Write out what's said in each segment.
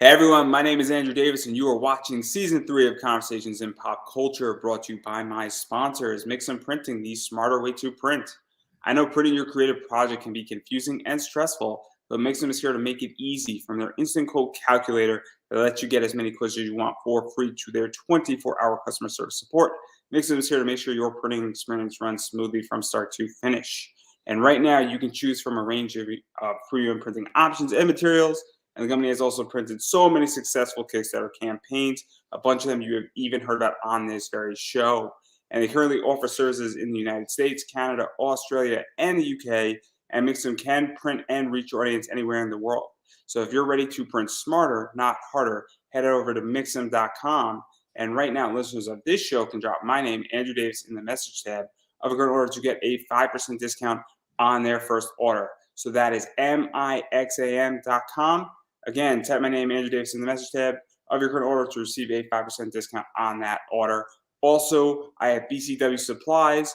Hey everyone, my name is Andrew Davis, and you are watching season 3 of Conversations in Pop Culture, brought to you by my sponsors, Mixum Printing, the smarter way to print. I know printing your creative project can be confusing and stressful, but Mixum is here to make it easy. From their instant quote calculator that lets you get as many quotes as you want for free to their 24-hour customer service support, Mixum is here to make sure your printing experience runs smoothly from start to finish. And right now, you can choose from a range of premium printing options and materials. And the company has also printed so many successful Kickstarter campaigns. A bunch of them you have even heard about on this very show. And they currently offer services in the United States, Canada, Australia, and the UK. And Mixum can print and reach your audience anywhere in the world. So if you're ready to print smarter, not harder, head over to Mixum.com. And right now, listeners of this show can drop my name, Andrew Davis, in the message tab of a good order to get a 5% discount on their first order. So that is Mixam.com. Again, type my name, Andrew Davis, in the message tab of your current order to receive a 5% discount on that order. Also, I have BCW Supplies,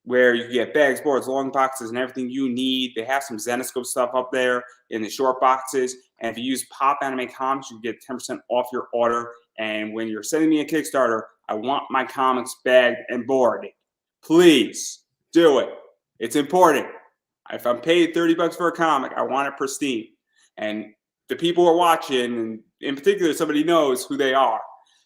where you can get bags, boards, long boxes, and everything you need. They have some Zenescope stuff up there in the short boxes. And if you use Pop Anime Comics, you get 10% off your order. And when you're sending me a Kickstarter, I want my comics bagged and boarded. Please do it. It's important. If I'm paid $30 for a comic, I want it pristine. And the people who are watching, and in particular, somebody knows who they are.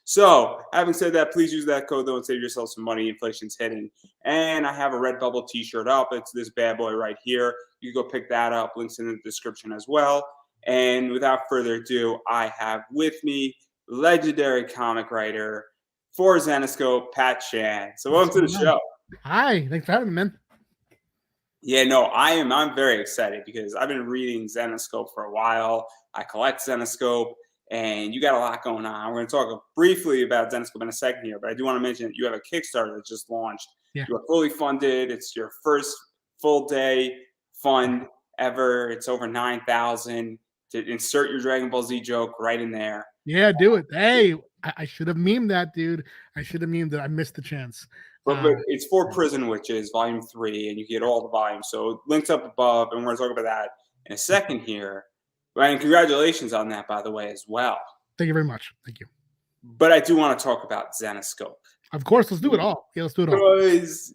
So, having said that, please use that code though and save yourself some money. Inflation's hitting. And I have a Redbubble t-shirt up. It's this bad boy right here. You can go pick that up. Links in the description as well. And without further ado, I have with me legendary comic writer for Zenescope, Pat Chan. So welcome to the show. Hi, thanks for having me, man. Yeah, no, I'm very excited because I've been reading Zenescope for a while. I collect Zenescope, and you got a lot going on. We're going to talk briefly about Zenescope in a second here, but I do want to mention that you have a Kickstarter that just launched. Yeah. You are fully funded. It's your first full day fund ever. It's over 9,000. To insert your Dragon Ball Z joke right in there. Yeah, do it. Hey, I should have memed that, dude. I should have memed that. I missed the chance. But it's for Prison Witches, Volume 3, and you get all the volumes. So links up above, and we're going to talk about that in a second here. And congratulations on that, by the way, as well. Thank you very much. Thank you. But I do want to talk about Zenescope. Of course, let's do it all. Yeah, let's do it all. Because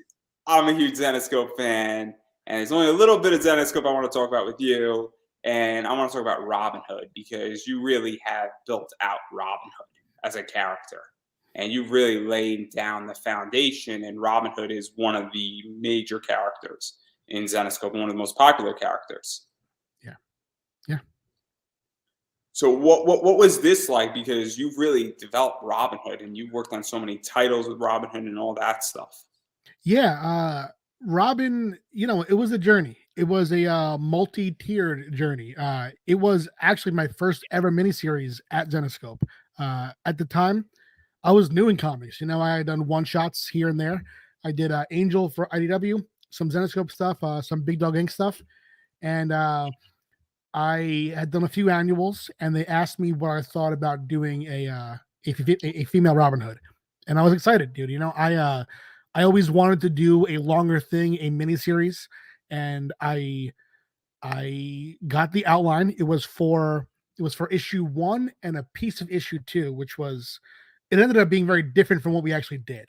I'm a huge Zenescope fan, and there's only a little bit of Zenescope I want to talk about with you. And I want to talk about Robinhood, because you really have built out Robinhood as a character. And you've really laid down the foundation, and Robinhood is one of the major characters in Zenescope, one of the most popular characters. Yeah. So what was this like? Because you've really developed Robinhood, and you've worked on so many titles with Robinhood and all that stuff. Yeah, Robin, it was a journey. It was a multi-tiered journey. It was actually my first ever miniseries at Zenescope. At the time, I was new in comics. I had done one-shots here and there. I did Angel for IDW, some Zenescope stuff, some Big Dog Ink stuff. And I had done a few annuals, and they asked me what I thought about doing a female Robin Hood. And I was excited, dude. I always wanted to do a longer thing, a miniseries. And I got the outline. It was for issue 1 and a piece of issue 2, which was... It ended up being very different from what we actually did.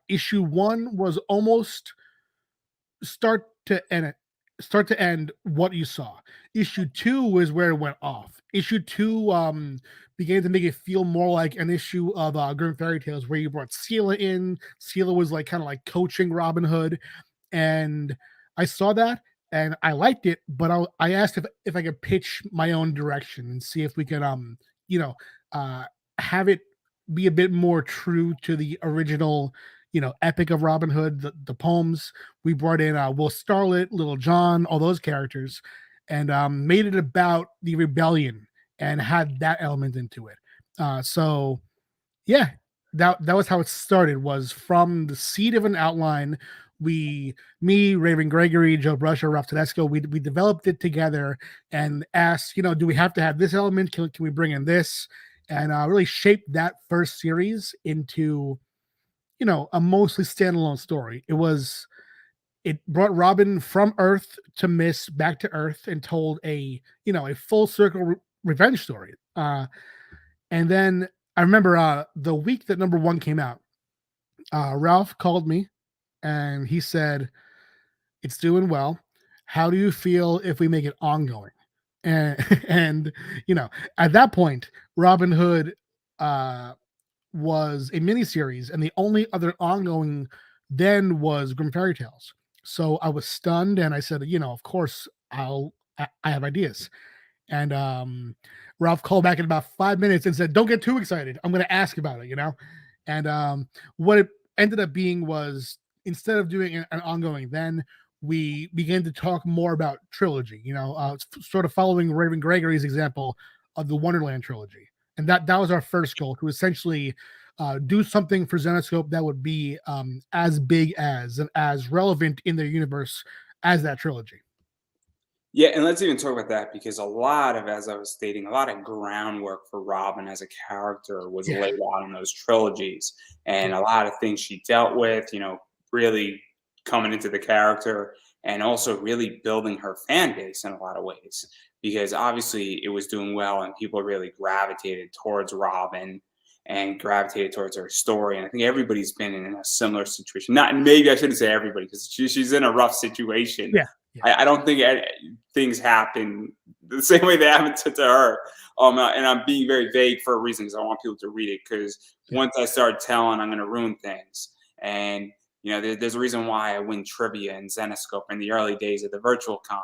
Issue 1 was almost start to end what you saw. Issue 2 was where it went off. Issue 2 began to make it feel more like an issue of Grim Fairy Tales, where you brought Sela in. Sela was kind of like coaching Robin Hood, and I saw that and I liked it. But I asked if I could pitch my own direction and see if we could have it be a bit more true to the original, epic of Robin Hood, the poems. We brought in Will Starlet, Little John, all those characters, and made it about the rebellion and had that element into it. So yeah, that was how it started, was from the seed of an outline. Me, Raven Gregory, Joe Brusher, Ralph Tedesco, we developed it together and asked, do we have to have this element? Can we bring in this? And really shaped that first series into, a mostly standalone story. It brought Robin from Earth to Miss back to Earth and told a full circle revenge story. And then I remember the week that number one came out, Ralph called me and he said, "It's doing well. How do you feel if we make it ongoing?" And and you know, at that point, Robinhood uh was a miniseries, and the only other ongoing then was Grim Fairy Tales. So I was stunned, and I said, of course, I have ideas. And Ralph called back in about 5 minutes and said, "Don't get too excited. I'm going to ask about it." And what it ended up being was, instead of doing an ongoing, then we began to talk more about trilogy. Sort of following Raven Gregory's example of the Wonderland trilogy, and that was our first goal, to essentially do something for Zenoscope that would be as big as and as relevant in their universe as that trilogy. Yeah, and let's even talk about that because a lot of, as I was stating, a lot of groundwork for Robin as a character was Yeah, laid out in those trilogies, and yeah, a lot of things she dealt with, really coming into the character and also really building her fan base in a lot of ways because obviously it was doing well and people really gravitated towards Robin and gravitated towards her story. And I think everybody's been in a similar situation. Not maybe I shouldn't say everybody because she's in a rough situation. yeah, yeah, I don't think things happen the same way they happened to her. And I'm being very vague for a reason because I want people to read it. Because yeah, once I start telling, I'm going to ruin things. And there's a reason why I win trivia in Zenoscope in the early days of the virtual con.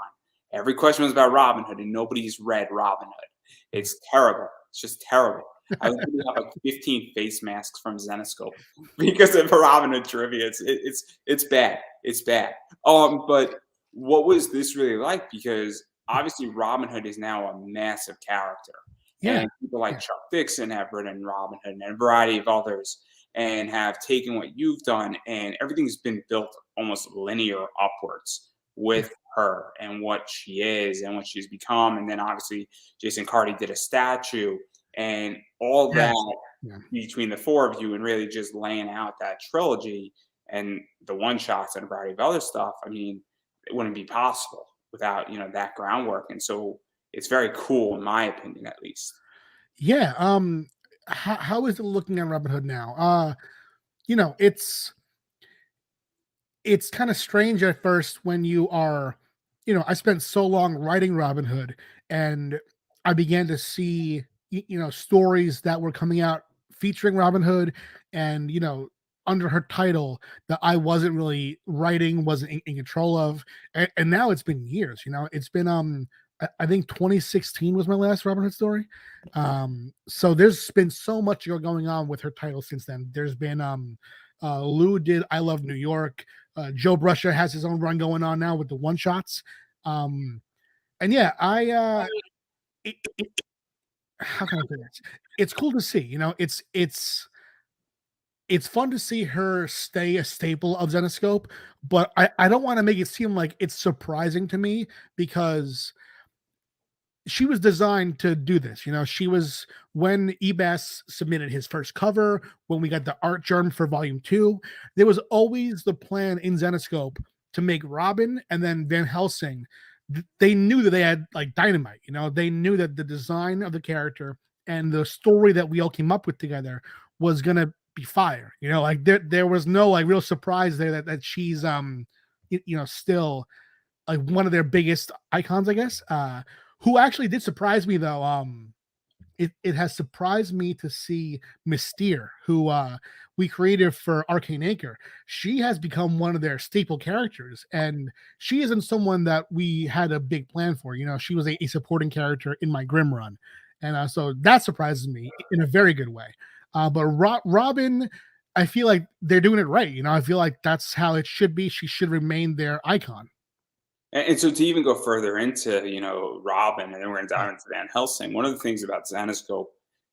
Every question was about Robinhood, and nobody's read Robinhood. It's terrible. It's just terrible. I would have like 15 face masks from Zenoscope because of Robinhood trivia. It's bad. It's bad. But what was this really like? Because obviously Robin Hood is now a massive character, yeah, and people like yeah, Chuck Dixon have written Robin Hood and a variety of others, and have taken what you've done, and everything's been built almost linear upwards yeah, with her and what she is and what she's become. And then obviously Jason Carty did a statue and all that yes, yeah. between the four of you and really just laying out that trilogy and the one shots and a variety of other stuff. I mean, it wouldn't be possible without that groundwork. And so it's very cool, in my opinion, at least. Yeah. How is it looking on Robinhood now? You know, it's it's kind of strange at first when you are, I spent so long writing Robin Hood, and I began to see, stories that were coming out featuring Robin Hood, and, under her title, that I wasn't really writing, wasn't in control of. And now it's been years, it's been, I think 2016 was my last Robin Hood story. So there's been so much going on with her title since then. There's been, Lou did I Love New York. Joe Brusher has his own run going on now with the one shots. Um, and yeah, how can I say this? It's cool to see. It's fun to see her stay a staple of Zenoscope, but I don't want to make it seem like it's surprising to me, because she was designed to do this. She was, when Ebas submitted his first cover, when we got the art germ for volume 2, there was always the plan in Zenoscope to make Robin and then Van Helsing. They knew that they had like dynamite. They knew that the design of the character and the story that we all came up with together was gonna be fire. Like there was no like real surprise there that she's still like one of their biggest icons, I guess. Who actually did surprise me though. It has surprised me to see Mystere, who we created for Arcane Anchor. She has become one of their staple characters, and she isn't someone that we had a big plan for. She was a supporting character in my Grim run, and so that surprises me in a very good way. But Robin, I feel like they're doing it right. I feel like that's how it should be. She should remain their icon. And so to even go further into, Robin, and then we're going to Yeah, dive into Van Helsing, one of the things about Zenoscope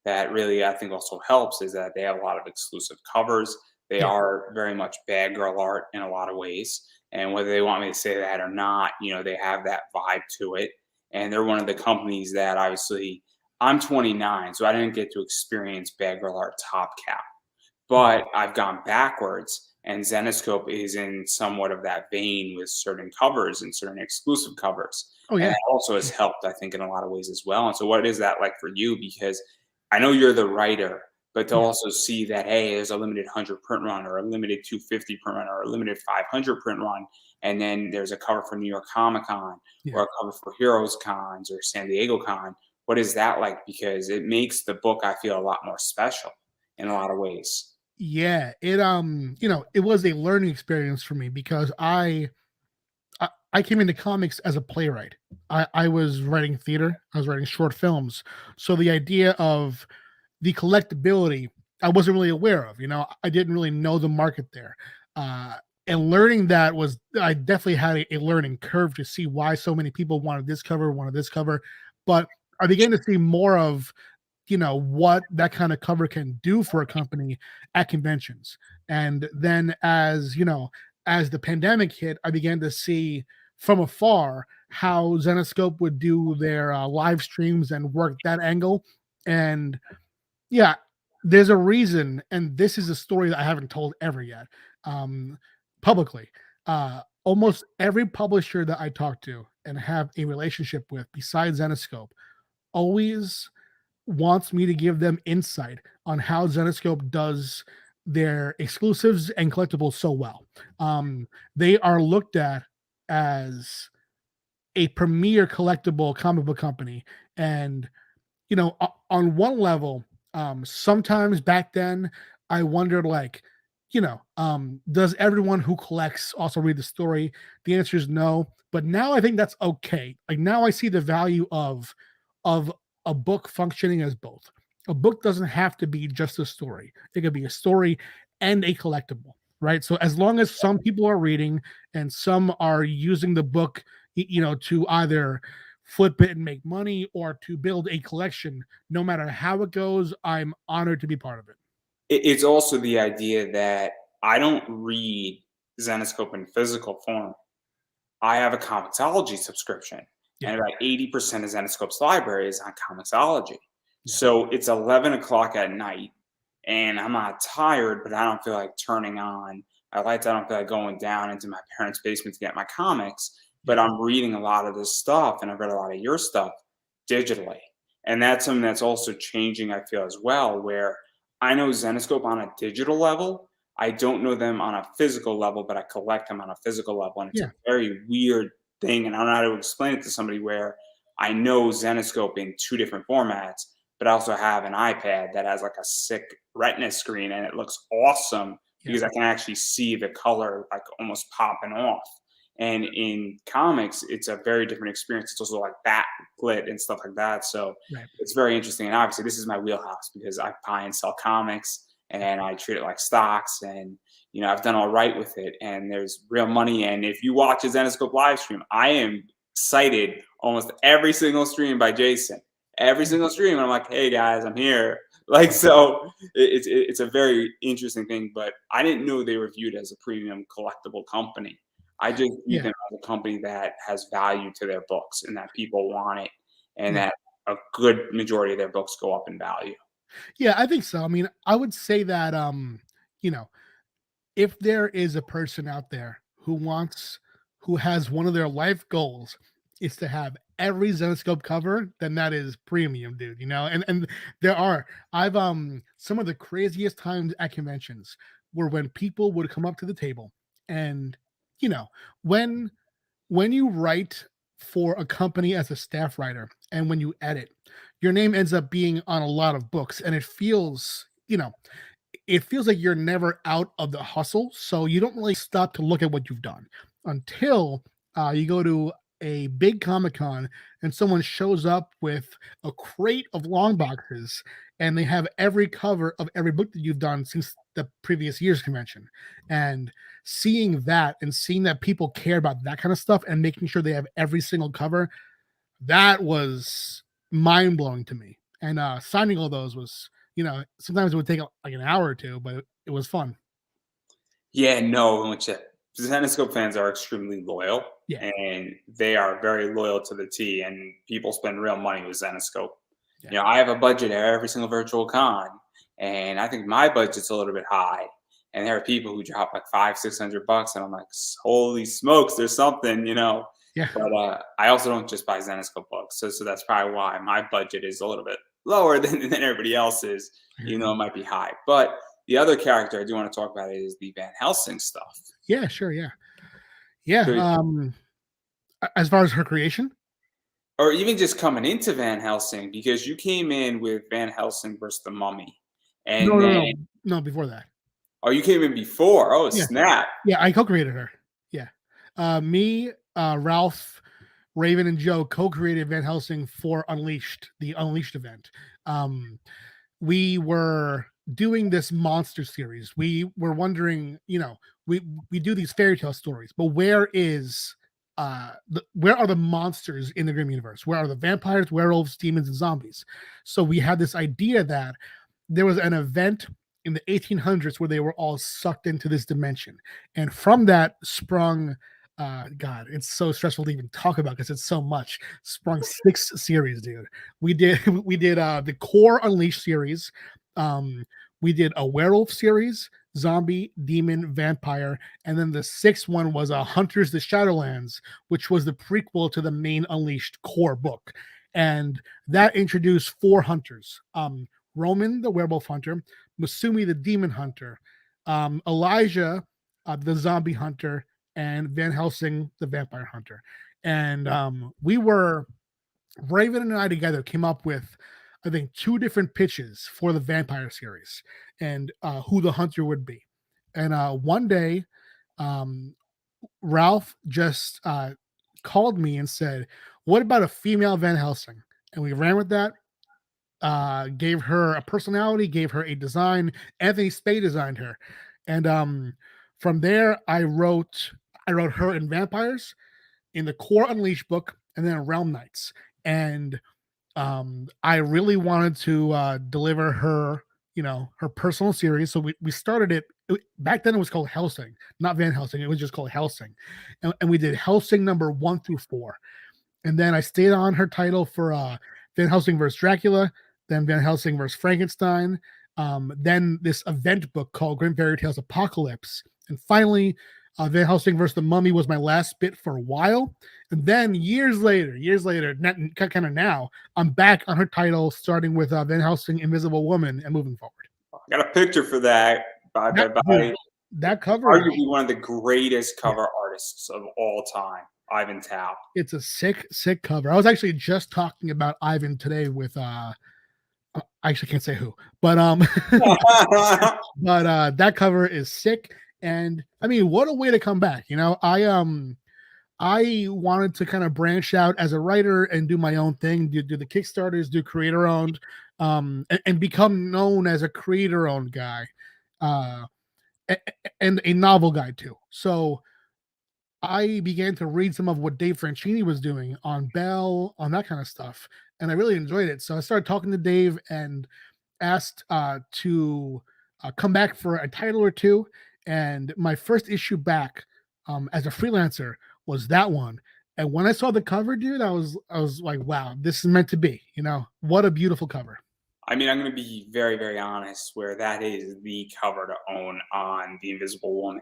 that really I think also helps is that they have a lot of exclusive covers. They yeah, are very much bad girl art in a lot of ways. And whether they want me to say that or not, they have that vibe to it. And they're one of the companies that obviously I'm 29, so I didn't get to experience bad girl art top cap, mhm, but I've gone backwards, and Zenoscope is in somewhat of that vein with certain covers and certain exclusive covers. Oh And yeah. that also has helped, I think, in a lot of ways as well. And so what is that like for you? Because I know you're the writer, but to Yeah. also see that, hey, there's a limited 100 print run or a limited 250 print run or a limited 500 print run, and then there's a cover for New York Comic Con Yeah. or a cover for Heroes Cons or San Diego Con. What is that like? Because it makes the book, I feel, a lot more special in a lot of ways. Yeah. It it was a learning experience for me because I came into comics as a playwright. I was writing theater, I was writing short films. So the idea of the collectability I wasn't really aware of. I didn't really know the market there. Uh, and learning that was I definitely had a learning curve to see why so many people wanted this cover, wanted this cover. But I began to see more of what that kind of cover can do for a company at conventions. And then as the pandemic hit, I began to see from afar how Zenoscope would do their live streams and work that angle. And yeah, there's a reason, and this is a story that I haven't told ever yet, um, publicly. Almost every publisher that I talk to and have a relationship with, besides Zenoscope, always wants me to give them insight on how Zenoscope does their exclusives and collectibles so well. They are looked at as a premier collectible comic book company, and on one level, sometimes back then I wondered, like, does everyone who collects also read the story? The answer is no. But now I think that's okay. Like, now I see the value of a book functioning as both. A book doesn't have to be just a story. It could be a story and a collectible, right? So as long as some people are reading and some are using the book, to either flip it and make money or to build a collection, no matter how it goes, I'm honored to be part of it. It's also the idea that I don't read Zenoscope in physical form. I have a Comixology subscription, Yeah. and about 80% of Zenoscope's library is on Comixology. Yeah. So it's 11 o'clock at night, and I'm not tired, but I don't feel like turning on my lights. I don't feel like going down into my parents' basement to get my comics, Yeah. but I'm reading a lot of this stuff, and I've read a lot of your stuff digitally. And that's something that's also changing, I feel, as well, where I know Zenoscope on a digital level. I don't know them on a physical level, but I collect them on a physical level. And it's a Yeah. very weird thing. And I don't know how to explain it to somebody where I know Zenoscope in two different formats, but I also have an iPad that has like a sick retina screen and it looks awesome Yeah. because I can actually see the color like almost popping off. And in comics, it's a very different experience. It's also like backlit and stuff like that. So Right. it's very interesting. And obviously, this is my wheelhouse because I buy and sell comics and I treat it like stocks. And, I've done all right with it. And there's real money. And if you watch a Zenoscope live stream, I am cited almost every single stream by Jason. Every Yeah. single stream. And I'm like, hey guys, I'm here. Like, so it's a very interesting thing. But I didn't know they were viewed as a premium collectible company. I just view Yeah. them as a company that has value to their books and that people want it and Yeah. that a good majority of their books go up in value. Yeah, I think so. I mean, I would say that you know, if there is a person out there who has one of their life goals is to have every Zenoscope cover, then that is premium, dude. And there are I've some of the craziest times at conventions were when people would come up to the table and you know when when you write for a company as a staff writer and when you edit, your name ends up being on a lot of books, and it feels like you're never out of the hustle. So you don't really stop to look at what you've done until you go to a big Comic Con and someone shows up with a crate of long boxes and they have every cover of every book that you've done since the previous year's convention. And seeing that and seeing that people care about that kind of stuff and making sure they have every single cover, that was mind blowing to me. And signing all those was, sometimes it would take like an hour or two, but it was fun. Yeah, no, which Zenoscope fans are extremely loyal Yeah, and they are very loyal to the T, and people spend real money with Zenoscope. yeah, I have a budget at every single virtual con, and I think my budget's a little bit high. And there are people who drop like 500, $600, and I'm like, holy smokes, there's something. Yeah. But I also don't just buy Zenescope books, so that's probably why my budget is a little bit lower than everybody else's, even though it might be high. But the other character I do want to talk about is the Van Helsing stuff. Yeah, sure, yeah. Yeah, So, as far as her creation? or even just coming into Van Helsing, because you came in with Van Helsing versus the Mummy, No, and no, then no. No, before that. oh, you came in before. Oh, Yeah. snap! Yeah, I co-created her. Yeah. Me, Ralph, Raven, and Joe co-created Van Helsing for Unleashed, the Unleashed event. We were doing this monster series. We were wondering, we do these fairy tale stories, but where are the monsters in the Grimm universe? Where are the vampires, werewolves, demons, and zombies? So we had this idea that there was an event in the 1800s where they were all sucked into this dimension, and from that sprung God, it's so stressful to even talk about because it's so much. Sprung 6 series, dude. We did the core Unleashed series. Um, we did a werewolf series, zombie, demon, vampire, and then the 6th one was a Hunters the Shadowlands, which was the prequel to the main Unleashed core book, and that introduced 4 hunters. Roman the werewolf hunter, Masumi the demon hunter, Elijah the zombie hunter, and Van Helsing the vampire hunter. And Raven and I together came up with, I think, 2 different pitches for the vampire series and who the hunter would be. And one day, um, Ralph just called me and said, "What about a female Van Helsing?" And we ran with that. Gave her a personality, gave her a design. Anthony Spade designed her, and from there, I wrote her in Vampires, in the core Unleashed book, and then Realm Knights. And I really wanted to deliver her, her personal series. So we started back then. It was called Helsing, not Van Helsing. It was just called Helsing, and we did Helsing number 1 through 4. And then I stayed on her title for Van Helsing versus Dracula, then Van Helsing versus Frankenstein, then this event book called Grim Fairy Tales Apocalypse, and finally Van Helsing versus the Mummy was my last bit for a while. And then years later, kind of now, I'm back on her title, starting with Van Helsing Invisible Woman and moving forward. I got a picture for that by That cover, arguably one of the greatest cover artists of all time, Ivan Tao. it's a sick cover. I was actually just talking about Ivan today with I actually can't say who, but but that cover is sick. And I mean, what a way to come back. I wanted to kind of branch out as a writer and do my own thing, do the Kickstarters, do creator owned, and become known as a creator owned guy, uh, and a novel guy too. So I began to read some of what Dave Franchini was doing on Bell, on that kind of stuff, and I really enjoyed it. So I started talking to Dave and asked to come back for a title or two. And my first issue back as a freelancer was that one. And when I saw the cover, dude, I was like, wow, this is meant to be. What a beautiful cover. I mean, I'm going to be very, very honest, where that is the cover to own on The Invisible Woman,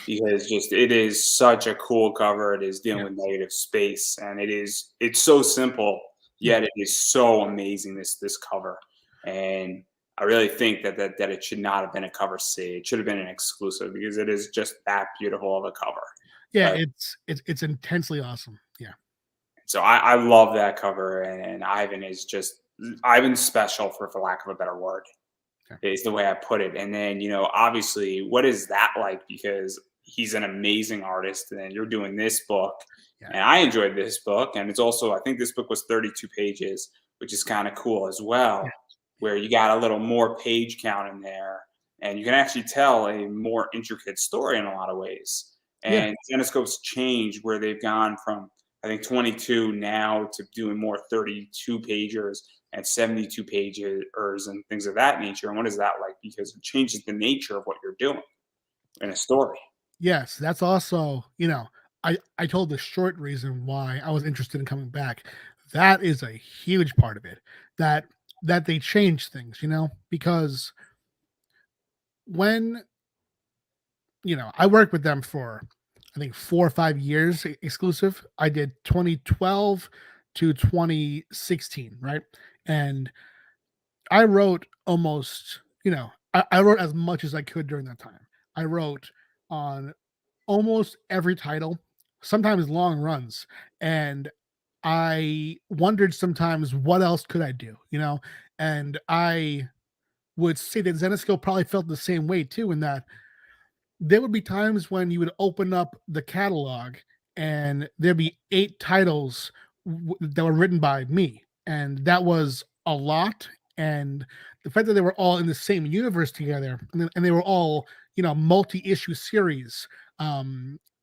because just it is such a cool cover. It is dealing Yeah. with negative space, and it's so simple, yet it is so amazing, this cover. And I really think that it should not have been a cover C. It should have been an exclusive, because it is just that beautiful of a cover. Yeah, But it's intensely awesome. Yeah. so I love that cover, and Ivan's special, for lack of a better word, is the way I put it. And then, obviously, what is that like? Because he's an amazing artist, and then you're doing this book, and I enjoyed this book. And it's also, I think this book was 32 pages, which is kind of cool as well, where you got a little more page count in there, and you can actually tell a more intricate story in a lot of ways. And Zenescope's changed, where they've gone from, I think, 22 now to doing more 32 pagers and 72 pages and things of that nature. And what is that like? Because it changes the nature of what you're doing in a story. Yes, that's also, I told the short reason why I was interested in coming back. That is a huge part of it. That they change things, because when I worked with them for I think 4 or 5 years exclusive. I did 2012 to 2016, right? And I wrote almost, I wrote as much as I could during that time. I wrote on almost every title, sometimes long runs, and I wondered sometimes what else could I do, And I would say that Zenescope probably felt the same way too, in that there would be times when you would open up the catalog and there'd be 8 titles that were written by me, and that was a lot. And the fact that they were all in the same universe together, and they were all multi-issue series,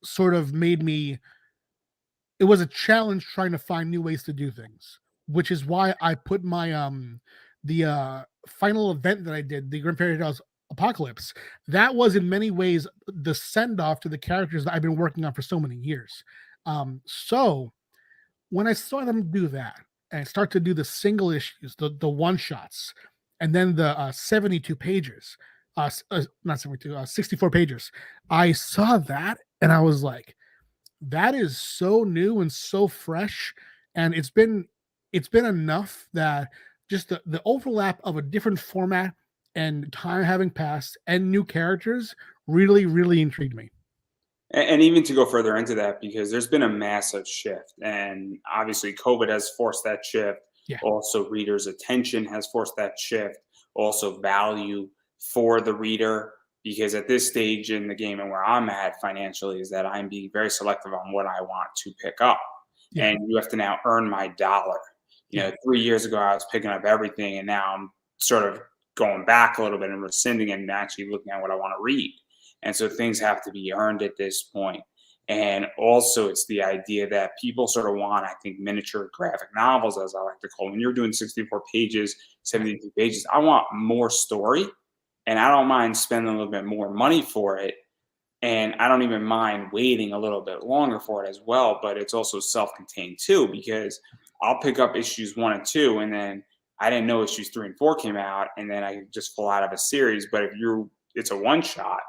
sort of made me, it was a challenge trying to find new ways to do things, which is why I put my the final event that I did, the Grim Fairy Tales Apocalypse, that was in many ways the send off to the characters that I've been working on for so many years. So when I saw them do that and start to do the single issues, the one shots, and then the 72 pages, not 72, 64 pages, I saw that and I was like, that is so new and so fresh, and it's been enough that just the overlap of a different format and time having passed and new characters really really intrigued me. And even to go further into that, because there's been a massive shift, and obviously COVID has forced that shift. Yeah, Also, readers' attention has forced that shift. Also, value for the reader, because at this stage in the game and where I'm at financially, is that I'm being very selective on what I want to pick up, yeah, and you have to now earn my dollar. yeah. 3 years ago I was picking up everything, and now I'm sort of going back a little bit and rescinding and actually looking at what I want to read. And so things have to be earned at this point. And also, it's the idea that people sort of want, I think, miniature graphic novels, as I like to call them. When you're doing 64 pages, 72 pages, I want more story. And I don't mind spending a little bit more money for it. And I don't even mind waiting a little bit longer for it as well. But it's also self contained too, because I'll pick up issues 1 and 2, and then I didn't know issues 3 and 4 came out. And then I just fall out of a series. But if it's a one shot,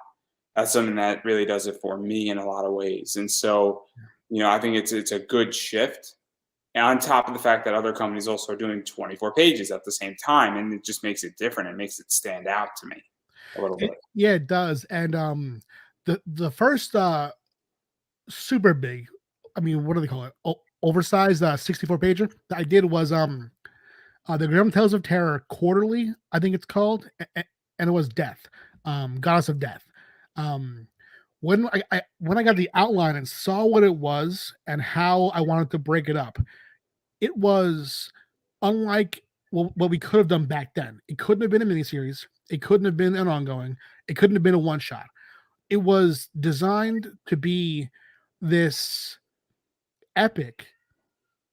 that's something that really does it for me in a lot of ways. And so, I think it's a good shift. And on top of the fact that other companies also are doing 24 pages at the same time, and it just makes it different. It makes it stand out to me a little bit. Yeah, it does. And the first super big, I mean, what do they call it, oversized 64 pager that I did was the Grim Tales of Terror Quarterly, I think it's called, and it was Death, Goddess of Death. Um, when I got the outline and saw what it was and how I wanted to break it up, it was unlike what we could have done back then. It couldn't have been a miniseries. It couldn't have been an ongoing. It couldn't have been a one shot. It was designed to be this epic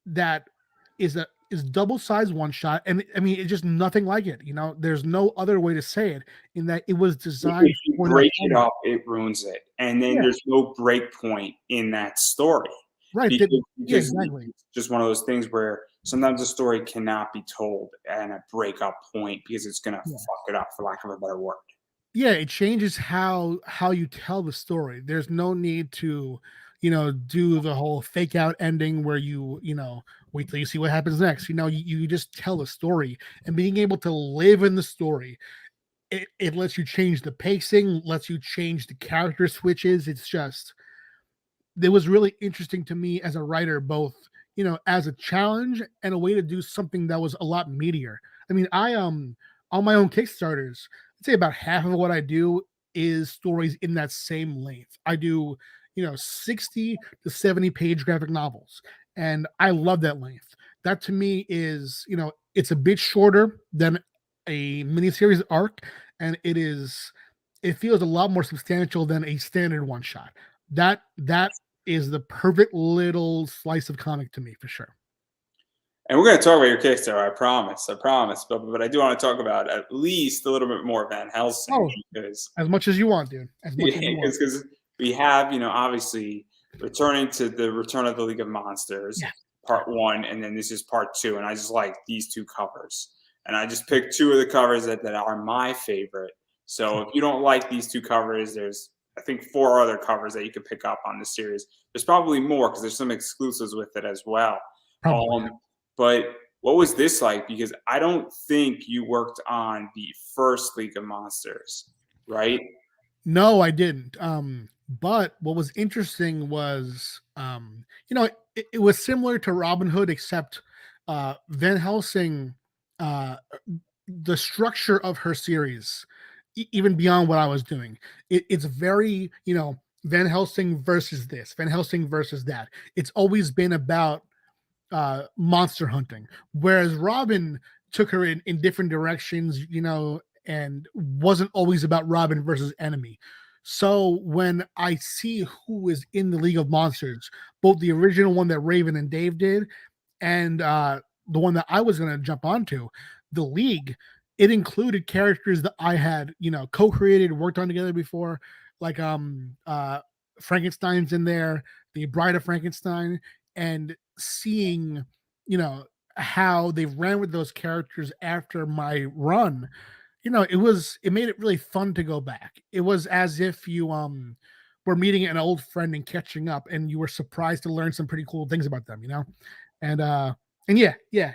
that is double sized one shot, and I mean it's just nothing like it. There's no other way to say it, in that it was designed If you for that break it format. up, it ruins it. And then Yeah, there's no break point in that story, right. Yeah, because exactly. it's just one of those things where sometimes a story cannot be told at a breakup point because it's going to Yeah. fuck it up, for lack of a better word. Yeah, it changes how you tell the story. There's no need to, do the whole fake out ending where wait till you see what happens next. You just tell the story, and being able to live in the story, it lets you change the pacing, lets you change the character switches. It's just, it was really interesting to me as a writer, both as a challenge and a way to do something that was a lot meatier. I mean, I on my own Kickstarters, I'd say about half of what I do is stories in that same length. I do 60 to 70 page graphic novels, and I love that length. That to me is, it's a bit shorter than a miniseries arc, and it feels a lot more substantial than a standard one shot. That is the perfect little slice of comic to me, for sure. And we're going to talk about your Kickstarter, I promise. I promise. But I do want to talk about at least a little bit more of Van Helsing, Oh, because as much as you want, dude. As much as you want. because we have, obviously returning to the Return of the League of Monsters, Yeah. part 1, and then this is part 2. And I just like these 2 covers. And I just picked 2 of the covers that are my favorite. So if you don't like these 2 covers, there's I think 4 other covers that you could pick up on this series. There's probably more because there's some exclusives with it as well. Probably. Um, but what was this like? Because I don't think you worked on the first League of Monsters, right? No, I didn't. But what was interesting was, it was similar to Robinhood, except Van Helsing, uh, the structure of her series, even beyond what I was doing, it's very, Van Helsing versus this, Van Helsing versus that. It's always been about monster hunting, whereas Robin took her in different directions, and wasn't always about Robin versus enemy. So when I see who is in the League of Monsters, both the original one that Raven and Dave did, and the one that I was going to jump onto, the League, it included characters that I had, co-created, worked on together before, like Frankenstein's in there, the Bride of Frankenstein, and seeing, you know, how they ran with those characters after my run, it made it really fun to go back. It was as if you were meeting an old friend and catching up, and you were surprised to learn some pretty cool things about them. And yeah,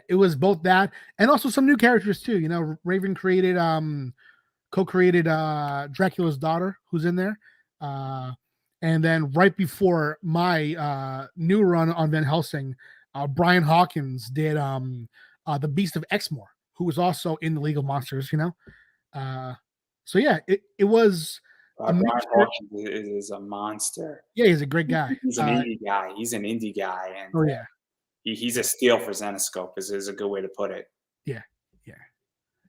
it was both that and also some new characters too. Raven co-created Dracula's daughter, who's in there. Uh and then right before my new run on Van Helsing, Brian Hawkins did the Beast of Exmoor, who was also in the League of Monsters. Uh, so yeah, it was a Brian mixture. Hawkins is a monster. Yeah, he's a great guy. He's an indie guy. He's an indie guy, and Oh yeah, he's a steal for Zenoscope. Is a good way to put it. yeah, yeah,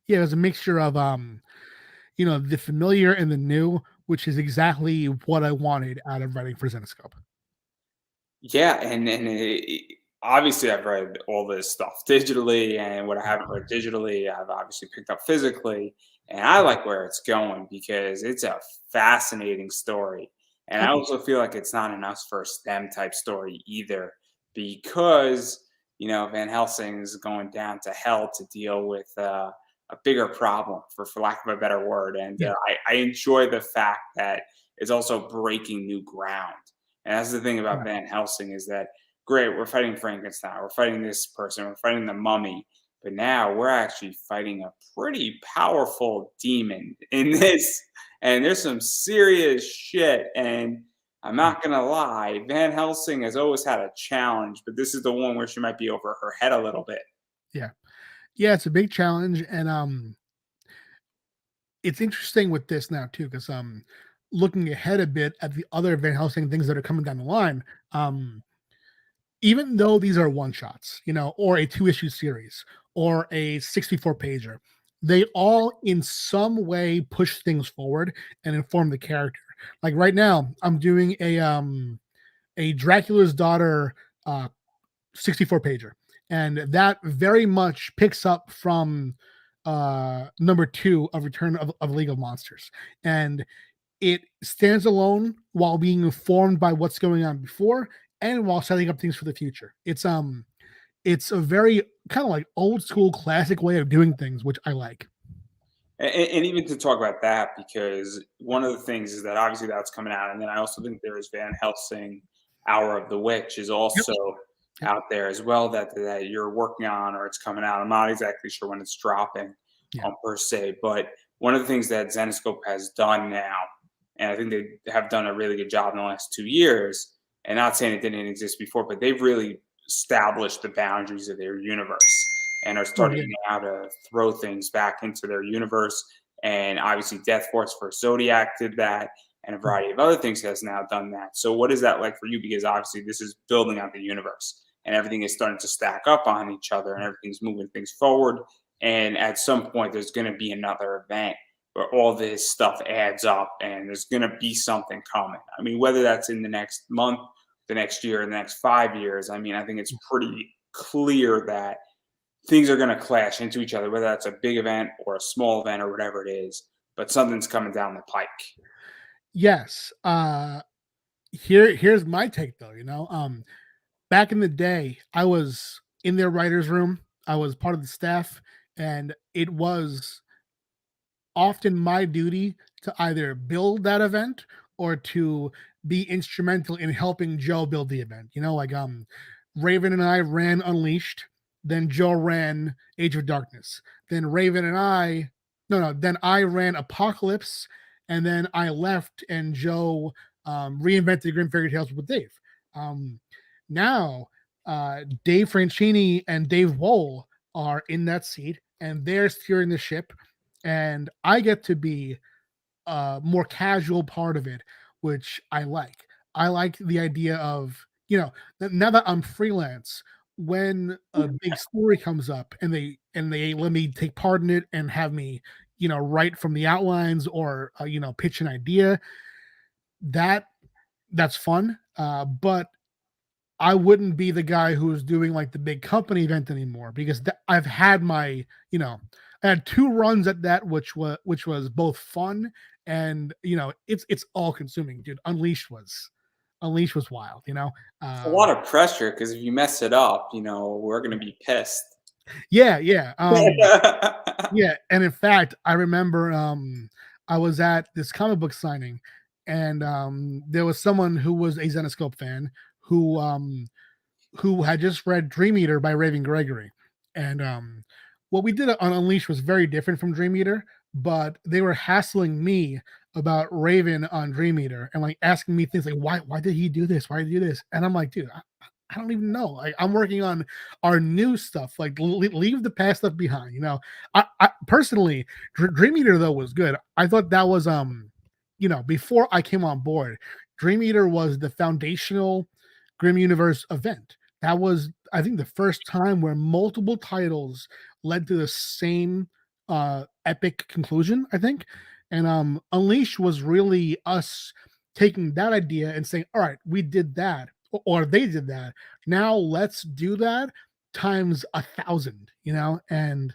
yeah. It was a mixture of the familiar and the new, which is exactly what I wanted out of writing for Zenoscope. Yeah, obviously I've read all this stuff digitally, and what I haven't read digitally, I've obviously picked up physically, and I like where it's going because it's a fascinating story. And I Oh, also feel like it's not an us versus them type story either, because Van Helsing is going down to hell to deal with a bigger problem, for lack of a better word. And yeah, I enjoy the fact that it's also breaking new ground. And that's the thing about yeah, Van Helsing is that great, we're fighting Frankenstein, we're fighting this person, we're fighting the mummy, but now we're actually fighting a pretty powerful demon in this, and there's some serious shit. And I'm yeah, not gonna lie, Van Helsing has always had a challenge, but this is the one where she might be over her head a little bit. yeah. Yeah, it's a big challenge, and it's interesting with this now too, because looking ahead a bit at the other Van Helsing things that are coming down the line, um, even though these are one shots, or a two-issue series or a 64 pager, they all in some way push things forward and inform the character. Like right now, I'm doing a Dracula's daughter 64 pager, and that very much picks up from number two of Return of League of Monsters, and it stands alone while being informed by what's going on before and while setting up things for the future. It's a very kind of like old school classic way of doing things, which I like. And even to talk about that, because one of the things is that obviously that's coming out, and then I also think there is Van Helsing, Hour of the Witch, is Yep. also Yep. out there as well that you're working on, or it's coming out. I'm not exactly sure when it's dropping, Yeah. per se, but one of the things that Zenoscope has done now, and I think they have done a really good job in the last 2 years, and not saying it didn't exist before, but they've really established the boundaries of their universe and are Oh yeah. starting now to throw things back into their universe. And obviously, Death Force for Zodiac did that, and a Mm. variety of other things has now done that. So, what is that like for you? Because obviously, this is building out the universe, and everything is starting to stack up on each other, and everything's moving things forward. And at some point, there's going to be another event where all this stuff adds up, and there's going to be something coming. I mean, whether that's in the next month, the next year, the next 5 years, I mean, I think it's pretty clear that things are going to clash into each other, whether that's a big event or a small event or whatever it is. But something's coming down the pike. Yes. Here's my take though. Back in the day, I was in their writers' room. I was part of the staff, and it was often my duty to either build that event or to be instrumental in helping Joe build the event. Like Raven and I ran Unleashed, then Joe ran Age of Darkness, then Raven and I no, then I ran Apocalypse, and then I left and Joe reinvented Grim Fairy Tales with Dave. Now Dave Franchini and Dave Wohl are in that seat, and they're steering the ship, and I get to be a more casual part of it, which I like. I like the idea of, now that I'm freelance, when a big story comes up and they let me take part in it and have me, write from the outlines or pitch an idea, that's fun. But I wouldn't be the guy who's doing like the big company event anymore, because I've had my, I had 2 runs at that, which was both fun and it's all consuming, dude. Unleashed was wild. It's a lot of pressure because if you mess it up, we're gonna be pissed. Yeah, yeah, yeah. And in fact, I remember I was at this comic book signing, and there was someone who was a Zenoscope fan who had just read Dream Eater by Raven Gregory. And what we did on Unleashed was very different from Dream Eater, but they were hassling me about Raven on Dream Eater and like asking me things like, why did he do this? Why did he do this? And I'm like, dude, I don't even know. Like, I'm working on our new stuff. Like, leave the past stuff behind. I personally, Dream Eater though was good. I thought that was before I came on board, Dream Eater was the foundational Grim Universe event. That was, I think, the first time where multiple titles led to the same epic conclusion, I think. And Unleash was really us taking that idea and saying, all right, we did that, or they did that. Now let's do that times 1,000, and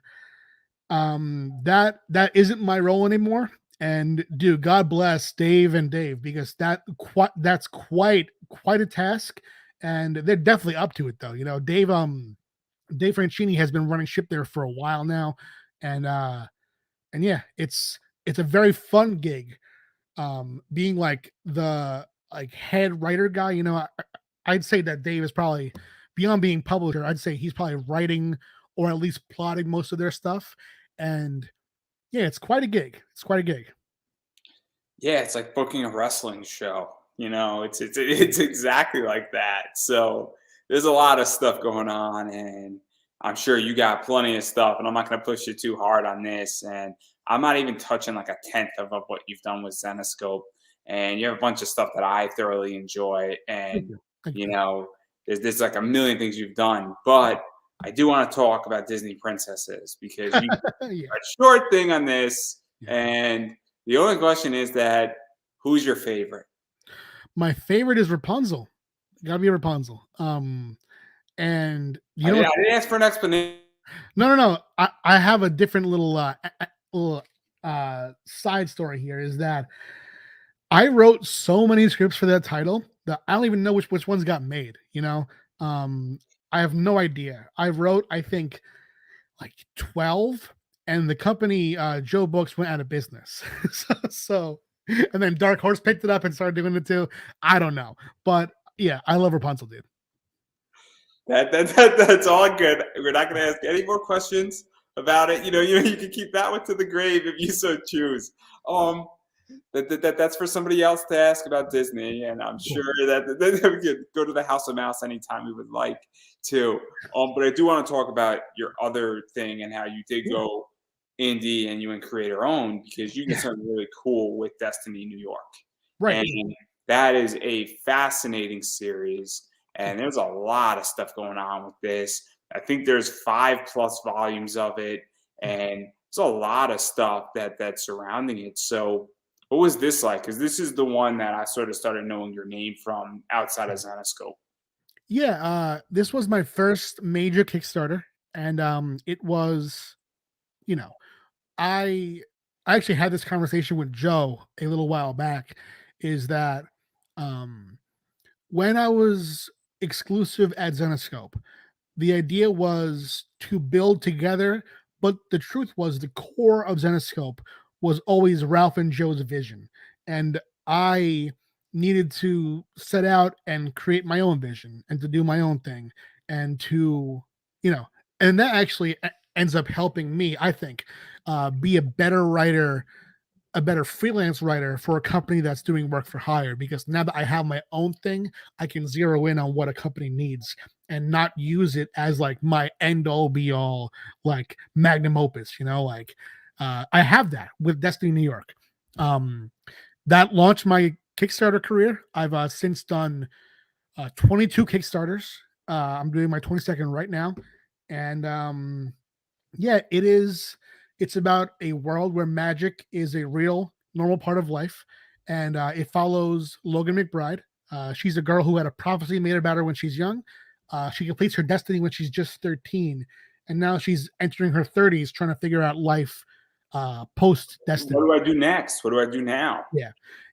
that isn't my role anymore. And dude, God bless Dave and Dave, because that's quite a task, and they're definitely up to it though. Dave Franchini has been running ship there for a while now, and yeah, it's a very fun gig. Being like the head writer guy, I'd say that Dave is probably, beyond being publisher, I'd say he's probably writing or at least plotting most of their stuff. And yeah, it's quite a gig. It's quite a gig. Yeah, it's like booking a wrestling show. It's exactly like that. So there's a lot of stuff going on, and I'm sure you got plenty of stuff. And I'm not going to push you too hard on this. And I'm not even touching like a tenth of what you've done with Zenoscope. And you have a bunch of stuff that I thoroughly enjoy. Thank And you. Thank you know, there's like a million things you've done, but I do want to talk about Disney princesses because you you. a short thing on this, Yeah. and the only question is that who's your favorite? My favorite is Rapunzel. Gotta be Rapunzel. And I didn't ask for an explanation. no. I have a different little side story here. Is that I wrote so many scripts for that title that I don't even know which ones got made. I have no idea. I wrote, I think, like 12, and the company Joe Books went out of business. so and then Dark Horse picked it up and started doing it too. I don't know, but yeah, I love Rapunzel, dude. That's all good. We're not going to ask any more questions about it. You can keep that one to the grave if you so choose. That's for somebody else to ask about Disney, and I'm sure that we could go to the House of Mouse anytime we would like to. But I do want to talk about your other thing and how you did go indie and you and creator own, because you did something really cool with Destiny New York. Right. And that is a fascinating series. And there's a lot of stuff going on with this. I think there's 5+ volumes of it, and there's a lot of stuff that's surrounding it. So what was this like? Because this is the one that I sort of started knowing your name from outside of Zenoscope. Yeah, this was my first major Kickstarter, and it was, you know, I I actually had this conversation with Joe a little while back. Is that um when I was exclusive at Zenoscope, the idea was to build together, but the truth was the core of Zenoscope was always Ralph and Joe's vision. And I needed to set out and create my own vision and to do my own thing and to, you know, and that actually ends up helping me, I think, be a better writer, a better freelance writer for a company that's doing work for hire, because now that I have my own thing, I can zero in on what a company needs and not use it as like my end all be all, like magnum opus, like I have that with Destiny New York. That launched my Kickstarter career. I've since done 22 Kickstarters. I'm doing my 22nd right now. And yeah, it's about a world where magic is a real normal part of life, and it follows Logan McBride. She's a girl who had a prophecy made about her when she's young. She completes her destiny when she's just 13, and now she's entering her 30s trying to figure out life post destiny. What do I do next? What do I do now?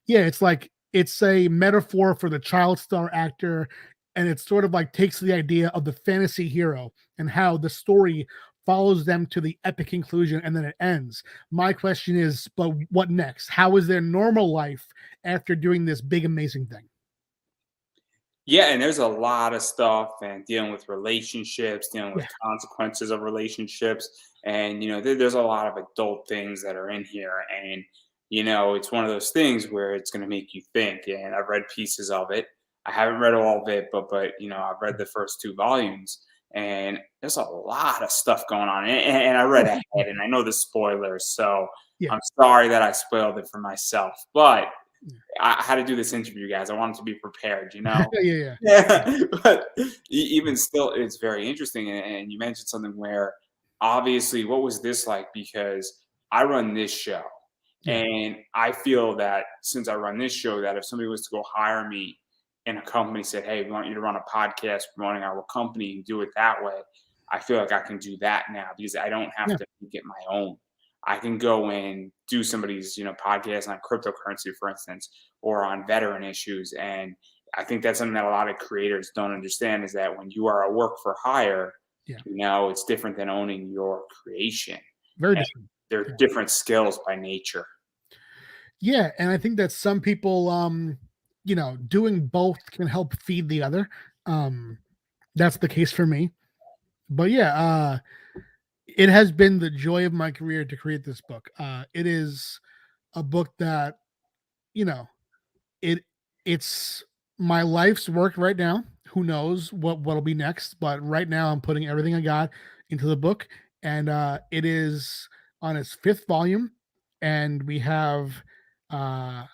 Yeah, it's like it's a metaphor for the child star actor, and it sort of like takes the idea of the fantasy hero and how the story follows them to the epic conclusion and then it ends. My question is, but what next? How is their normal life after doing this big amazing thing? Yeah, and there's a lot of stuff and dealing with relationships, dealing with Yeah, consequences of relationships, and there's a lot of adult things that are in here, and it's one of those things where it's going to make you think. And I've read pieces of it. I haven't read all of it, but I've read the first two volumes, and there's a lot of stuff going on. And I read ahead, and I know the spoilers, so yeah, I'm sorry that I spoiled it for myself, but I had to do this interview, guys. I wanted to be prepared, yeah. Yeah, but even still, it's very interesting. And you mentioned something where obviously, what was this like? Because I run this show, Yeah. and I feel that since I run this show, that if somebody was to go hire me and a company said, "Hey, we want you to run a podcast promoting our company and do it that way," I feel like I can do that now because I don't have Yeah. to get my own. I can go and do somebody's, podcast on cryptocurrency, for instance, or on veteran issues. And I think that's something that a lot of creators don't understand is that when you are a work for hire, Yeah. it's different than owning your creation. Very And different. they're Yeah. different skills by nature. Yeah, and I think that some people doing both can help feed the other. That's the case for me. But yeah, it has been the joy of my career to create this book. It is a book that, you know, it it's my life's work right now. Who knows what'll be next? But right now, I'm putting everything I got into the book, and it is on its fifth volume, and we have uh,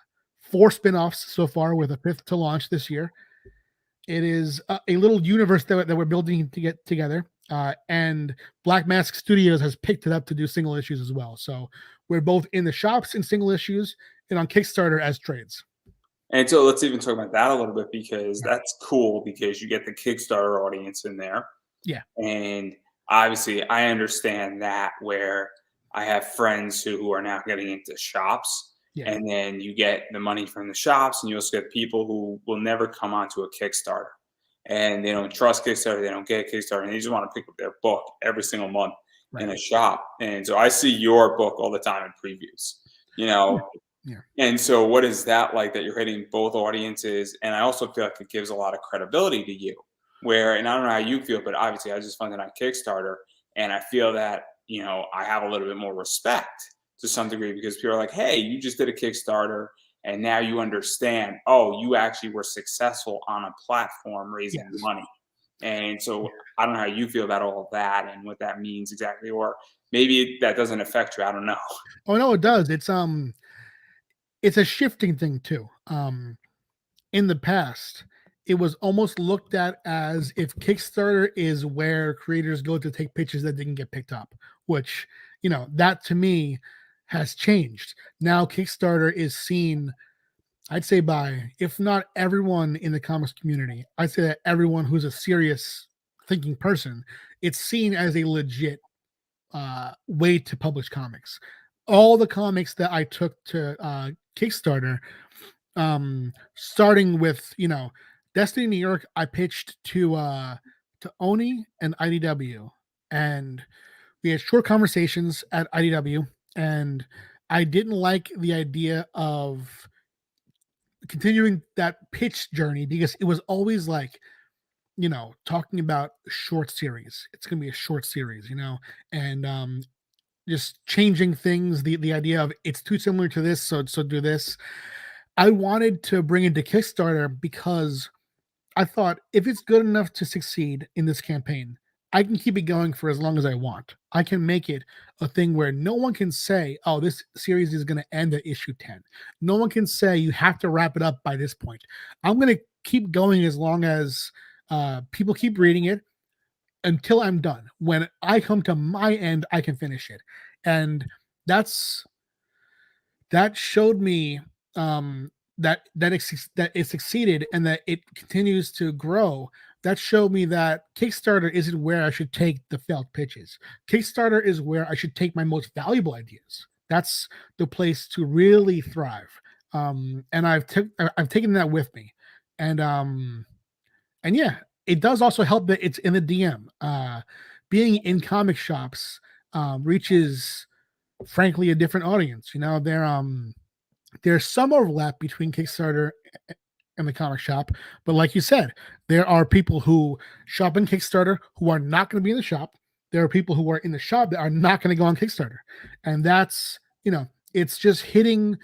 four spin-offs so far, with a fifth to launch this year. It is a little universe that we're building to get together. And Black Mask Studios has picked it up to do single issues as well. So we're both in the shops in single issues and on Kickstarter as trades. And so let's even talk about that a little bit because Yeah. that's cool because you get the Kickstarter audience in there. Yeah. And obviously, I understand that where I have friends who are now getting into shops, Yeah. and then you get the money from the shops, and you also get people who will never come onto a Kickstarter, and they don't trust Kickstarter, they don't get Kickstarter, and they just want to pick up their book every single month Right. in a shop. And so I see your book all the time in previews, you Yeah. know. Yeah. And so, what is that like that you're hitting both audiences? And I also feel like it gives a lot of credibility to you. Where, and I don't know how you feel, but obviously, I just funded on Kickstarter, and I feel that I have a little bit more respect to some degree because people are like, "Hey, you just did a Kickstarter, and now you understand. Oh, you actually were successful on a platform raising Yes. money." And so, Yeah. I don't know how you feel about all of that and what that means exactly, or maybe that doesn't affect you. I don't know. Oh no, it does. It's a shifting thing too. In the past, it was almost looked at as if Kickstarter is where creators go to take pictures that didn't get picked up, which, that to me has changed. Now Kickstarter is seen, I'd say, by, if not everyone in the comics community, I'd say that everyone who's a serious thinking person, it's seen as a legit way to publish comics. All the comics that I took to Kickstarter, starting with Destiny New York, I pitched to Oni and IDW, and we had short conversations at IDW, and I didn't like the idea of continuing that pitch journey, because it was always like, talking about short series. It's gonna be a short series, and just changing things. The idea of it's too similar to this, so do this. I wanted to bring it to Kickstarter because I thought if it's good enough to succeed in this campaign, I can keep it going for as long as I want. I can make it a thing where no one can say, "Oh, this series is going to end at issue 10." No one can say you have to wrap it up by this point. I'm going to keep going as long as people keep reading it until I'm done. When I come to my end, I can finish it, and that's that showed me that it succeeded and that it continues to grow. That showed me that Kickstarter isn't where I should take the failed pitches. Kickstarter is where I should take my most valuable ideas. That's the place to really thrive. And I've taken that with me, and yeah, it does also help that it's in the DM. Being in comic shops reaches, frankly, a different audience. There's some overlap between Kickstarter and the comic shop, but like you said, there are people who shop in Kickstarter who are not going to be in the shop. There are people who are in the shop that are not going to go on Kickstarter, and that's it's just hitting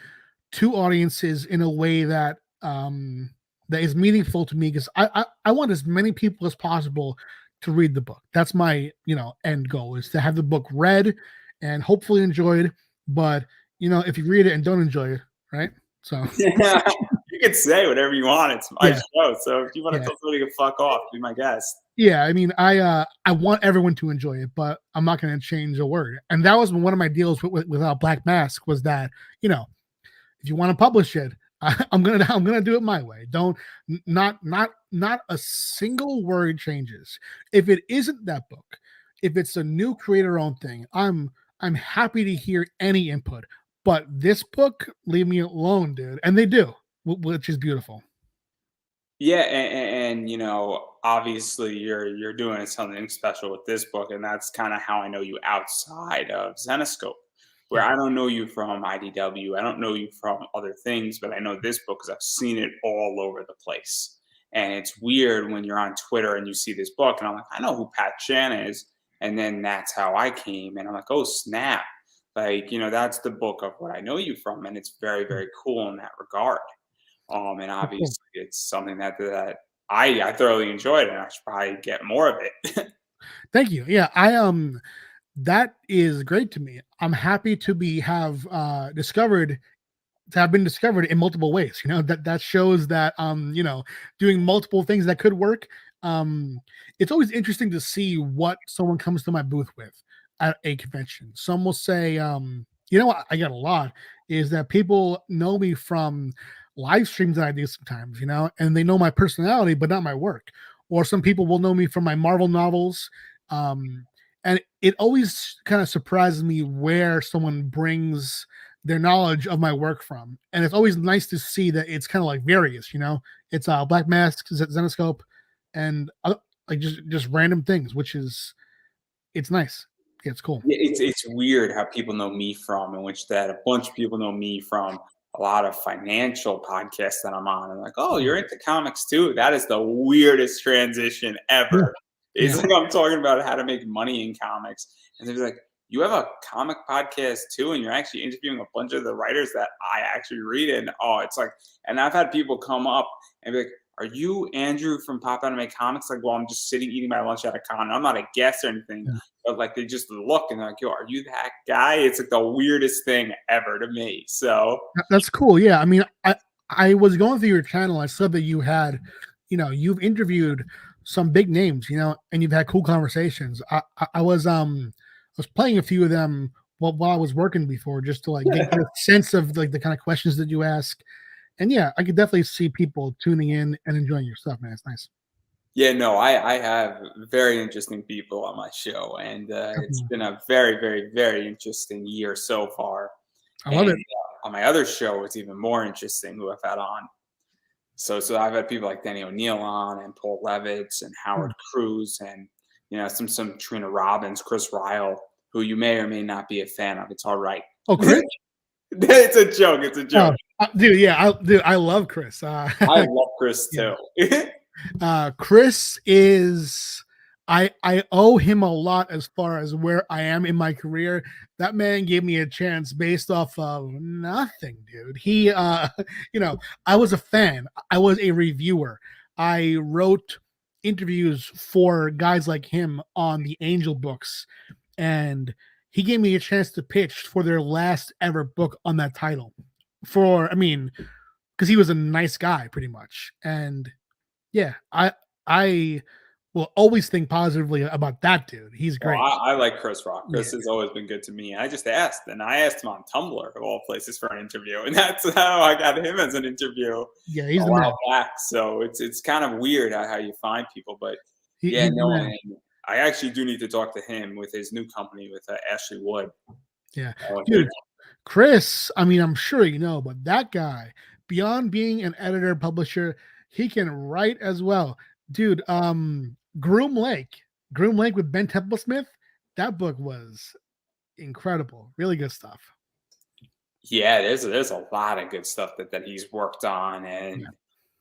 two audiences in a way that that is meaningful to me, because I want as many people as possible to read the book. That's my end goal, is to have the book read and hopefully enjoyed. But if you read it and don't enjoy it, right? So Yeah, you can say whatever you want. It's my yeah, show. So if you want to yeah, tell somebody to fuck off, be my guest. yeah. I mean, I want everyone to enjoy it, but I'm not going to change a word. And that was one of my deals with Black Mask, was that if you want to publish it, I'm gonna do it my way. Don't not a single word changes. If it isn't that book, if it's a new creator-owned thing, I'm happy to hear any input. But this book, leave me alone, dude. And they do, which is beautiful. Yeah, and obviously you're doing something special with this book, and that's kind of how I know you outside of Zenoscope, where Yeah, I don't know you from IDW, I don't know you from other things, but I know this book because I've seen it all over the place. And it's weird when you're on Twitter and you see this book, and I'm like, I know who Pat Chan is, and then that's how I came, and I'm like, oh snap, like that's the book of what I know you from, and it's very mm, very cool in that regard. And oh, cool. obviously it's something that I thoroughly enjoyed, and I should probably get more of it. Thank you. Yeah, that is great to me. I'm happy to have discovered to have been discovered in multiple ways. That shows that doing multiple things that could work. It's always interesting to see what someone comes to my booth with at a convention. Some will say, what I get a lot is that people know me from live streams that I do sometimes, and they know my personality but not my work. Or some people will know me from my Marvel novels. And it always kind of surprises me where someone brings their knowledge of my work from. And it's always nice to see that it's kind of like various, it's Black Mask, Zenoscope, and like just random things, which is it's nice. Yeah, it's cool. Yeah, it's weird how people know me from, in which that a bunch of people know me from a lot of financial podcasts that I'm on, and like, oh, Mhm. you're into comics too. That is the weirdest transition Yeah, ever. It's yeah. like I'm talking about how to make money in comics, and they're like, you have a comic podcast too, and you're actually interviewing a bunch of the writers that I actually read. And oh, it's like, and I've had people come up and be like, are you Andrew from Pop Anime Comics? Like, well, I'm just sitting eating my lunch at a con. I'm not a guest or anything, Yeah. but like they just look and they're like, yo, are you that guy? It's like the weirdest thing ever to me. So That's cool. Yeah, I mean, I was going through your channel. I saw that you've interviewed some big names, and you've had cool conversations. I was playing a few of them while I was working before, just to like get a sense of like the kind of questions that you ask. And yeah, I could definitely see people tuning in and enjoying your stuff, man. It's nice. yeah, no, I have very interesting people on my show, and it's Definitely. been a very, very, very interesting year so far. I love And it. on my other show, it's even more interesting who I've had on. So I've had people like Danny O'Neill on, and Paul Levitz, and Hmm. Howard Cruz, and some Trina Robbins, Chris Ryle, who you may or may not be a fan of. It's all right. Oh, Chris? It's a joke. It's a Oh, joke. Dude, yeah, I love Chris. I love Chris Yeah. too. Chris is I owe him a lot as far as where I am in my career. That man gave me a chance based off of nothing, dude. He you know, I was a fan. I was a reviewer. I wrote interviews for guys like him on the Angel books, and he gave me a chance to pitch for their last ever book on that title. For I mean, because he was a nice guy pretty much. And yeah, I will always think positively about that dude. He's Well, great. I like Chris Rock. Yeah. Chris has always been good to me. I just asked, and I asked him on Tumblr of all places for an interview, and that's how I got him as an interview Yeah, he's a the man. while back. So it's kind of weird how you find people, but yeah, He's the no, man. and I actually do need to talk to him with his new company with Ashley Wood. Yeah. Here. Dude, Chris, I mean, I'm sure you know, but that guy, beyond being an editor, publisher, he can write as well. Dude, Groom Lake with Ben Templesmith, that book was incredible. Really good stuff. Yeah, there's a lot of good stuff that he's worked on, and Yeah.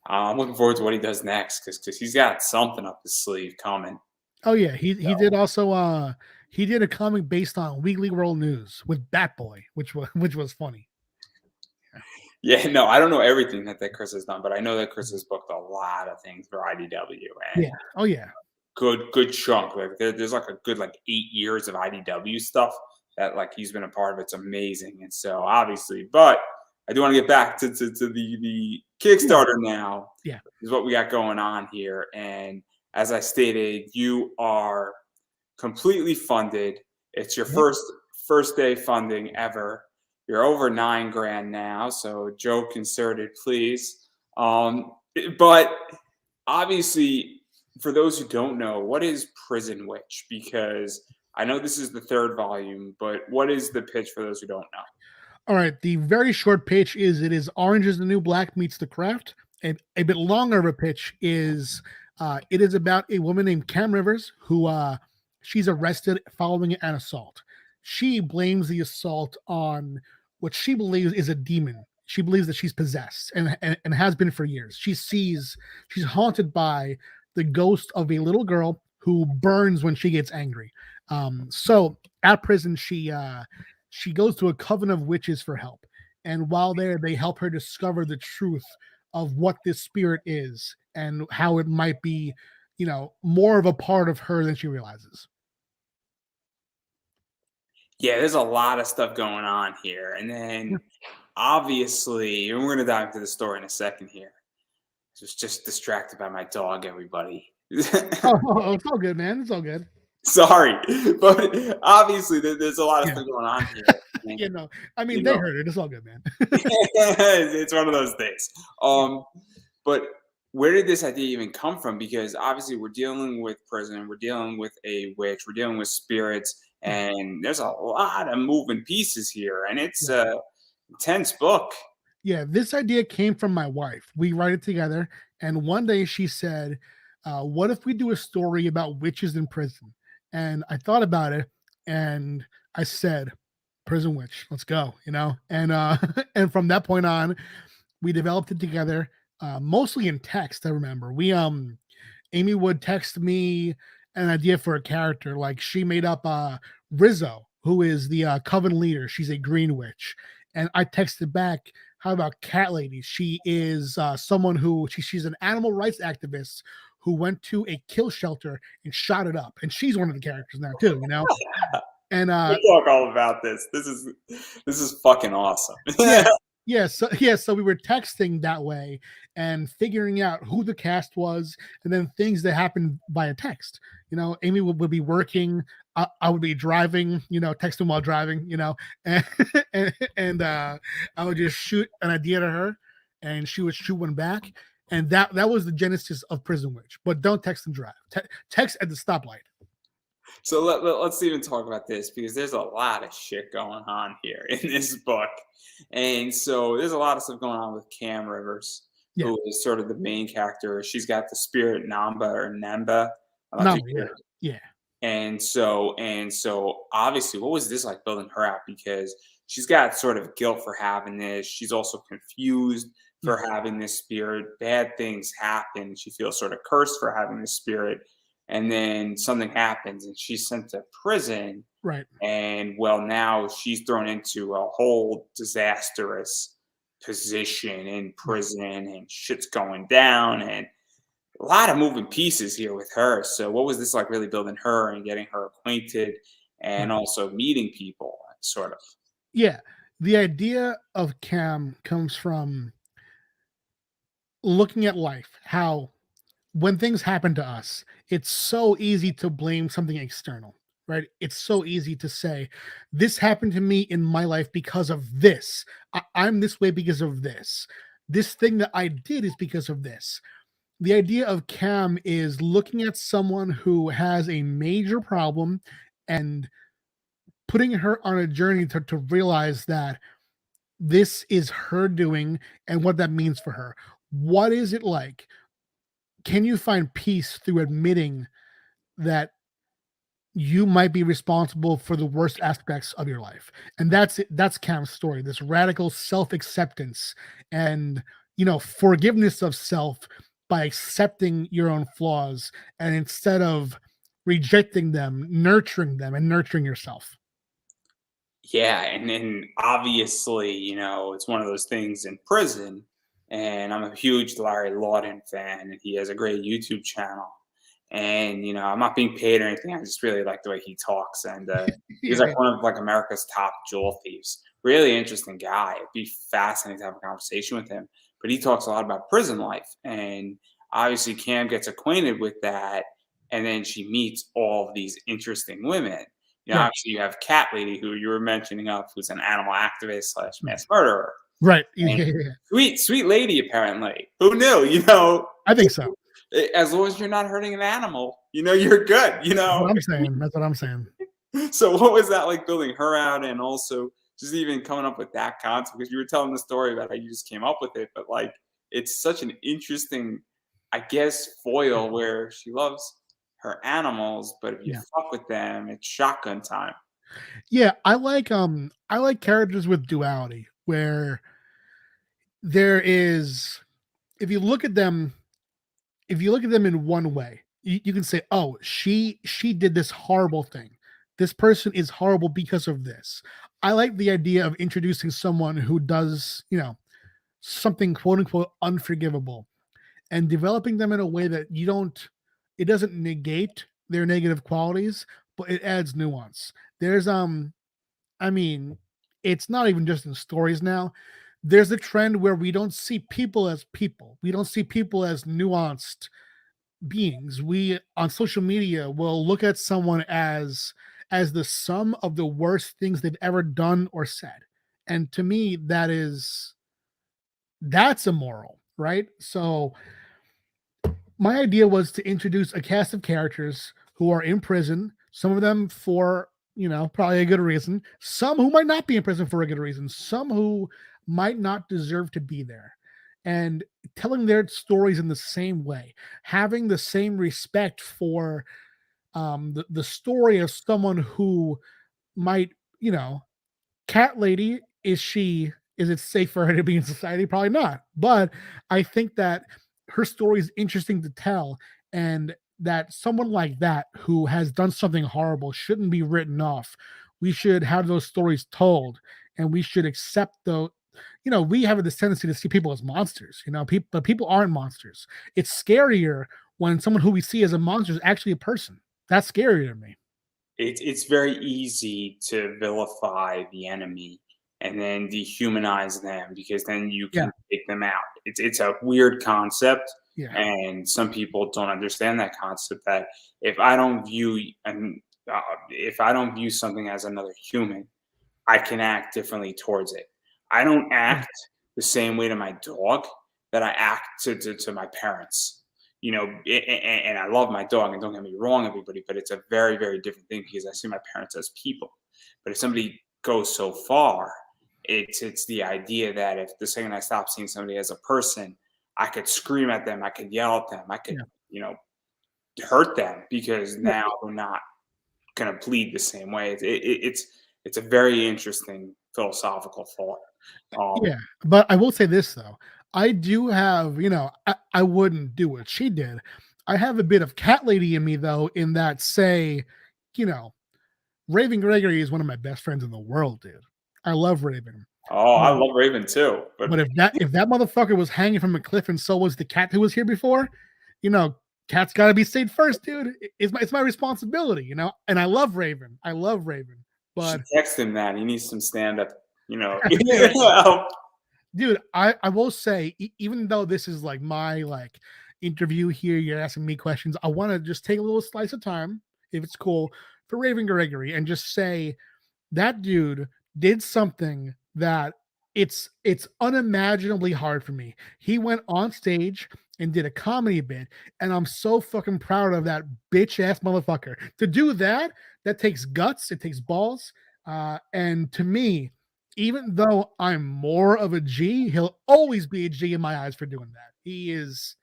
I'm looking forward to what he does next because he's got something up his sleeve coming. Oh yeah, he So, did also he did a comic based on Weekly World News with Batboy, which was funny. yeah, no, I don't know everything that Chris has done, but I know that Chris has booked a lot of things for IDW Yeah. and Oh yeah. good chunk. Like there's like a good like 8 years of IDW stuff that like he's been a part of. It's amazing, and so obviously, but I do want to get back to the Yeah. Kickstarter now. Yeah. Is what we got going on here, and as I stated, you are completely funded. It's your Yep. first day funding ever. You're over 9 grand now, so joke inserted, please. But obviously, for those who don't know, what is Prison Witch? Because I know this is the third volume, but what is the pitch for those who don't know? All right. The very short pitch is it is Orange is the New Black meets The Craft. A bit longer of a pitch is it is about a woman named Cam Rivers who she's arrested following an assault. She blames the assault on what she believes is a demon. She believes that she's possessed and has been for years. She's haunted by the ghost of a little girl who burns when she gets angry. So at prison, she goes to a coven of witches for help. And while there, they help her discover the truth of what this spirit is and how it might be, more of a part of her than she realizes. Yeah, there's a lot of stuff going on here. And Yeah. then obviously, and we're going to dive into the story in a second here. I was just distracted by my dog, everybody. It's all good, man. It's all good. Sorry, but obviously there's a lot of Yeah. stuff going on here. And, I mean, you they know, heard it. It's all good, man. it's one of those days. But where did this idea even come from? Because obviously we're dealing with prison, we're dealing with a witch, we're dealing with spirits, Yeah. and there's a lot of moving pieces here, and it's Yeah. a intense book. Yeah, this idea came from my wife. We write it together, and one day she said, "What if we do a story about witches in prison?" And I thought about it, and I said, "Prison witch, let's go," And and from that point on, we developed it together, mostly in text. I remember Amy would text me an idea for a character, like she made up Rizzo, who is the coven leader. She's a green witch, and I texted back, how about Cat Lady? She is someone who she's an animal rights activist who went to a kill shelter and shot it up, and she's one of the characters now too. And We'll talk all about this. This is fucking awesome. yeah, so we were texting that way and figuring out who the cast was, and then things that happened via text. Amy would be working, I would be driving, texting while driving, and and I would just shoot an idea to her, and she would shoot one back, and that was the genesis of Prison Witch. But don't text and drive. Text at the stoplight. So let's even talk about this because there's a lot of shit going on here in this book. And so there's a lot of stuff going on with Cam Rivers, Yeah. who is sort of the main character. She's got the spirit Namba or Namba. I'm not No, too yeah, sure. yeah. And so obviously, what was this like building her out? Because she's got sort of guilt for having this. She's also confused for Yeah. having this spirit. Bad things happen. She feels sort of cursed for having this spirit. And then something happens and she's sent to prison. Right. And well, now she's thrown into a whole disastrous position in Yeah. prison and shit's going down. And a lot of moving pieces here with her. So what was this like really building her and getting her acquainted and Right. also meeting people sort of? Yeah. The idea of Cam comes from looking at life, how when things happen to us, it's so easy to blame something external, right? It's so easy to say, this happened to me in my life because of this. I'm this way because of this. This thing that I did is because of this. The idea of Cam is looking at someone who has a major problem and putting her on a journey to realize that this is her doing and what that means for her. What is it like? Can you find peace through admitting that you might be responsible for the worst aspects of your life? And that's it. That's Cam's story, this radical self-acceptance and, forgiveness of self by accepting your own flaws, and instead of rejecting them and nurturing yourself. Yeah, and then obviously, it's one of those things in prison. And I'm a huge Larry Lawton fan, and he has a great YouTube channel. And I'm not being paid or anything. I just really like the way he talks, and he's Yeah, like one of like America's top jewel thieves. Really interesting guy. It'd be fascinating to have a conversation with him. But he talks a lot about prison life, and obviously Cam gets acquainted with that, and then she meets all of these interesting women. right, Obviously you have Cat Lady, who you were mentioning up, who's an animal activist slash right, mass murderer. right. And Yeah. sweet, sweet lady, apparently. Who knew? I think so. As long as you're not hurting an animal, you're good. That's what I'm saying. That's what I'm saying. So what was that like building her out, and also just even coming up with that concept? Because you were telling the story about how you just came up with it, but like it's such an interesting, I guess, foil where she loves her animals, but if you Yeah. fuck with them, it's shotgun time. Yeah, I like characters with duality where there is if you look at them if you look at them in one way, you can say, "Oh, she did this horrible thing. This person is horrible because of this." I like the idea of introducing someone who does, something quote unquote unforgivable and developing them in a way that it doesn't negate their negative qualities, but it adds nuance. There's I mean, it's not even just in stories now. There's a trend where we don't see people as people. We don't see people as nuanced beings. We on social media will look at someone as the sum of the worst things they've ever done or said. And to me, that's immoral, right? So my idea was to introduce a cast of characters who are in prison, some of them for, probably a good reason, some who might not be in prison for a good reason, some who might not deserve to be there. And telling their stories in the same way, having the same respect for the story of someone who might, Cat Lady, is it safe for her to be in society? Probably not. But I think that her story is interesting to tell, and that someone like that who has done something horrible shouldn't be written off. We should have those stories told, and we should accept the we have this tendency to see people as monsters, but people aren't monsters. It's scarier when someone who we see as a monster is actually a person. That's scarier to me. It's very easy to vilify the enemy and then dehumanize them, because then you Yeah, can take them out. It's a weird concept, yeah, and some people don't understand that concept. That if I don't view if I don't view something as another human, I can act differently towards it. I don't yeah, act the same way to my dog that I act to my parents. And I love my dog, and don't get me wrong, everybody, but it's a very, very different thing because I see my parents as people. But if somebody goes so far, it's the idea that if the second I stop seeing somebody as a person, I could scream at them, I could yell at them, I could, yeah. hurt them because Yeah. now they're not. going to bleed the same way. It's a very interesting philosophical thought. Yeah, but I will say this though. I do have, I wouldn't do what she did. I have a bit of cat lady in me though, in that say, you know, Raven Gregory is one of my best friends in the world, dude. I love Raven. Oh, I But love Raven too, but but if that motherfucker was hanging from a cliff and so was the cat who was here before, you know, cat's got to be saved first, dude. It's my responsibility, And I love Raven. I love Raven. you But should text him that he needs some stand up. yeah, Help. dude, I will say, even though this is like my interview here, you're asking me questions. I want to just take a little slice of time, if it's cool, for Raven Gregory, and just say that dude did something that it's unimaginably hard for me. He went on stage and did a comedy bit, and I'm so fucking proud of that bitch ass motherfucker. To do that, that takes guts, it takes balls. And to me, even though I'm more of a G, he'll always be a G in my eyes for doing that. He is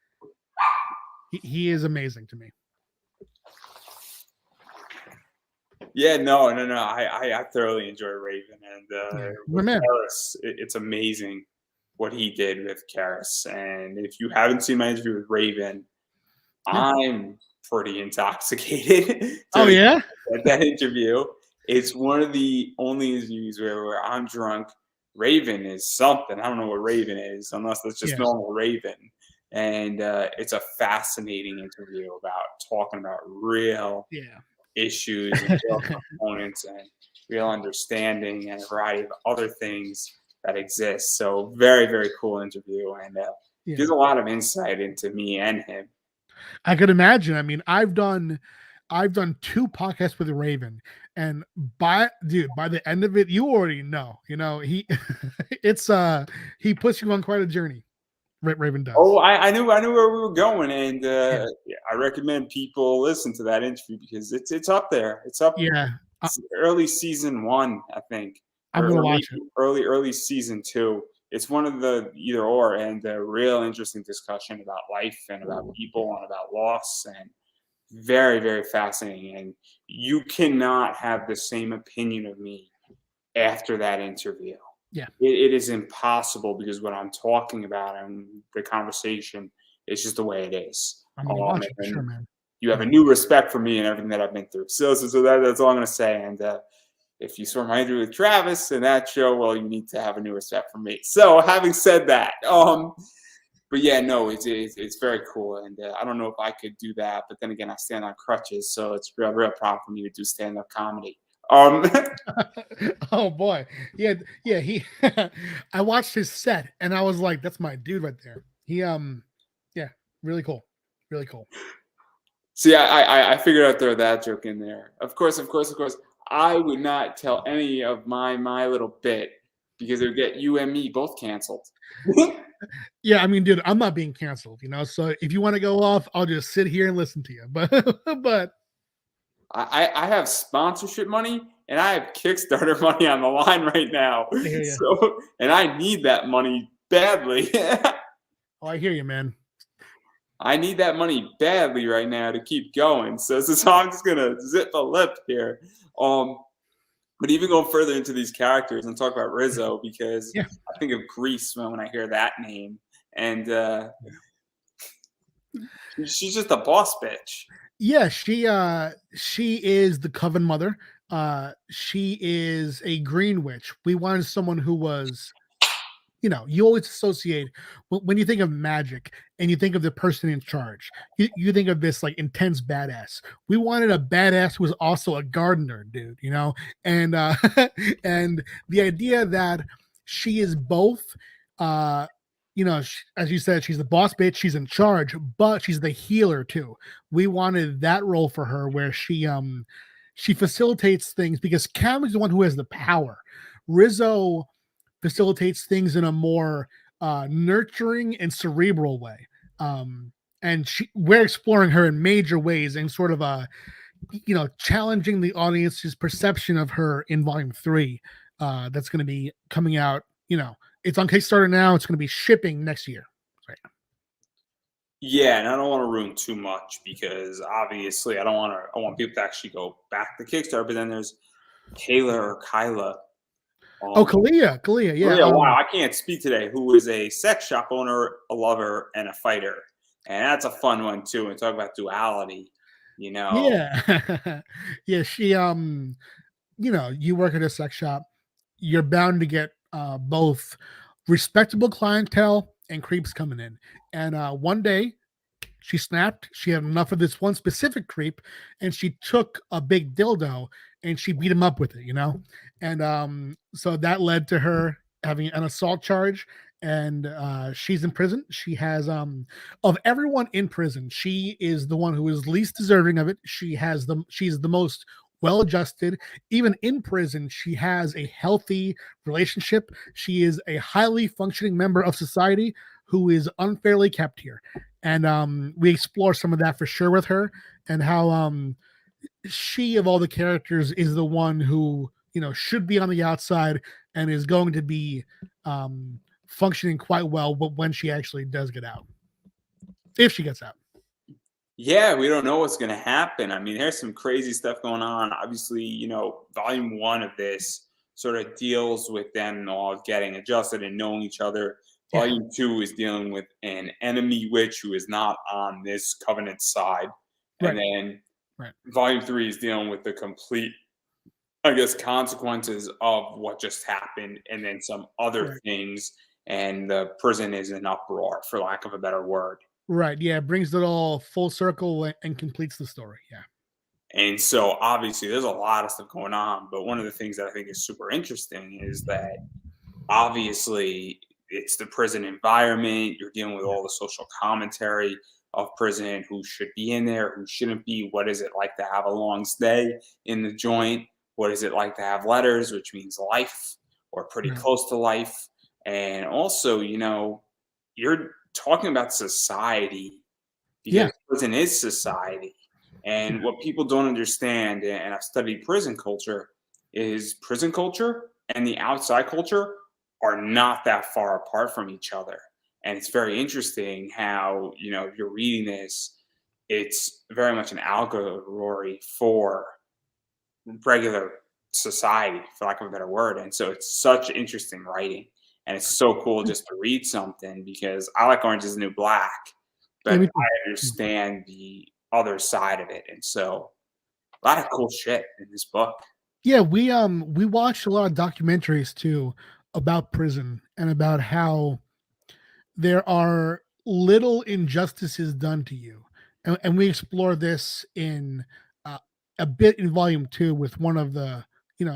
amazing to me. Yeah, no. I thoroughly enjoy Raven, and Yeah, my with man. Karis, it's amazing what he did with Karis. And if you haven't seen my interview with Raven, Yeah. I'm pretty intoxicated Oh during yeah. that interview. It's one of the only interviews where I'm drunk. Raven is something. I don't know what Raven is, unless it's just Yeah. normal Raven. And it's a fascinating interview about talking about real Yeah. issues and real components and real understanding and a variety of other things that exist. So very, very cool interview, and Yeah. gives a lot of insight into me and him. I could imagine. I mean, I've done 2 podcasts with Raven, and by the end of it, you already know. He it's he puts you on quite a journey. Raven Oh, does. I knew where we were going, and Yeah. yeah, I recommend people listen to that interview because it's up there. It's up. Yeah. It's early season 1, I think, I'm or gonna maybe watch it. early season 2. It's one of the either or, and a real interesting discussion about life and about people and about loss, and very, very fascinating. And you cannot have the same opinion of me after that interview. Yeah. It is impossible because what I'm talking about and the conversation is just the way it is. I'm gonna watch it for sure, And man. you have a Yeah. new respect for me and everything that I've been through. So that's all I'm going to say. And if you saw my interview with Travis and that show, well, you need to have a new respect for me. So having said that, but yeah, no, it's very cool, and I don't know if I could do that. But then again, I stand on crutches, so it's real proud for me to do stand up comedy. Oh boy. Yeah, yeah, he I watched his set and I was like, that's my dude right there. He yeah, really cool. Really cool. See, I figured out throw that joke in there. Of course. I would not tell any of my little bit because it would get you and me both canceled. Yeah, I mean, dude, I'm not being canceled. So if you want to go off, I'll just sit here and listen to you. But I have sponsorship money and I have Kickstarter money on the line right now. I hear you. So, and I need that money badly. Oh, I hear you, man. I need that money badly right now to keep going. So I'm just gonna zip a lip here. But even going further into these characters and talk about Rizzo because Yeah. I think of Grease when I hear that name, and she's just a boss bitch. Yeah, she is the Coven Mother. She is a Green Witch. We wanted someone who was, you always associate when you think of magic and you think of the person in charge, you think of this like intense badass. We wanted a badass who was also a gardener, dude, and and the idea that she is both, as you said, she's the boss bitch, she's in charge, but she's the healer too. We wanted that role for her where she facilitates things because Cam is the one who has the power. Rizzo facilitates things in a more nurturing and cerebral way. And we're exploring her in major ways and sort of challenging the audience's perception of her in volume 3. That's going to be coming out. It's on Kickstarter now. It's going to be shipping next year. Right. Yeah, and I don't want to ruin too much because obviously I don't want to. I want people to actually go back to Kickstarter. But then there's Kayla or Kyla. Oh, Um, Kalia, oh yeah, yeah, wow, I can't speak today. Who is a sex shop owner, a lover, and a fighter, and that's a fun one too. And talk about duality. You know, yeah, yeah. She, you work at a sex shop, you're bound to get both respectable clientele and creeps coming in. And one day she snapped. She had enough of this one specific creep, and she took a big dildo and she beat him up with it, And so that led to her having an assault charge, and she's in prison. She has of everyone in prison, she is the one who is least deserving of it. She's the most well adjusted. Even in prison, she has a healthy relationship. She is a highly functioning member of society who is unfairly kept here, and we explore some of that for sure with her, and how she of all the characters is the one who should be on the outside and is going to be functioning quite well, but when she actually does get out, if she gets out. yeah, we don't know what's going to happen. I mean, there's some crazy stuff going on. Obviously, volume one of this sort of deals with them all getting adjusted and knowing each other. Yeah, Volume two is dealing with an enemy witch who is not on this covenant side. And right, then right, volume three is dealing with the complete, I guess, consequences of what just happened and then some other right, things. And the prison is in uproar, for lack of a better word. right. Yeah, it brings it all full circle and completes the story. Yeah, And so obviously there's a lot of stuff going on. But one of the things that I think is super interesting is that obviously it's the prison environment. You're dealing with yeah, all the social commentary of prison, who should be in there, who shouldn't be, what is it like to have a long stay in the joint, what is it like to have letters, which means life or pretty right. close to life. And also, you're talking about society Yeah, because prison is society. yeah, And what people don't understand, and I've studied prison culture, is prison culture and the outside culture are not that far apart from each other. And it's very interesting how, if you're reading this, it's very much an allegory for regular society, for lack of a better word. And so it's such interesting writing. And it's so cool just to read something because I like Orange is the New Black, yeah. but Me too. I understand the other side of it. And so a lot of cool shit in this book. Yeah, we watched a lot of documentaries too about prison and about how there are little injustices done to you, and we explore this in uh, a bit in volume two with one of the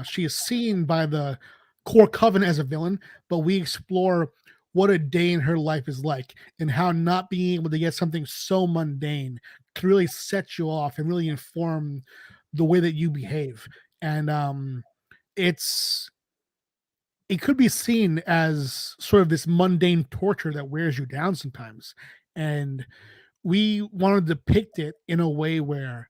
she is seen by the core coven as a villain, but we explore what a day in her life is like and how not being able to get something so mundane can really set you off and really inform the way that you behave. And it's it could be seen as sort of this mundane torture that wears you down sometimes. And we want to depict it in a way where,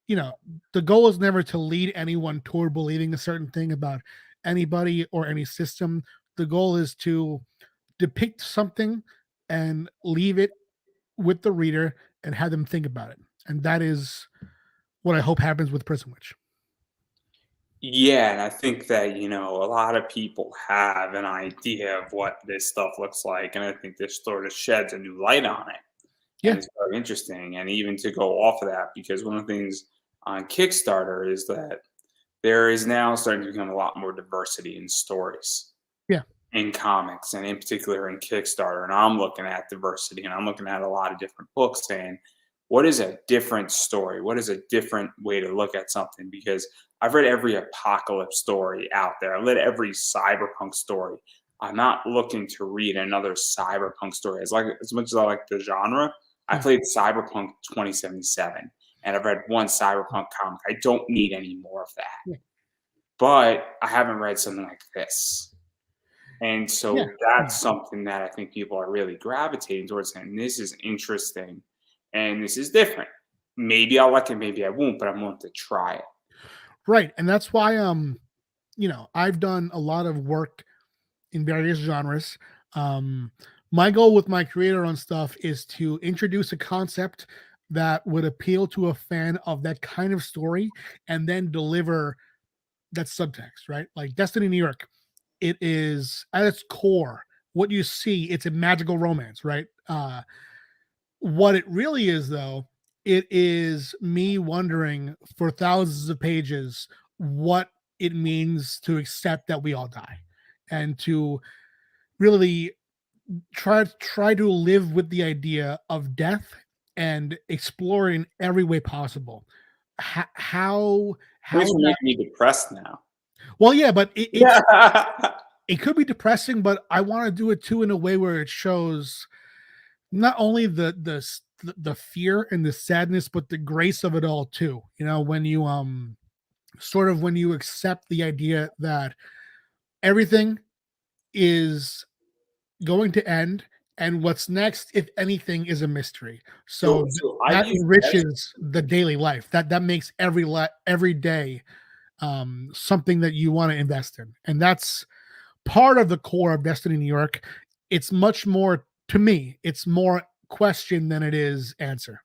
you know, the goal is never to lead anyone toward believing a certain thing about anybody or any system. The goal is to depict something and leave it with the reader and have them think about it. And that is what I hope happens with Prison Witch. Yeah, and I think that, a lot of people have an idea of what this stuff looks like. And I think this sort of sheds a new light on it. And Yeah. it's very interesting. And even to go off of that, because one of the things on Kickstarter is that there is now starting to become a lot more diversity in stories Yeah. in comics and in particular in Kickstarter. And I'm looking at diversity and I'm looking at a lot of different books saying, what is a different story? What is a different way to look at something? Because I've read every apocalypse story out there. I've read every cyberpunk story. I'm not looking to read another cyberpunk story. As much as I like the genre, I Yeah. played Cyberpunk 2077 and I've read one cyberpunk comic. I don't need any more of that. Yeah. But I haven't read something like this. And Yeah. so Yeah. that's something that I think people are really gravitating towards saying, this is interesting and this is different. Maybe I'll like it, maybe I won't, but I'm willing to try it. Right. And that's why I've done a lot of work in various genres. Um, My goal with my creator-owned stuff is to introduce a concept that would appeal to a fan of that kind of story, and then deliver that subtext, right? Like Destiny New York, it is at its core what you see. It's a magical romance, right? What it really is, though, it is me wondering for thousands of pages what it means to accept that we all die, and to really try to live with the idea of death and explore in every way possible. How Makes you that, make me depressed now. well, yeah, but Yeah. it could be depressing, but I want to do it too in a way where it shows not only the fear and the sadness, but the grace of it all too. You know, when you sort of when you accept the idea that everything is going to end, and what's next, if anything, is a mystery. So So I've that used enriches the daily life. That makes every day something that you want to invest in, and that's part of the core of Destiny New York. It's much more, to me, it's more question than it is answer.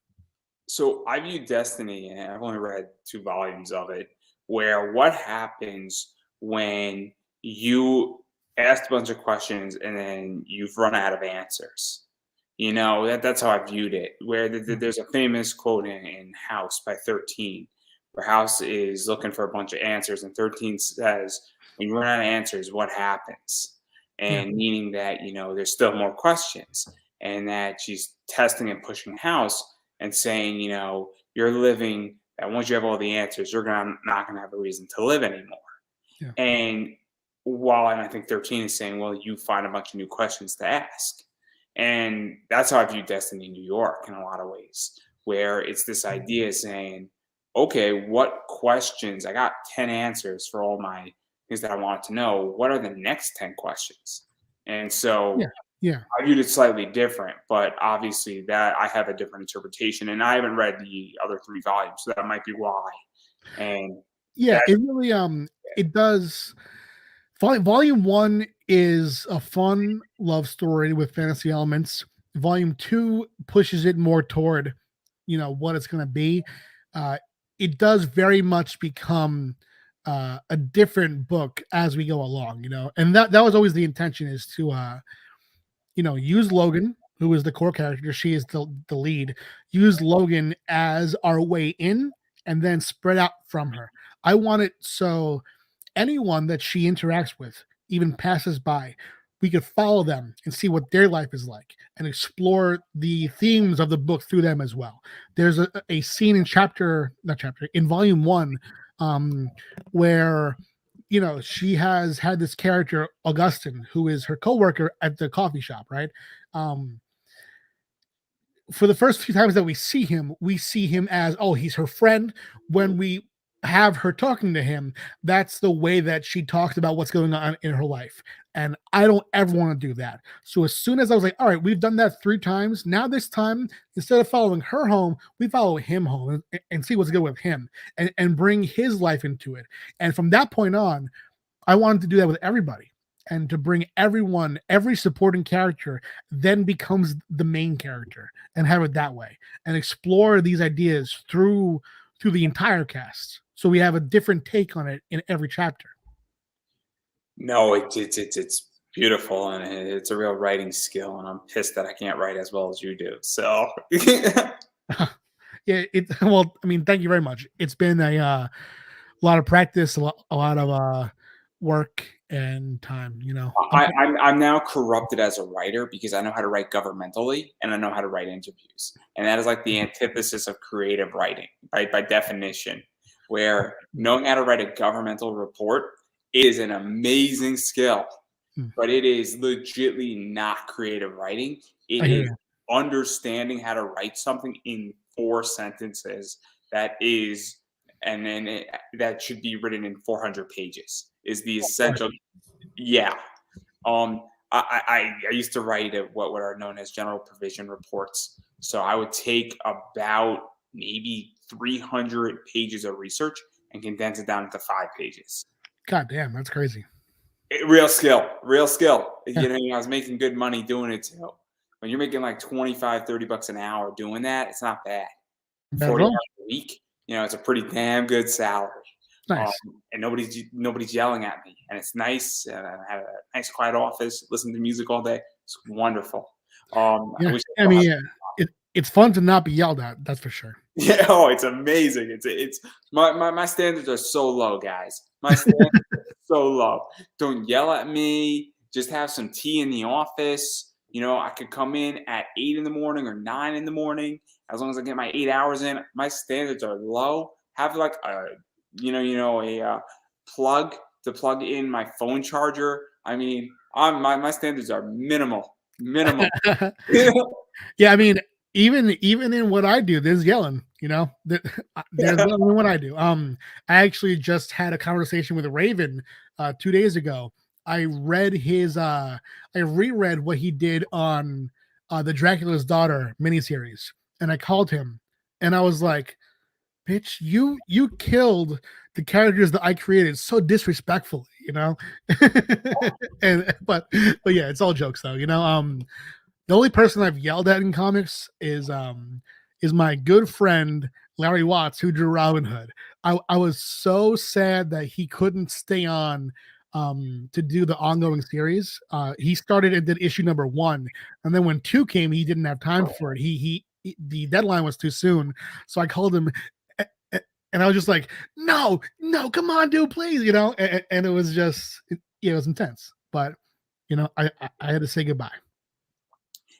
So I view Destiny, and I've only read 2 volumes of it, where what happens when you asked a bunch of questions and then you've run out of answers. That's how I viewed it. Where there's a famous quote in House by 13, where House is looking for a bunch of answers, and 13 says, "When you run out of answers, what happens?" Yeah, And meaning that there's still more questions, and that she's testing and pushing House and saying, you're living that once you have all the answers, you're not gonna have a reason to live anymore. yeah, And and I think 13 is saying, well, you find a bunch of new questions to ask. And that's how I view Destiny New York in a lot of ways, where it's this idea saying, okay, what questions? I got 10 answers for all my things that I wanted to know. What are the next 10 questions? And yeah, so yeah. I viewed it slightly different, but obviously that I have a different interpretation, and I haven't read the other 3 volumes, so that might be why. And Yeah, that it really it does. Volume one is a fun love story with fantasy elements. Volume two pushes it more toward, what it's going to be. Uh, it does very much become a different book as we go along, and that was always the intention, is to use Logan, who is the core character. She is the lead. Use Logan as our way in, and then spread out from her. I want it so anyone that she interacts with, even passes by, we could follow them and see what their life is like, and explore the themes of the book through them as well. There's a scene in not chapter, in volume one, where she has had this character, Augustine, who is her coworker at the coffee shop, right? Um, for the first few times that we see him as, oh, he's her friend. When we have her talking to him, that's the way that she talks about what's going on in her life. And I don't ever want to do that. So as soon as I was like, all right, we've done that 3 times. Now this time, instead of following her home, we follow him home, and see what's good with him, and bring his life into it. And from that point on, I wanted to do that with everybody, and to bring everyone, every supporting character then becomes the main character, and have it that way, and explore these ideas through the entire cast. So we have a different take on it in every chapter. no, it's beautiful, and it's a real writing skill, and I'm pissed that I can't write as well as you do. So Yeah, well, I mean, thank you very much. It's been a lot of practice, a lot of work and time. I'm now corrupted as a writer because I know how to write governmentally and I know how to write interviews, and that is like the antithesis of creative writing, right? By definition, where knowing how to write a governmental report is an amazing skill, Mm, but it is legitly not creative writing. It I hear is you. understanding how to write something in 4 sentences that is, and then that should be written in 400 pages is the Right. essential. Yeah. I used to write what are known as general provision reports. So I would take about maybe 300 pages of research and condense it down into 5 pages. God damn, that's crazy. Real skill, real skill. I was making good money doing it too. When you're making like 25, $30 an hour doing that, it's not bad. Bad at 40 all. hours a week, it's a pretty damn good salary. Um, Nice. and nobody's yelling at me, and it's nice. And I have a nice quiet office, listen to music all day. It's wonderful. I Yeah. wish I I still mean, had. yeah, it's fun to not be yelled at. That's for sure. Yeah, oh, it's amazing. It's my standards are so low, guys. My standards are so low. Don't yell at me. Just have some tea in the office. I could come in at 8 in the morning or 9 in the morning. As long as I get my 8 hours in, my standards are low. Have like a plug to plug in my phone charger. I mean, my standards are minimal, minimal. Yeah, I mean, even in what I do, there's yelling. There's yelling in what I do. I actually just had a conversation with Raven 2 days ago. I reread what he did on the Dracula's Daughter miniseries, and I called him, and I was like, "Bitch, you killed the characters that I created so disrespectfully," and but yeah, it's all jokes though. The only person I've yelled at in comics is my good friend Larry Watts, who drew Robinhood. I was so sad that he couldn't stay on to do the ongoing series. He started and did issue number 1, and then when 2 came, he didn't have time for it. The deadline was too soon, so I called him, and I was just like, "No, no, come on, dude, please," and it was just, it was intense. But I had to say goodbye.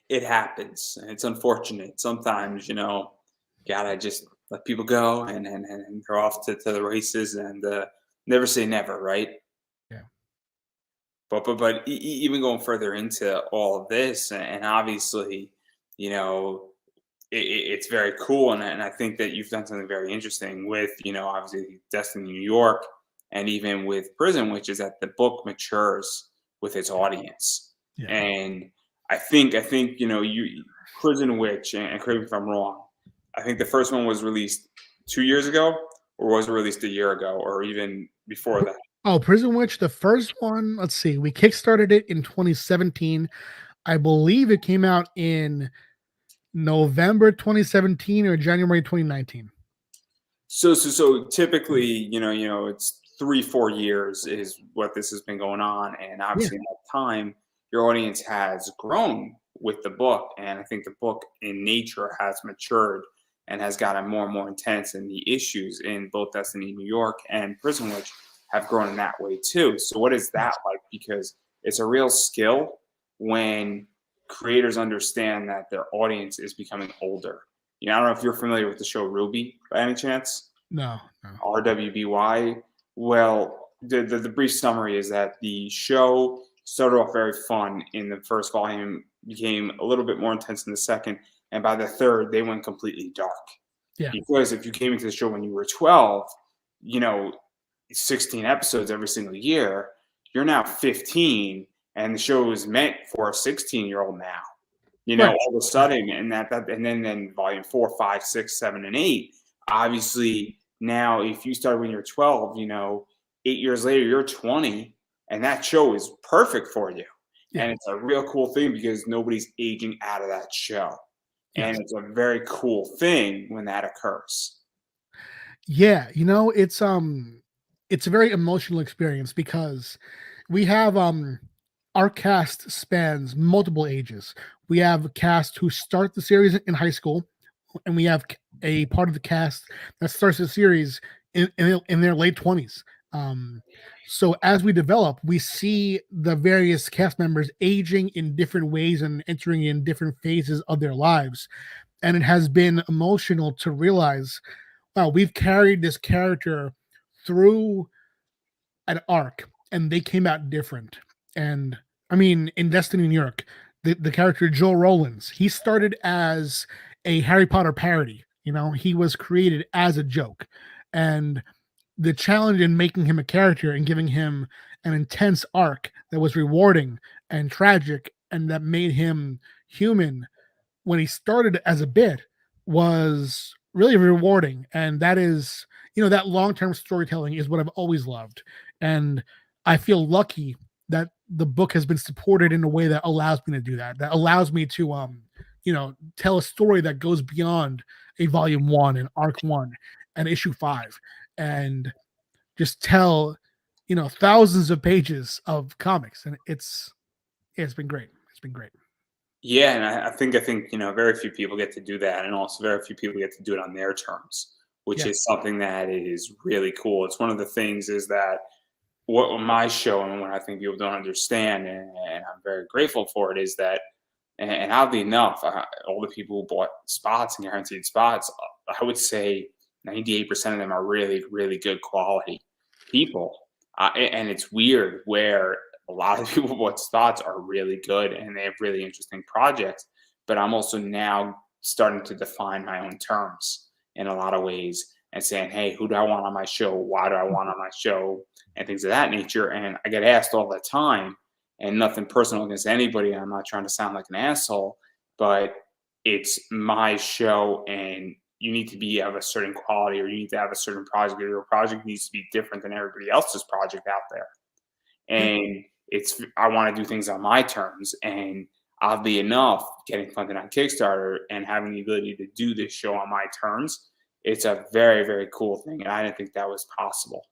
It happens. It's unfortunate. Sometimes, gotta just let people go and they're off to the races and never say never, right? Yeah. But even going further into all of this, and obviously, it's very cool, and I think that you've done something very interesting with, obviously Destiny New York, and even with Prison, which is that the book matures with its audience, Yeah. and I think you Prison Witch, and correct me if I'm wrong. I think the first one was released 2 years ago, or was it released a year ago, or even before that? Oh, Prison Witch, the first one, let's see, we kickstarted it in 2017. I believe it came out in November 2017 or January 2019. So typically, it's 3-4 years is what this has been going on, and Yeah. obviously in that time, your audience has grown with the book, and I think the book in nature has matured and has gotten more and more intense, and the issues in both Destiny New York and Prison Witch have grown in that way too. So what is that Yes. like? Because it's a real skill when creators understand that their audience is becoming older. I don't know if you're familiar with the show Ruby by any chance. No, no. RWBY. Well, the brief summary is that the show started off very fun in the first volume, became a little bit more intense in the second, and by the third, they went completely dark. Yeah. Because if you came into the show when you were 12, you know, 16 episodes every single year, you're now 15, and the show is meant for a 16-year-old now. Right. All of a sudden, and then volume 4, 5, 6, 7, and 8. Obviously, now if you started when you're 12, 8 years later you're 20, and that show is perfect for you. Yeah. And it's a real cool thing because nobody's aging out of that show, and Yes. it's a very cool thing when that occurs. Yeah, it's a very emotional experience because we have our cast spans multiple ages. We have a cast who start the series in high school, and we have a part of the cast that starts the series in their late 20s. So as we develop, we see the various cast members aging in different ways and entering in different phases of their lives. And it has been emotional to realize, wow, we've carried this character through an arc and they came out different. And I mean, in Destiny New York, the character Joel Rowlands, he started as a Harry Potter parody. He was created as a joke. And the challenge in making him a character and giving him an intense arc that was rewarding and tragic and that made him human when he started as a bit was really rewarding. And that is, that long-term storytelling is what I've always loved. And I feel lucky that the book has been supported in a way that allows me to do that. That allows me to tell a story that goes beyond a volume 1 and arc 1 and issue 5, and just tell thousands of pages of comics. And it's been great. It's been great. Yeah, and I think very few people get to do that, and also very few people get to do it on their terms, which Yeah. is something that is really cool. It's one of the things is that what my show and what I think people don't understand, and I'm very grateful for it, is that, and oddly enough, all the people who bought spots and guaranteed spots, I would say 98% of them are really, really good quality people. And it's weird where a lot of people who bought spots are really good and they have really interesting projects. But I'm also now starting to define my own terms in a lot of ways and saying, hey, who do I want on my show? Why do I want on my show? And things of that nature. And I get asked all the time, and nothing personal against anybody. I'm not trying to sound like an asshole, but it's my show and you need to be of a certain quality, or you need to have a certain project, or your project needs to be different than everybody else's project out there. Yeah. And I want to do things on my terms. And oddly enough, getting funded on Kickstarter and having the ability to do this show on my terms, it's a very, very cool thing. And I didn't think that was possible.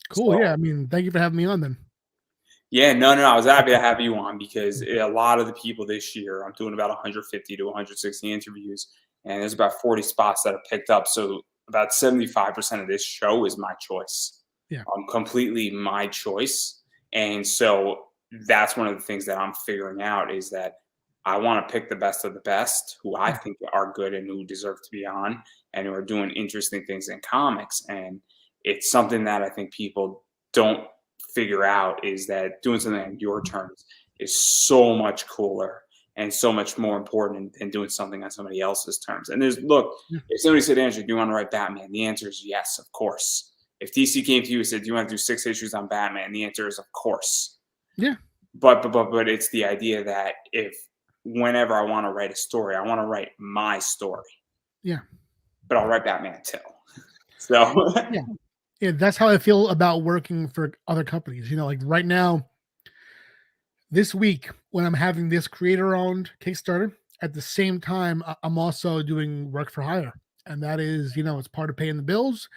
Cool. So, Yeah. I mean, thank you for having me on then. yeah, no, I was happy to have you on because a lot of the people this year, I'm doing about 150 to 160 interviews, and there's about 40 spots that are picked up. So about 75% of this show is my choice. Yeah. Completely my choice. And so that's one of the things that I'm figuring out is that I want to pick the best of the best who I think are good and who deserve to be on and who are doing interesting things in comics. And it's something that I think people don't figure out, is that doing something on your terms is so much cooler and so much more important than doing something on somebody else's terms. And if somebody said, Andrew, do you want to write Batman? The answer is yes, of course. If DC came to you and said, do you want to do 6 issues on Batman? The answer is of course. Yeah. But it's the idea that whenever I want to write a story, I want to write my story. Yeah. But I'll write Batman too. So yeah. Yeah, that's how I feel about working for other companies. Like right now, this week, when I'm having this creator-owned Kickstarter, at the same time, I'm also doing work for hire. And that is, it's part of paying the bills.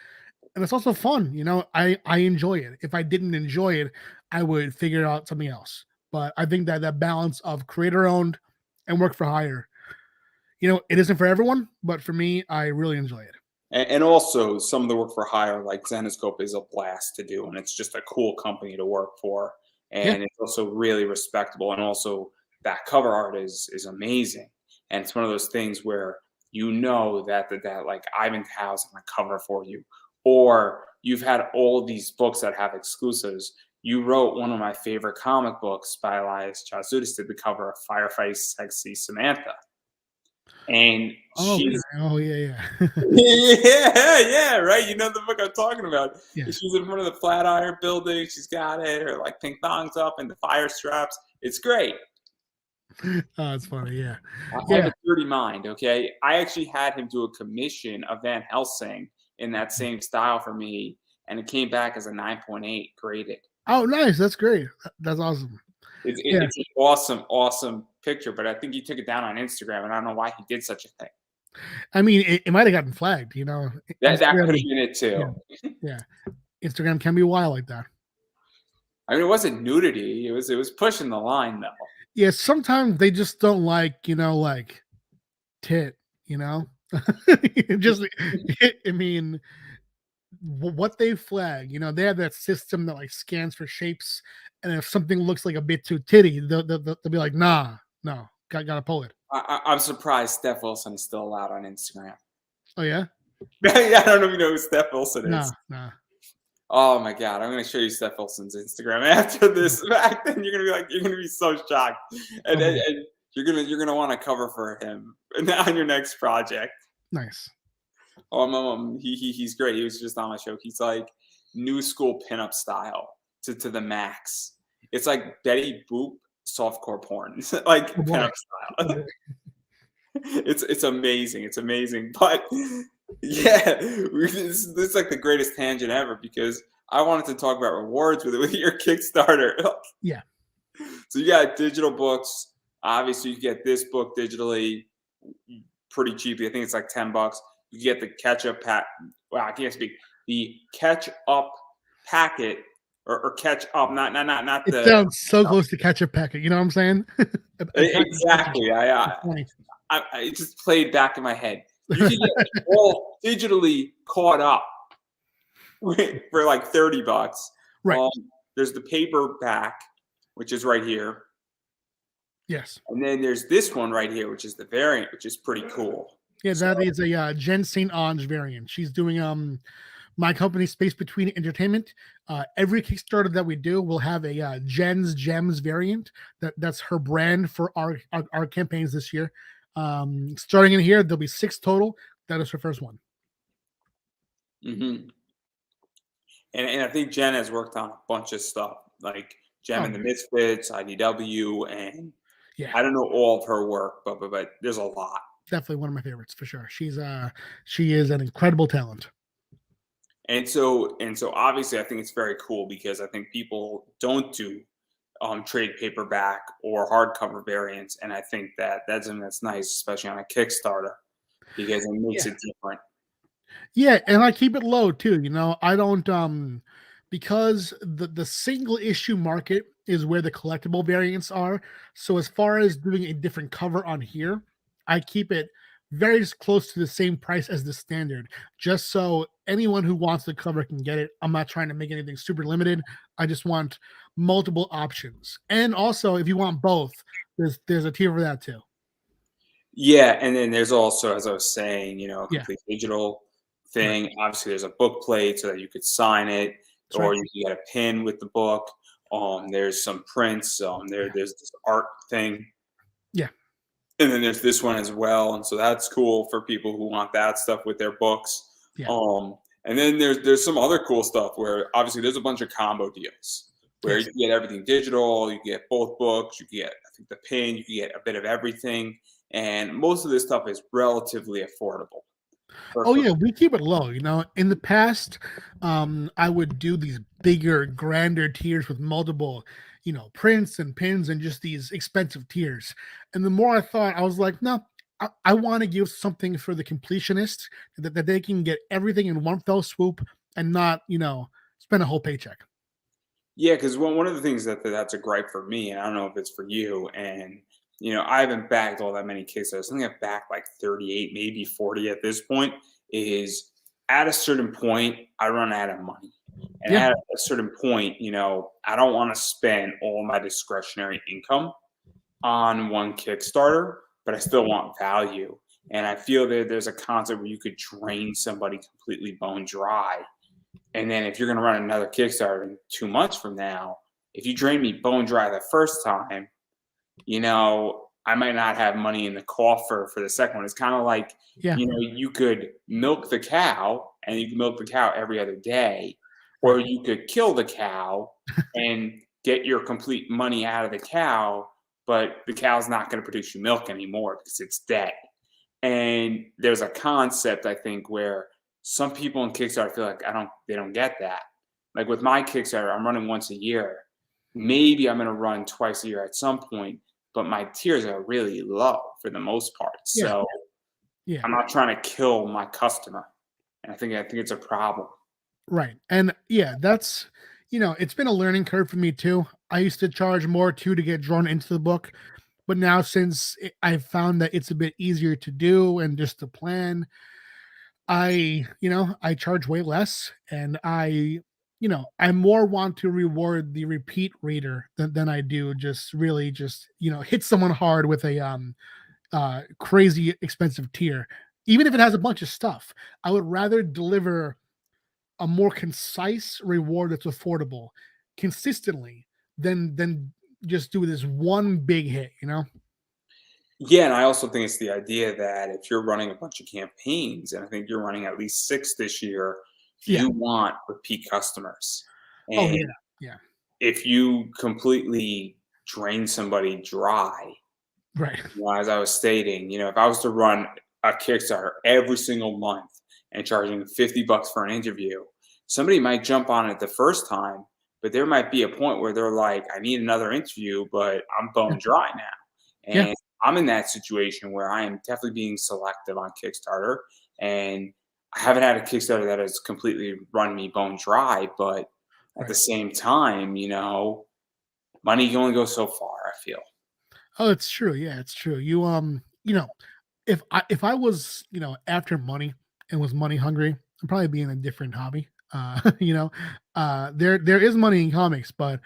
And it's also fun. I enjoy it. If I didn't enjoy it, I would figure out something else. But I think that balance of creator-owned and work for hire, it isn't for everyone, but for me, I really enjoy it. And also, some of the work for hire, like Zenescope, is a blast to do, and it's just a cool company to work for, and it's also really respectable. And also, that cover art is amazing, and it's one of those things where that like Ivan Tow's on the cover for you, or you've had all these books that have exclusives. You wrote one of my favorite comic books by Elias Chazudis, did the cover of Firefight Sexy Samantha. And yeah. yeah, right. You know the book I'm talking about. Yeah. She's in front of the Flatiron building. She's got her like pink thongs up and the fire straps. It's great. Oh, it's funny. Yeah. I have a dirty mind. Okay. I actually had him do a commission of Van Helsing in that same style for me, and it came back as a 9.8 graded. Oh, nice. That's great. That's awesome. It's an awesome picture, but I think he took it down on Instagram, and I don't know why he did such a thing. I mean, it might have gotten flagged, That could have been it too. Yeah. Instagram can be wild like that. I mean, it wasn't nudity. It was pushing the line, though. Yeah, sometimes they just don't like, like tit, just, I mean, what they flag, they have that system that like scans for shapes, and if something looks like a bit too titty, they'll be like, nah, no, gotta pull it. I'm surprised Steph Wilson is still allowed on Instagram. Oh yeah? I don't know if you know who Steph Wilson is. Nah. Oh my God, I'm gonna show you Steph Wilson's Instagram after this fact, and you're gonna be so shocked, and you're gonna want to cover for him on your next project. Nice. Oh, he's great. He was just on my show. He's like new school pinup style to the max. It's like Betty Boop softcore porn, like pinup style. It's amazing. It's amazing. But yeah, this is like the greatest tangent ever because I wanted to talk about rewards with your Kickstarter. Yeah. So you got digital books. Obviously, you get this book digitally pretty cheaply. I think it's like $10. You get the catch up pack. Wow, I can't speak. The catch up packet or catch up, not It the sounds so close to catch a packet. You know what I'm saying? A packet of catch-up. exactly. It's funny. It just played back in my head. You can get all digitally caught up for like $30. Right. There's the paperback, which is right here. Yes. And then there's this one right here, which is the variant, which is pretty cool. Yeah, So, that is a Jen St. Ange variant. She's doing my company Space Between Entertainment. Every Kickstarter that we do will have a Jen's Gems variant. That's her brand for our campaigns this year. Starting in here, there'll be 6 total. That is her first one. and I think Jen has worked on a bunch of stuff like Gem and the Misfits, IDW, and Yeah, I don't know all of her work, but there's a lot. definitely one of my favorites for sure. She is an incredible talent. And so obviously I think it's very cool because I think people don't do trade paperback or hardcover variants, and I think that's nice, especially on a Kickstarter, because it makes it different. Yeah, and I keep it low too. You know, I don't because the single issue market is where the collectible variants are. So as far as doing a different cover on here, I keep it very close to the same price as the standard, just so anyone who wants the cover can get it. I'm not trying to make anything super limited. I just want multiple options. And also, if you want both, there's a tier for that too. Yeah, and then there's also, as I was saying, a Yeah, complete digital right. thing. Obviously, there's a book plate so that you could sign it, That's or right. you can get a pin with the book. There's some prints. There's this art thing. Yeah. And then there's this one as well, and so that's cool for people who want that stuff with their books. Yeah. And then there's some other cool stuff where obviously there's a bunch of combo deals where Yes. you can get everything digital, you get both books, you get I think the pin, you can get a bit of everything, and most of this stuff is relatively affordable. Oh yeah, we keep it low. You know, in the past, I would do these bigger, grander tiers with multiple, prints and pins and just these expensive tiers. And the more I thought, I was like, no, I want to give something for the completionist that they can get everything in one fell swoop and not, spend a whole paycheck. Yeah, because one of the things that's a gripe for me, and I don't know if it's for you, and I haven't backed all that many Kickstarters. I think I've backed like 38, maybe 40 at this point. Is at a certain point, I run out of money, and Yeah, at a certain point, I don't want to spend all my discretionary income on one Kickstarter, but I still want value. And I feel that there's a concept where you could drain somebody completely bone dry. And then if you're going to run another Kickstarter in 2 months from now, if you drain me bone dry the first time, I might not have money in the coffer for the second one. It's kind of like, yeah, you could milk the cow and you can milk the cow every other day, or you could kill the cow and get your complete money out of the cow, but the cow's not going to produce you milk anymore because it's dead. And there's a concept, I think, where some people in Kickstarter feel like they don't get that. Like with my Kickstarter, I'm running once a year. Maybe I'm going to run twice a year at some point, but my tiers are really low for the most part. yeah, So yeah. I'm not trying to kill my customer. And I think it's a problem. Right. And yeah, that's, it's been a learning curve for me too. I used to charge more too to get drawn into the book. But now, since I've found that it's a bit easier to do and just to plan, I charge way less, and I more want to reward the repeat reader than I do just really just, hit someone hard with a crazy expensive tier. Even if it has a bunch of stuff, I would rather deliver a more concise reward that's affordable consistently than just do this one big hit. Yeah, and I also think it's the idea that if you're running a bunch of campaigns, and I think you're running at least 6 this year, Yeah. you want repeat customers. Oh yeah. And Yeah. if you completely drain somebody dry, Right. as I was stating, if I was to run a Kickstarter every single month and charging $50 for an interview, somebody might jump on it the first time, but there might be a point where they're like, I need another interview, but I'm bone dry now. Yeah, And I'm in that situation where I am definitely being selective on Kickstarter. And I haven't had a Kickstarter that has completely run me bone dry, but at the right. same time, money can only go so far, I feel. Oh, it's true. Yeah, it's true. If I was, after money and was money hungry, I'd probably be in a different hobby. There is money in comics, but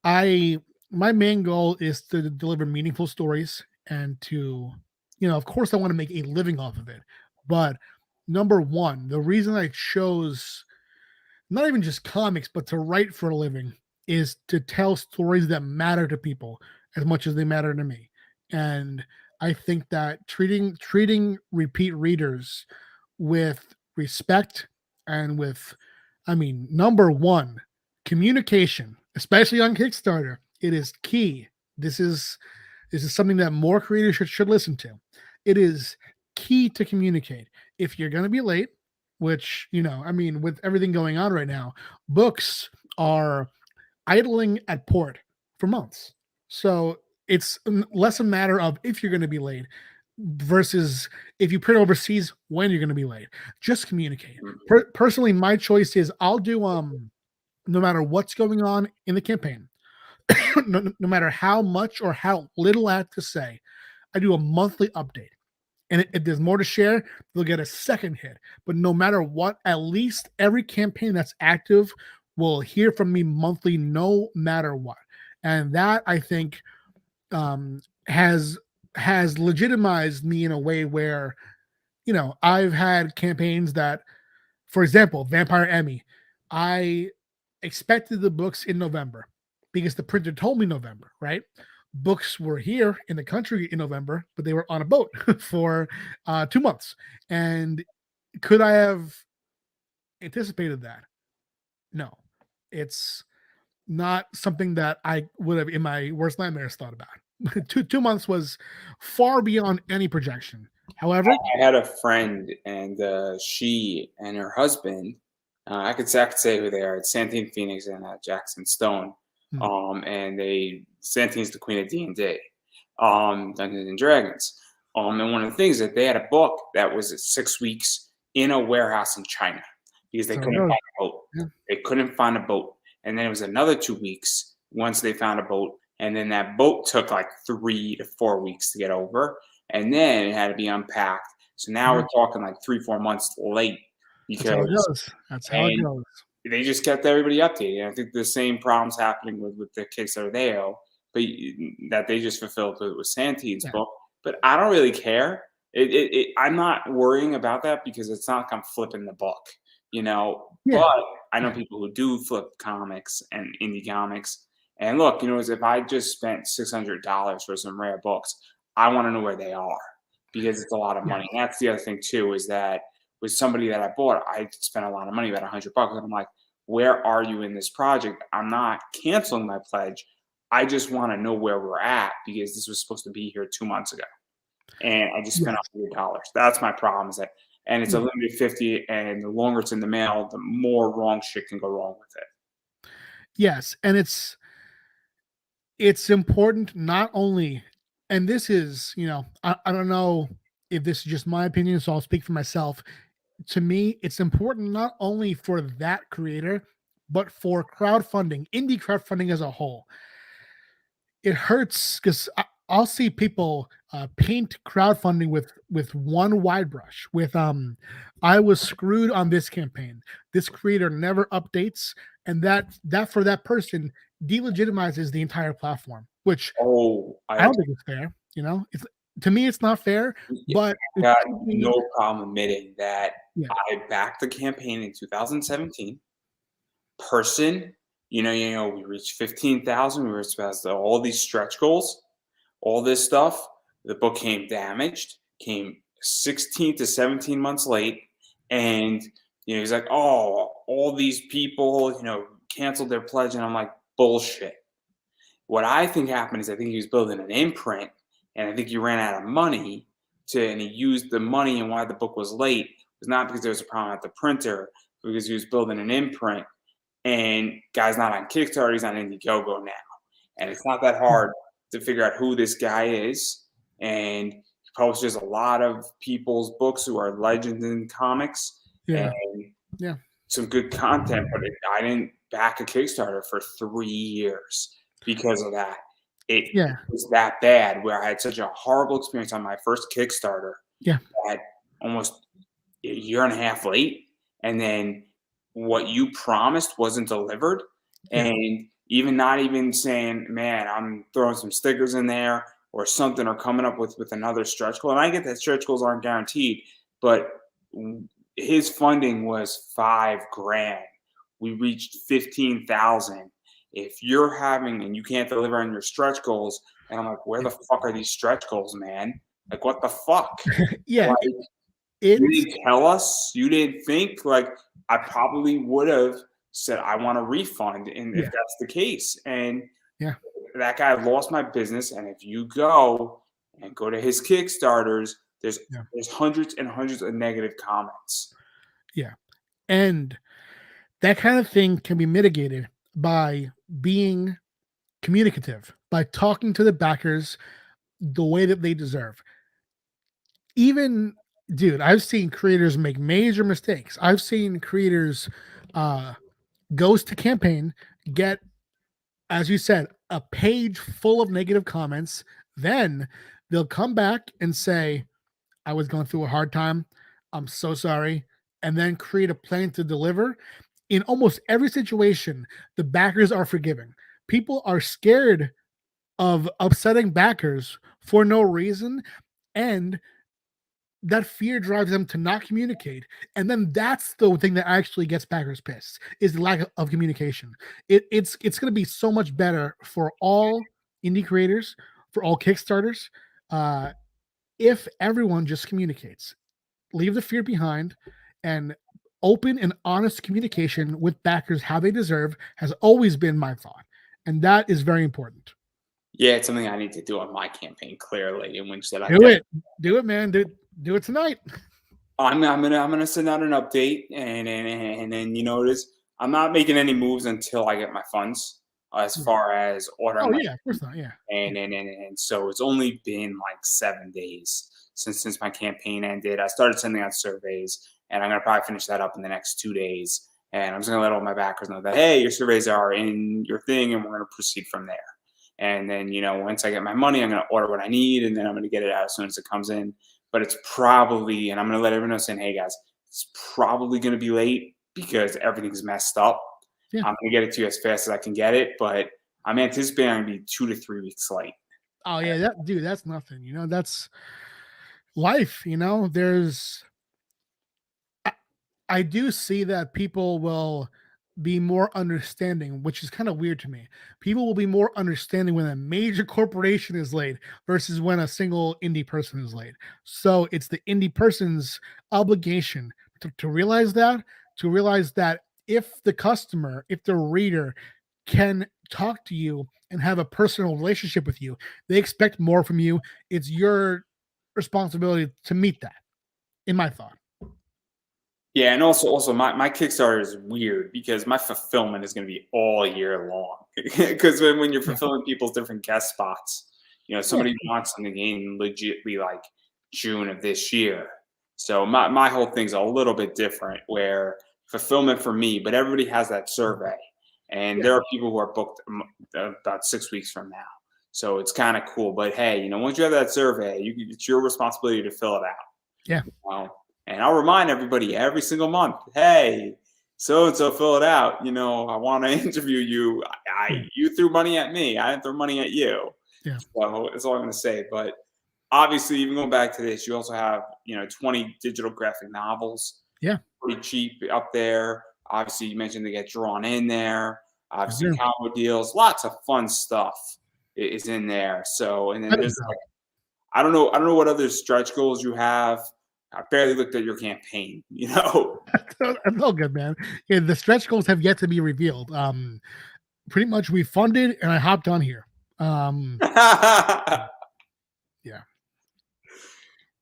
I my main goal is to deliver meaningful stories and to, of course I want to make a living off of it. But number one, the reason I chose not even just comics, but to write for a living is to tell stories that matter to people as much as they matter to me. And I think that treating repeat readers with respect and with, I mean, number one, communication, especially on Kickstarter, it is key. This is something that more creators should listen to. It is key to communicate. If you're going to be late, which, I mean, with everything going on right now, books are idling at port for months. So it's less a matter of if you're going to be late versus if you print overseas when you're going to be late. Just communicate. Mhm. Personally, my choice is I'll do no matter what's going on in the campaign, no matter how much or how little I have to say, I do a monthly update. And if there's more to share, they'll get a second hit. But no matter what, at least every campaign that's active will hear from me monthly, no matter what. And that I think has legitimized me in a way where I've had campaigns that, for example, Vampire Emmy, I expected the books in November because the printer told me November, right? Books were here in the country in November, but they were on a boat for 2 months. And could I have anticipated that? No, it's not something that I would have in my worst nightmares thought about. Two months was far beyond any projection. However, I had a friend, and she and her husband, I could say who they are. It's Santine Phoenix and Jackson Stone. hmm, And Santine's the queen of D&D, Dungeons and Dragons. And one of the things that they had a book that was 6 weeks in a warehouse in China because they so it couldn't goes. find a boat. Yeah, They couldn't find a boat, and then it was another 2 weeks once they found a boat, and then that boat took like 3 to 4 weeks to get over, and then it had to be unpacked. So now yeah, we're talking like 3, 4 months late that's how it because goes. That's how it and goes. they just kept everybody updated. And I think the same problems happening with the Kickstarter but that they just fulfilled with Santine's Yeah, book. But I don't really care. I'm not worrying about that because it's not like I'm flipping the book, you know. yeah, But I know yeah, people who do flip comics and indie comics. And look, as if I just spent $600 for some rare books, I want to know where they are because it's a lot of yeah, money. And that's the other thing too is that with somebody that I bought, I spent a lot of money, about $100. And I'm like, where are you in this project? I'm not canceling my pledge. I just want to know where we're at because this was supposed to be here 2 months ago, and I just spent yes, $100. That's my problem. And it's a yeah, limited 50, and the longer it's in the mail, the more wrong shit can go wrong with it. yes, and it's important not only, and this is, I don't know if this is just my opinion, so I'll speak for myself. To me, it's important not only for that creator, but for crowdfunding, indie crowdfunding as a whole. It hurts because I'll see people paint crowdfunding with one wide brush. With I was screwed on this campaign. This creator never updates, and that for that person delegitimizes the entire platform, which Oh, I don't think it's fair. It's to me, it's not fair, but it got should be. no problem admitting that Yeah, I backed the campaign in 2017. Person, we reached 15,000. We were supposed to all these stretch goals, all this stuff. The book came damaged, came 16 to 17 months late, and he's like, "Oh, all these people, canceled their pledge," and I'm like, "Bullshit." What I think happened is I think he was building an imprint, and I think he ran out of money and he used the money, and why the book was late was not because there was a problem at the printer, because he was building an imprint and guy's not on Kickstarter, he's on Indiegogo now. And it's not that hard to figure out who this guy is. And he publishes a lot of people's books who are legends in comics and Yeah. some good content. But I didn't back a Kickstarter for 3 years because of that. It Yeah. was that bad where I had such a horrible experience on my first Kickstarter Yeah. that almost a year and a half late, and then what you promised wasn't delivered. Yeah. And even not even saying, man, I'm throwing some stickers in there or something, or coming up with another stretch goal. And I get that stretch goals aren't guaranteed, but his funding was $5,000. We reached 15,000. If you're having and you can't deliver on your stretch goals, and I'm like, where the fuck are these stretch goals, man? Like, what the fuck? Yeah. Like, It's you didn't tell us. You didn't think. Like, I probably would have said, I want a refund, and if that's the case. And Yeah. that guy lost my business. And if you go to his Kickstarters, there's hundreds and hundreds of negative comments. Yeah. And that kind of thing can be mitigated by being communicative, by talking to the backers the way that they deserve. Even, dude, I've seen creators make major mistakes. I've seen creators goes to campaign, get, as you said, a page full of negative comments. Then they'll come back and say, I was going through a hard time. I'm so sorry. And then create a plan to deliver. In almost every situation, the backers are forgiving. People are scared of upsetting backers for no reason. And that fear drives them to not communicate. And then that's the thing that actually gets backers pissed, is the lack of communication. It's going to be so much better for all indie creators, for all Kickstarters, if everyone just communicates. Leave the fear behind, and open and honest communication with backers how they deserve has always been my thought. And that is very important. Yeah, it's something I need to do on my campaign, clearly, in which that I do it, man. Do it tonight. I'm gonna send out an update, and then you notice I'm not making any moves until I get my funds, as far as ordering. Oh yeah, of course not. Yeah. And so it's only been like 7 days since my campaign ended. I started sending out surveys, and I'm gonna probably finish that up in the next 2 days. And I'm just gonna let all my backers know that, hey, your surveys are in your thing, and we're gonna proceed from there. And then, once I get my money, I'm gonna order what I need, and then I'm gonna get it out as soon as it comes in. But it's probably, and I'm gonna let everyone know, saying, hey guys, it's probably gonna be late because everything's messed up. Yeah. I'm gonna get it to you as fast as I can get it, but I'm anticipating to be 2 to 3 weeks late. Oh yeah, that's nothing. That's life. I do see that people will be more understanding, which is kind of weird to me. People will be more understanding when a major corporation is late versus when a single indie person is late. So it's the indie person's obligation to realize that if the customer, if the reader can talk to you and have a personal relationship with you, they expect more from you. It's your responsibility to meet that, in my thought. Yeah, and also my Kickstarter is weird because my fulfillment is going to be all year long. Because when you're fulfilling people's different guest spots, somebody wants something in legitly like June of this year. So my whole thing's a little bit different, where fulfillment for me, but everybody has that survey, and there are people who are booked about 6 weeks from now. So it's kind of cool. But hey, once you have that survey, it's your responsibility to fill it out. Yeah. And I'll remind everybody every single month, hey, so-and-so, fill it out. I want to interview you. You threw money at me. I didn't throw money at you. Yeah. So that's all I'm going to say. But obviously, even going back to this, you also have, 20 digital graphic novels. Yeah. Pretty cheap up there. Obviously, you mentioned they get drawn in there. Obviously, combo deals. Lots of fun stuff is in there. So, and then there's I don't know what other stretch goals you have. I barely looked at your campaign, That's all good, man. Yeah, the stretch goals have yet to be revealed. Pretty much we funded and I hopped on here. Yeah.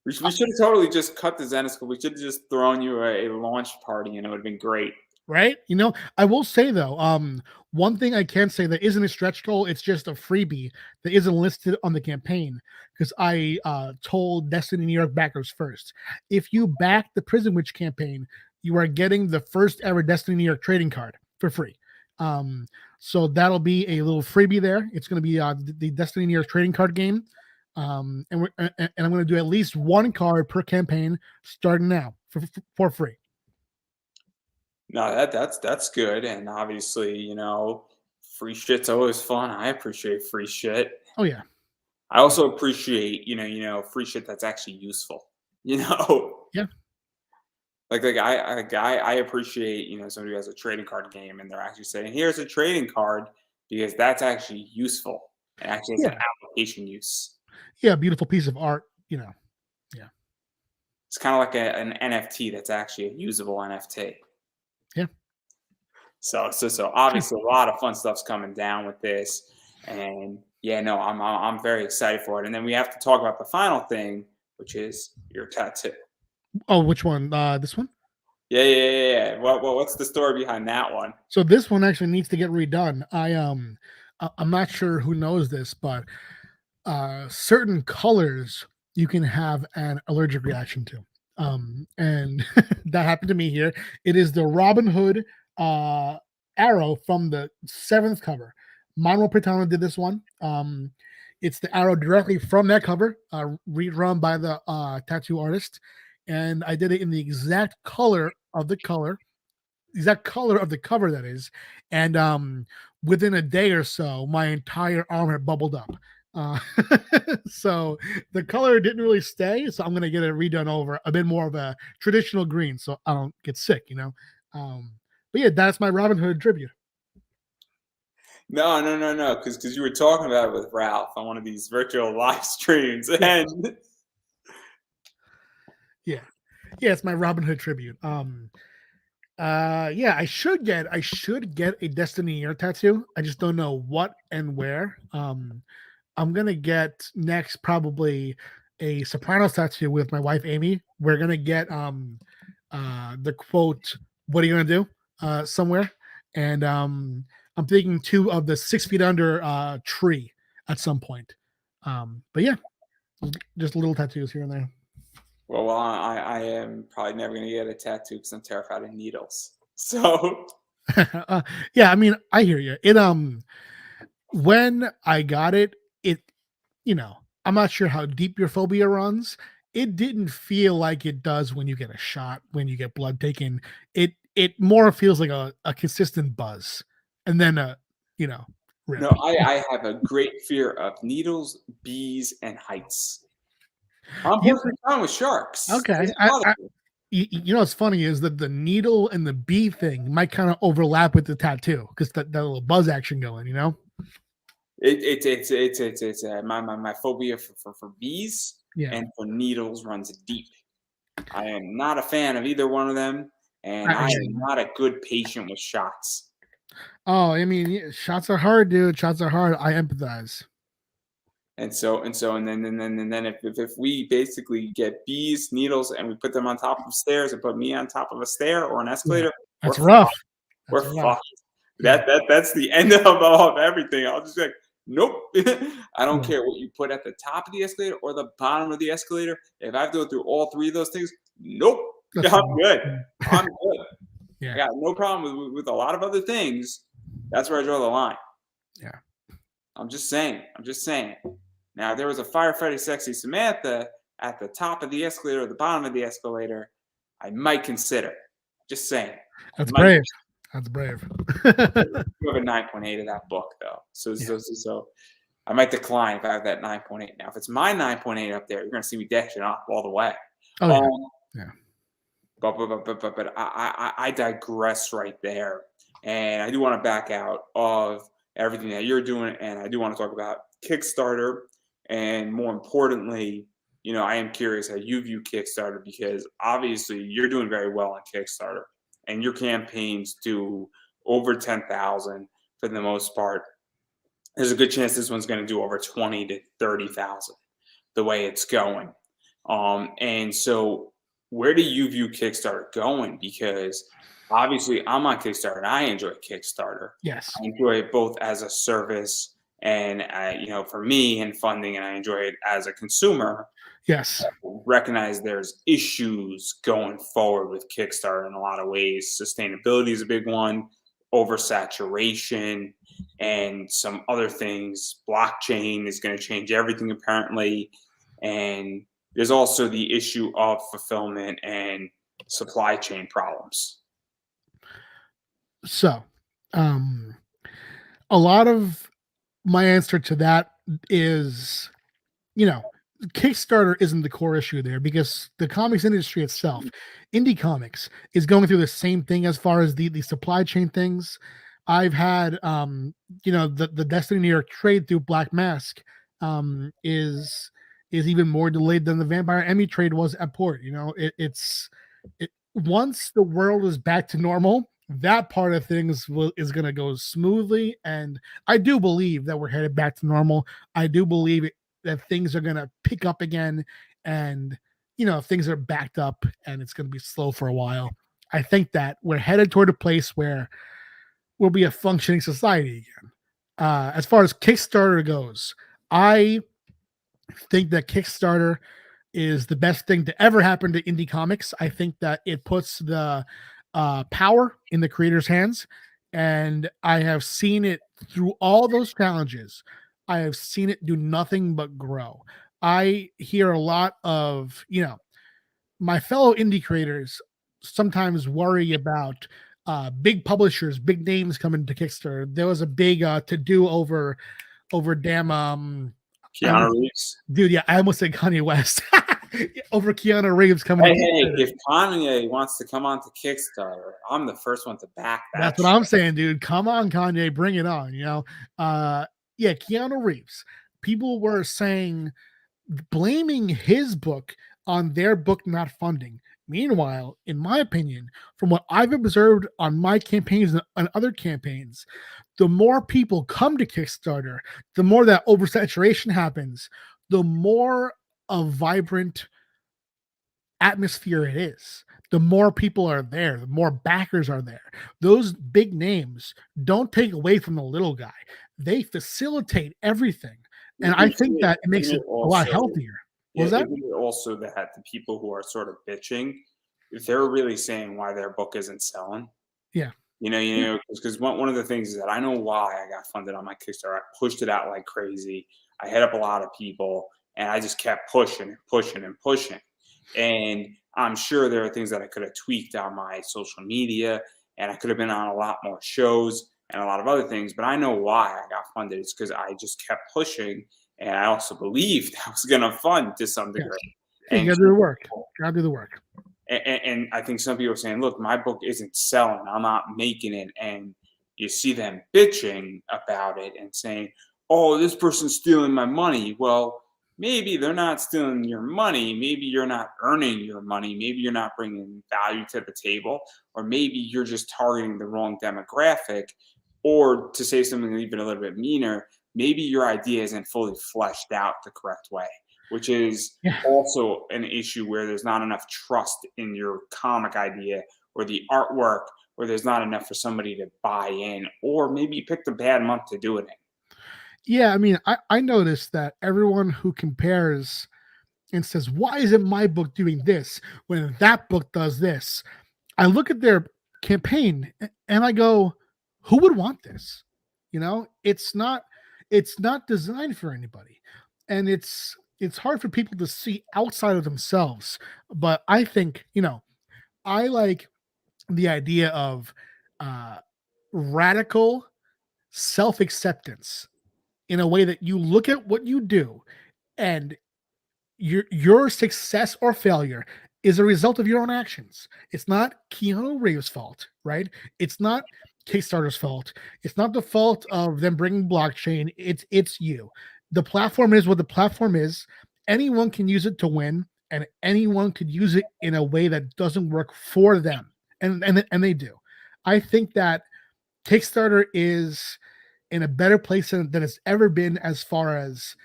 We should have totally just cut the Zenescope. We should have just thrown you a launch party, and it would have been great. right? I will say though, one thing I can say that isn't a stretch goal, it's just a freebie that isn't listed on the campaign because I told Destiny New York backers first. If you back the Prison Witch campaign, you are getting the first ever Destiny New York trading card for free. So that'll be a little freebie there. It's going to be the Destiny New York trading card game. And I'm going to do at least one card per campaign starting now for free. No, that's good, and obviously, free shit's always fun. I appreciate free shit. Oh yeah. I also appreciate, free shit that's actually useful. You know, Yeah. I appreciate, somebody who has a trading card game and they're actually saying, "Here's a trading card," because that's actually useful. It actually has an Yeah. application use. Yeah. Beautiful piece of art. Yeah. It's kind of like an NFT that's actually a usable NFT. Yeah. So obviously a lot of fun stuff's coming down with this, and yeah, no, I'm very excited for it. And then we have to talk about the final thing, which is your tattoo. Oh, which one? This one? Yeah. What's the story behind that one? So this one actually needs to get redone. I'm not sure who knows this, but certain colors you can have an allergic reaction to. And that happened to me here. It is the Robinhood arrow from the 7th cover. Manuel Pitano did this one. It's the arrow directly from that cover, rerun by the tattoo artist. And I did it in the exact color of the cover, that is. And within a day or so, my entire arm had bubbled up. Uh, so the color didn't really stay. So I'm gonna get it redone over a bit more of a traditional green, so I don't get sick. But yeah, that's my Robin Hood tribute. No, because you were talking about it with Ralph on one of these virtual live streams, and Yeah, it's my Robin Hood tribute. Yeah, I should get a Destiny Year tattoo. I just don't know what and where. I'm gonna get next probably a Sopranos tattoo with my wife Amy. We're gonna get the quote, "What are you gonna do?" Somewhere, and I'm thinking 2 of the 6 feet under tree at some point. But yeah, just little tattoos here and there. well, I am probably never gonna get a tattoo because I'm terrified of needles. So Yeah, I mean, I hear you. When I got it, you know, I'm not sure how deep your phobia runs. It didn't feel like it does when you get a shot, when you get blood taken. It more feels like a consistent buzz, and then rip. no, I have a great fear of needles, bees, and heights. I'm You perfectly fine with sharks. okay? Doesn't bother me. What's funny is that the needle and the bee thing might kind of overlap with the tattoo because that little buzz action going. My phobia for bees Yeah. and for needles runs deep. I am not a fan of either one of them, and I I hear am you. not a good patient with shots. Oh, I mean, shots are hard, dude. Shots are hard. I empathize. And then if we basically get bees, needles, and we put them on top of stairs and put me on top of a stair or an Yeah, escalator, we're that's rough. fucked. We're That's rough. fucked. Yeah. That's the end of everything. I'll just be like, nope. I don't Yeah. care what you put at the top of the escalator or the bottom of the escalator. If I have to go through all 3 of those things, nope. That's I'm rough. good. Yeah. I'm good. I Yeah. got no problem with a lot of other things. That's where I draw the line. Yeah. I'm just saying. Now, if there was a firefighter sexy Samantha at the top of the escalator or the bottom of the escalator, I might consider. Just saying. I That's might. brave. That's brave. You have a 9.8 of that book, though. So, Yeah. so I might decline if I have that 9.8. Now, if it's my 9.8 up there, you're going to see me dashing off all the way. Oh yeah. Um, Yeah. but I digress right there. And I do want to back out of everything that you're doing. And I do want to talk about Kickstarter. And more importantly, I am curious how you view Kickstarter because obviously you're doing very well on Kickstarter and your campaigns do over 10,000 for the most part. There's a good chance this one's going to do over 20 to 30,000 the way it's going. And so where do you view Kickstarter going? Because Obviously, I'm on Kickstarter, and I enjoy Kickstarter. Yes. I enjoy it both as a service and, for me and funding, and I enjoy it as a consumer. Yes. Recognize there's issues going forward with Kickstarter in a lot of ways. Sustainability is a big one, oversaturation, and some other things. Blockchain is going to change everything apparently, and there's also the issue of fulfillment and supply chain problems. So, um, a lot of my answer to that is, you know, Kickstarter isn't the core issue there because the comics industry itself, indie comics, is going through the same thing as far as the supply chain things. I've had, the Destiny New York trade through Black Mask is even more delayed than the Vampire Emmy trade was at port. Once the world is back to normal, that part of things is going to go smoothly, and I do believe that we're headed back to normal. I do believe that things are going to pick up again, and things are backed up and it's going to be slow for a while. I think that we're headed toward a place where we'll be a functioning society again. As far as Kickstarter goes, I think that Kickstarter is the best thing to ever happen to indie comics. I think that it puts the power in the creator's hands, and I have seen it through all those challenges. I have seen it do nothing but grow. I hear a lot of, my fellow indie creators sometimes worry about big publishers, big names coming to Kickstarter. There was a big to do over damn I Keanu almost, Reeves. dude, yeah, I almost said Kanye West over Keanu Reeves coming. Hey, if Kanye wants to come on to Kickstarter, I'm the first one to back that. That's what I'm saying, dude. Come on, Kanye, bring it on. Yeah, Keanu Reeves. People were saying, blaming his book on their book not funding. Meanwhile, in my opinion, from what I've observed on my campaigns and other campaigns, the more people come to Kickstarter, the more that oversaturation happens, the more a vibrant atmosphere it is. The more people are there, the more backers are there. Those big names don't take away from the little guy. They facilitate everything. And I think that it makes it a lot healthier. What was that? Also that the people who are sort of bitching, they're really saying why their book isn't selling. Yeah. Because one of the things is that I know why I got funded on my Kickstarter. I pushed it out like crazy. I hit up a lot of people, and I just kept pushing and pushing and pushing. And I'm sure there are things that I could have tweaked on my social media, and I could have been on a lot more shows and a lot of other things. But I know why I got funded. It's because I just kept pushing, and I also believed I was going to fund to some degree. Yes. You got to do the work. Got to do the work. And I think some people are saying, look, my book isn't selling. I'm not making it. And you see them bitching about it and saying, oh, this person's stealing my money. Well, maybe they're not stealing your money. Maybe you're not earning your money. Maybe you're not bringing value to the table. Or maybe you're just targeting the wrong demographic. Or to say something even a little bit meaner, maybe your idea isn't fully fleshed out the correct way, which is also an issue where there's not enough trust in your comic idea or the artwork, or there's not enough for somebody to buy in, or maybe you picked a bad month to do it in. Yeah, I mean, I noticed that everyone who compares and says, why isn't my book doing this when that book does this? I look at their campaign and I go, who would want this? It's not designed for anybody. And it's hard for people to see outside of themselves. But I think, I like the idea of radical self-acceptance in a way that you look at what you do, and your success or failure is a result of your own actions. It's not Keanu Reeves' fault, right? It's not Kickstarter's fault. It's not the fault of them bringing blockchain. It's you. The platform is what the platform is. Anyone can use it to win, and anyone could use it in a way that doesn't work for them, and they do. I think that Kickstarter is in a better place than it's ever been as far as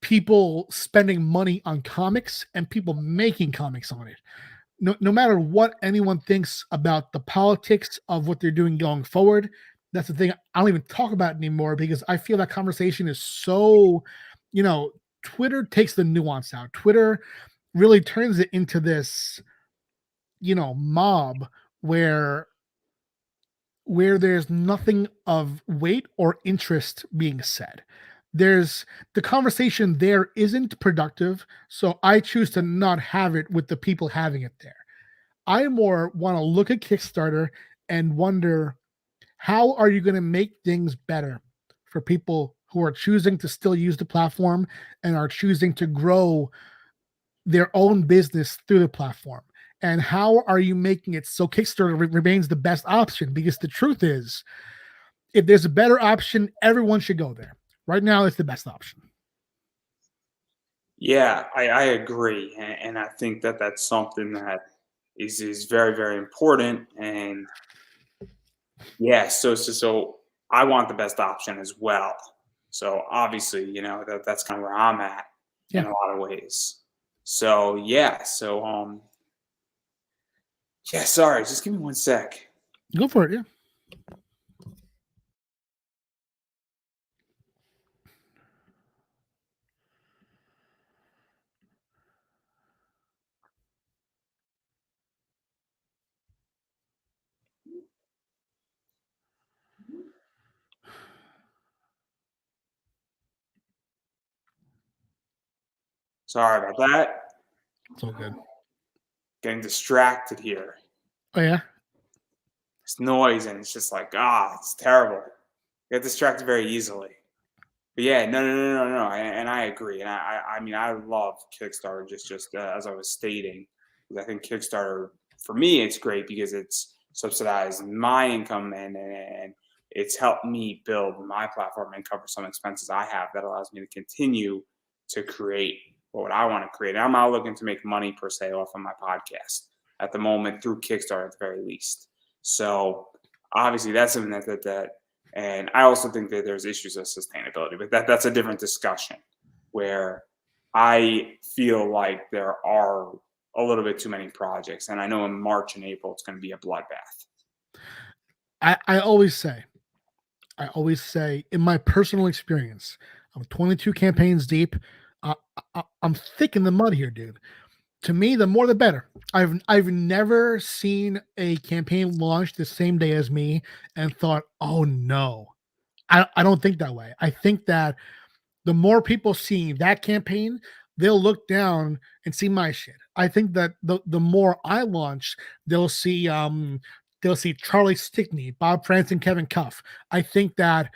people spending money on comics and people making comics on it. no matter what anyone thinks about the politics of what they're doing going forward, that's the thing. I don't even talk about it anymore because I feel that conversation is so, Twitter takes the nuance out. Twitter really turns it into this, mob where there's nothing of weight or interest being said. There's the conversation there isn't productive, so I choose to not have it with the people having it there. I more want to look at Kickstarter and wonder, how are you going to make things better for people who are choosing to still use the platform and are choosing to grow their own business through the platform? And how are you making it so Kickstarter remains the best option? Because the truth is, if there's a better option, everyone should go there. Right now, it's the best option. Yeah, I agree, and I think that that's something that is very very important. And yeah, so I want the best option as well. So obviously, that's kind of where I'm at in Yeah, a lot of ways. So yeah, yeah. Sorry, just give me one sec. go for it. Yeah. Sorry about that. It's all good. Getting distracted here. Oh, yeah. It's noise, and it's just like it's terrible. Get distracted very easily. But yeah, no. And I agree. And I mean, I love Kickstarter. Just as I was stating, because I think Kickstarter for me it's great because it's subsidized my income, and it's helped me build my platform and cover some expenses I have that allows me to continue to create what I want to create. I'm not looking to make money per se off of my podcast at the moment through Kickstarter at the very least. So obviously that's something that and I also think that there's issues of sustainability, but that's a different discussion where I feel like there are a little bit too many projects. And I know in March and April, it's going to be a bloodbath. I always say, in my personal experience, I'm 22 campaigns deep. I'm thick in the mud here, dude. To me, the more the better. I've never seen a campaign launch the same day as me and thought, oh no. I don't think that way. I think that the more people see that campaign, they'll look down and see my shit. I think that the more I launch, they'll see Charlie Stickney, Bob Franson, Kevin Cuff. I think that,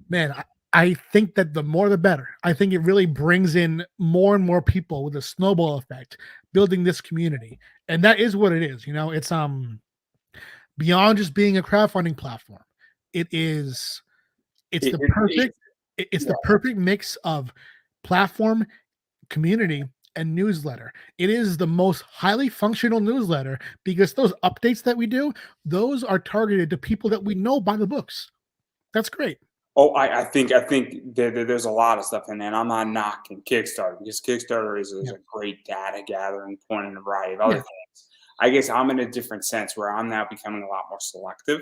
man, I think that the more the better. I think it really brings in more and more people with a snowball effect, building this community. And that is what it is. It's beyond just being a crowdfunding platform. It is it's It, the it, it, perfect it's the perfect mix of platform, community, and newsletter. It is the most highly functional newsletter because those updates that we do, those are targeted to people that we know by the books. That's great. oh, I think there's a lot of stuff in there. And I'm not knocking Kickstarter because Kickstarter is Yeah. a great data gathering point and a variety of other Yeah. things. I guess I'm in a different sense where I'm now becoming a lot more selective.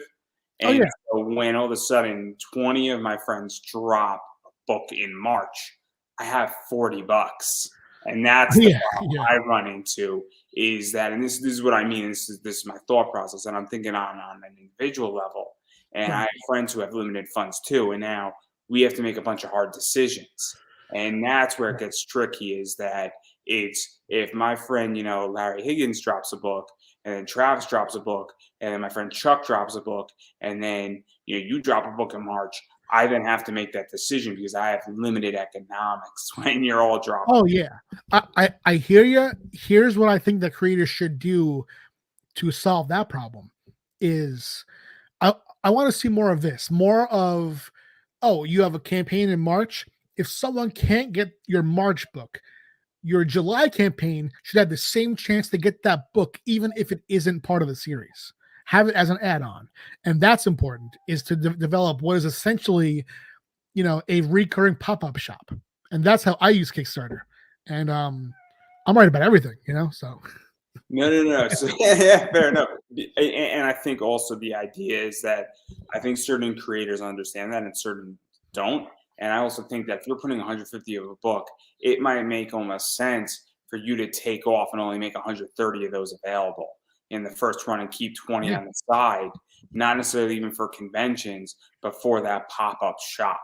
Oh And yeah. so when all of a sudden 20 of my friends drop a book in March, I have $40. And that's the Yeah. problem Yeah. I run into is that, and this is what I mean, this is my thought process, and I'm thinking on an individual level. And I Right. have friends who have limited funds too, and now we have to make a bunch of hard decisions. And that's where it Right. gets tricky is that it's if my friend, Larry Higgins drops a book, and then Travis drops a book, and then my friend Chuck drops a book, and then you drop a book in March. I then have to make that decision because I have limited economics when you're all dropping. Oh yeah. I hear you. Here's what I think the creators should do to solve that problem is I I want to see more of this. More of, oh, you have a campaign in March. If someone can't get your March book, your July campaign should have the same chance to get that book, even if it isn't part of the series. Have it as an add-on, and that's important. Is to develop what is essentially, a recurring pop-up shop, and that's how I use Kickstarter. And I'm right about everything, So No. So yeah, fair enough. And I think also the idea is that I think certain creators understand that and certain don't. And I also think that if you're putting 150 of a book, it might make almost sense for you to take off and only make 130 of those available in the first run and keep 20 Yeah, on the side, not necessarily even for conventions, but for that pop-up shop.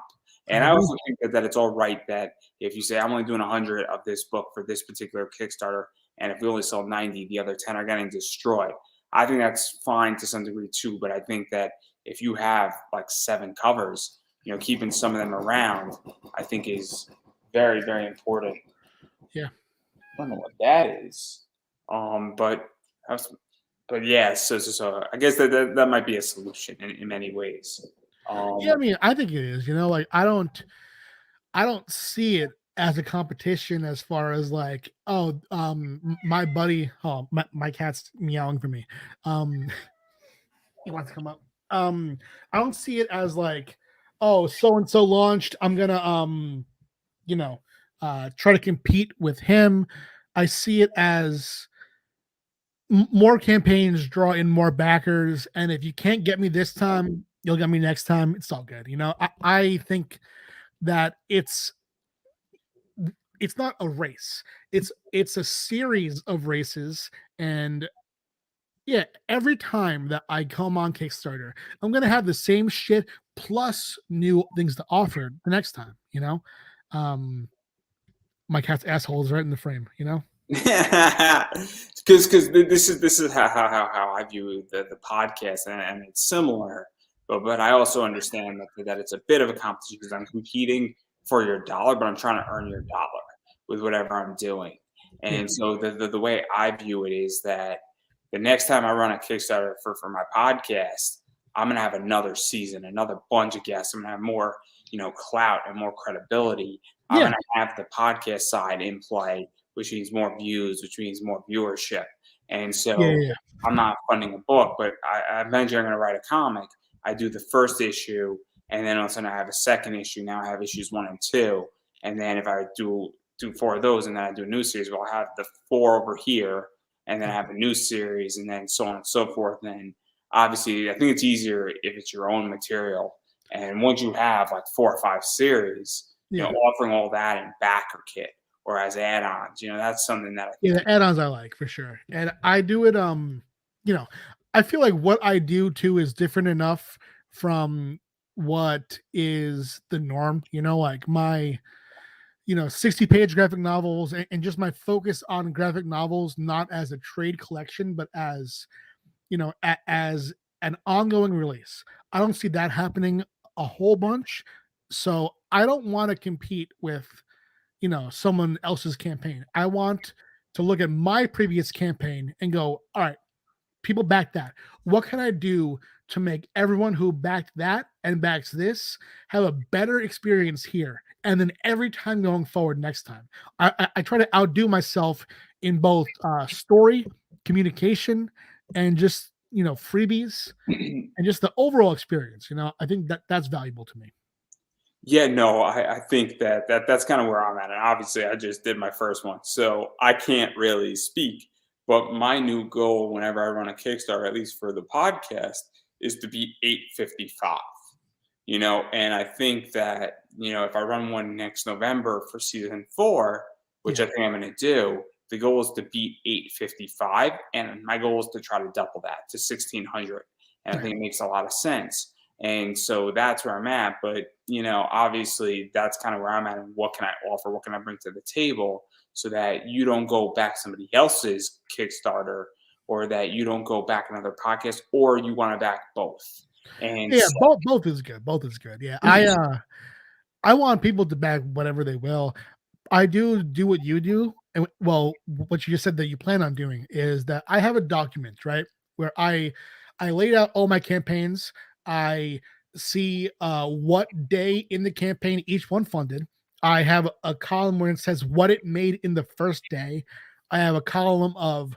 I And I agree. also think that it's all right that if you say I'm only doing 100 of this book for this particular Kickstarter, and if we only sell 90, the other 10 are getting destroyed. I think that's fine to some degree too, but I think that if you have like 7 covers, keeping some of them around, I think is very, very important. Yeah. I don't know what that is. But but yeah, so I guess that might be a solution in many ways. Yeah, I Um, mean, I think it is, like I don't see it as a competition as far as like, oh, my buddy, oh, my cat's meowing for me. Um, he wants to come up. I don't see it as like, oh, so and so launched. I'm gonna you know, try to compete with him. I see it as more campaigns draw in more backers, and if you can't get me this time, you'll get me next time. It's all good. I think that it's not a race. It's a series of races, and yeah, every time that I come on Kickstarter, I'm gonna have the same shit plus new things to offer the next time. Um, my cat's asshole is right in the frame. because this is how I view the podcast, and it's similar, but I also understand that it's a bit of a competition because I'm competing for your dollar, but I'm trying to earn your dollar with whatever I'm doing. Yeah, And so the way I view it is that the next time I run a Kickstarter for my podcast, I'm gonna have another season, another bunch of guests. I'm gonna have more, clout and more credibility. I'm yeah, gonna have the podcast side in play, which means more views, which means more viewership. And yeah, so yeah, I'm not funding a book, but I eventually I'm going to write a comic. I do the first issue, and then all of a sudden I have a second issue. Now I have issues 1 and 2, and then if I do 4 of those, and then I do a new series, well, I have the 4 over here, and then I yeah, have a new series, and then so on and so forth. And obviously, I think it's easier if it's your own material. And once you have like 4 or 5 series, yeah. offering all that in backer kit or as add-ons. That's something that I Yeah, think. the add-ons I like for sure. And I do it you know, I feel like what I do too is different enough from what is the norm, like my 60-page graphic novels and just my focus on graphic novels not as a trade collection but as as an ongoing release. I don't see that happening a whole bunch. So I don't want to compete with someone else's campaign. I want to look at my previous campaign and go, all right, people back that. What can I do to make everyone who backed that and backs this have a better experience here? And then every time going forward, next time, I try to outdo myself in both story, communication, and just freebies and just the overall experience. I think that's valuable to me. Yeah, no, I think that's kind of where I'm at. And obviously, I just did my first one, so I can't really speak. But my new goal, whenever I run a Kickstarter, at least for the podcast, is to be 855. And I think that if I run one next November for season 4, which Yeah. I think I'm going to do, the goal is to beat 855, and my goal is to try to double that to 1600. And I Right. think it makes a lot of sense. And so that's where I'm at. But obviously, that's kind of where I'm at. And what can I offer? What can I bring to the table so that you don't go back somebody else's Kickstarter, or that you don't go back another podcast, or you want to back both. And Yeah, so, both is good. Both is good. Yeah. I want people to back whatever they will. I do what you do, and well, what you just said that you plan on doing is that I have a document, right, where I laid out all my campaigns. I see what day in the campaign each one funded. I have a column where it says what it made in the first day. I have a column of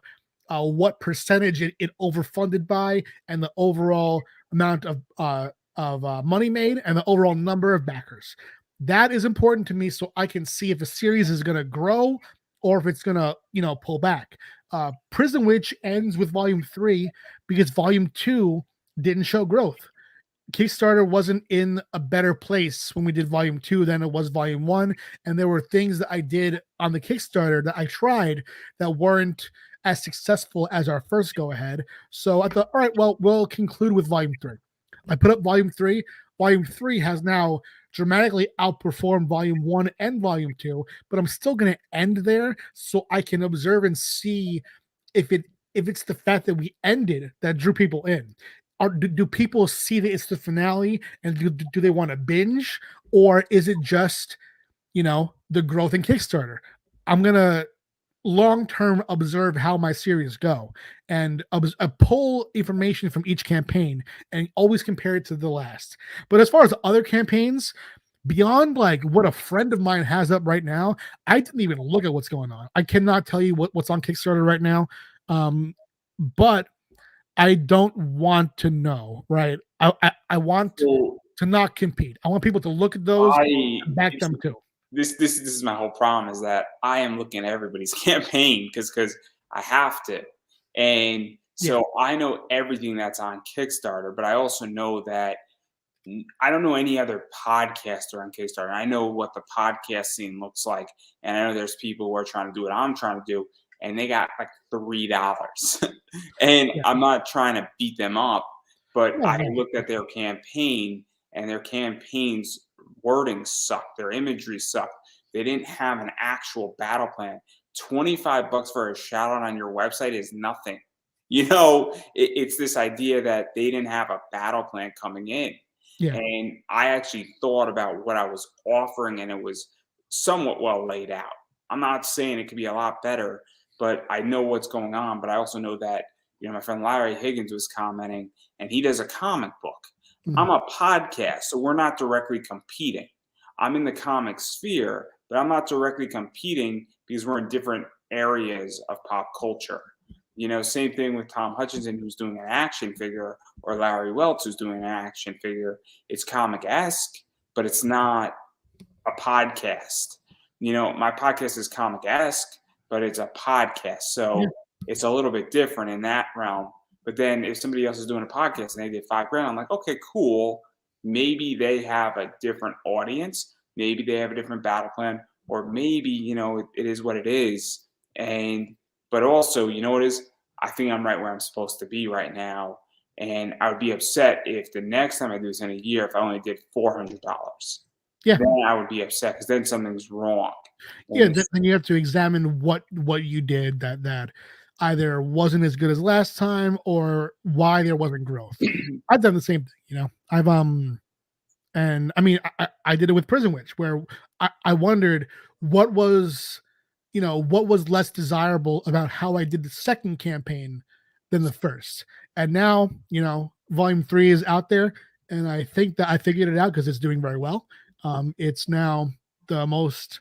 what percentage it overfunded by, and the overall amount of money made, and the overall number of backers. That is important to me so I can see if a series is going to grow or if it's going to pull back. Prison Witch ends with volume 3 because volume 2 didn't show growth. Kickstarter wasn't in a better place when we did volume 2 than it was volume 1, and there were things that I did on the Kickstarter that I tried that weren't as successful as our first go ahead. So I thought, all right, well, we'll conclude with volume 3. I put up volume 3. Volume 3 has now dramatically outperformed volume 1 and volume 2, but I'm still going to end there so I can observe and see if it's the fact that we ended that drew people in. Do people see that it's the finale and do they want to binge, or is it just the growth in Kickstarter? I'm gonna long-term observe how my series go and pull information from each campaign and always compare it to the last. But as far as other campaigns, beyond like what a friend of mine has up right now, I didn't even look at what's going on. I cannot tell you what's on Kickstarter right now. But I don't want to know, right? I want to not compete. I want people to look at those and back them too. This is my whole problem, is that I am looking at everybody's campaign because I have to. And so I know everything that's on Kickstarter, but I also know that I don't know any other podcaster on Kickstarter. I know what the podcast scene looks like, and I know there's people who are trying to do what I'm trying to do, and they got like $3. And I'm not trying to beat them up, but I looked at their campaign, and their campaign's wording sucked. Their imagery sucked. They didn't have an actual battle plan. $25 for a shout out on your website is nothing. It's this idea that they didn't have a battle plan coming in. Yeah. And I actually thought about what I was offering, and it was somewhat well laid out. I'm not saying it could be a lot better, but I know what's going on. But I also know that, my friend Larry Higgins was commenting, and he does a comic book. Mm-hmm. I'm a podcast, so we're not directly competing. I'm in the comic sphere, but I'm not directly competing because we're in different areas of pop culture. Same thing with Tom Hutchinson, who's doing an action figure, or Larry Welch, who's doing an action figure. It's comic-esque, but it's not a podcast. My podcast is comic-esque, but it's a podcast. So it's a little bit different in that realm. But then if somebody else is doing a podcast and they did $5,000, I'm like, okay, cool. Maybe they have a different audience. Maybe they have a different battle plan, or maybe, it is what it is. But also, what is, I think I'm right where I'm supposed to be right now. And I would be upset if the next time I do this in a year, if I only did $400. Yeah. Then I would be upset because then something's wrong. Then you have to examine what you did that either wasn't as good as last time, or why there wasn't growth. I've done the same thing, I've and I mean I did it with Prison Witch, where I wondered what was less desirable about how I did the second campaign than the first. And now, volume 3 is out there, and I think that I figured it out because it's doing very well. It's now the most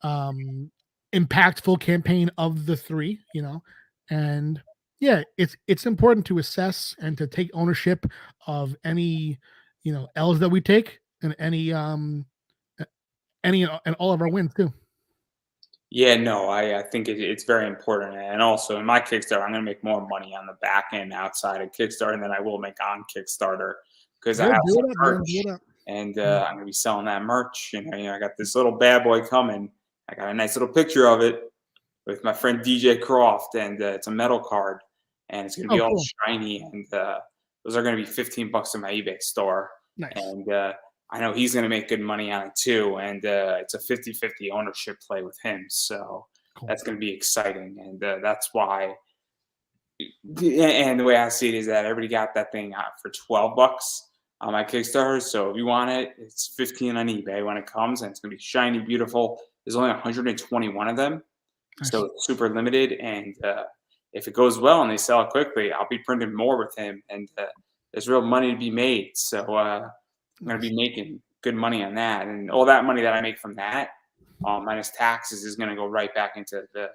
impactful campaign of the 3, and it's important to assess and to take ownership of any L's that we take, and any and all of our wins too. Yeah, no, I think it's very important. And also in my Kickstarter, I'm going to make more money on the back end outside of Kickstarter than I will make on Kickstarter, because I have some merch, and I'm going to be selling that merch. I got this little bad boy coming. I got a nice little picture of it with my friend DJ Croft, and it's a metal card, and it's going to be all cool. Shiny, and those are going to be $15 in my eBay store. Nice. And I know he's going to make good money on it too, and it's a 50-50 ownership play with him, so cool. That's going to be exciting, and that's why. And the way I see it is that everybody got that thing out for $12 on my Kickstarter. So if you want it, it's $15 on eBay when it comes, and it's going to be shiny, beautiful. There's only 121 of them, nice. So it's super limited. And if it goes well and they sell it quickly, I'll be printing more with him, and there's real money to be made. So I'm going to be making good money on that, and all that money that I make from that, minus taxes, is going to go right back into the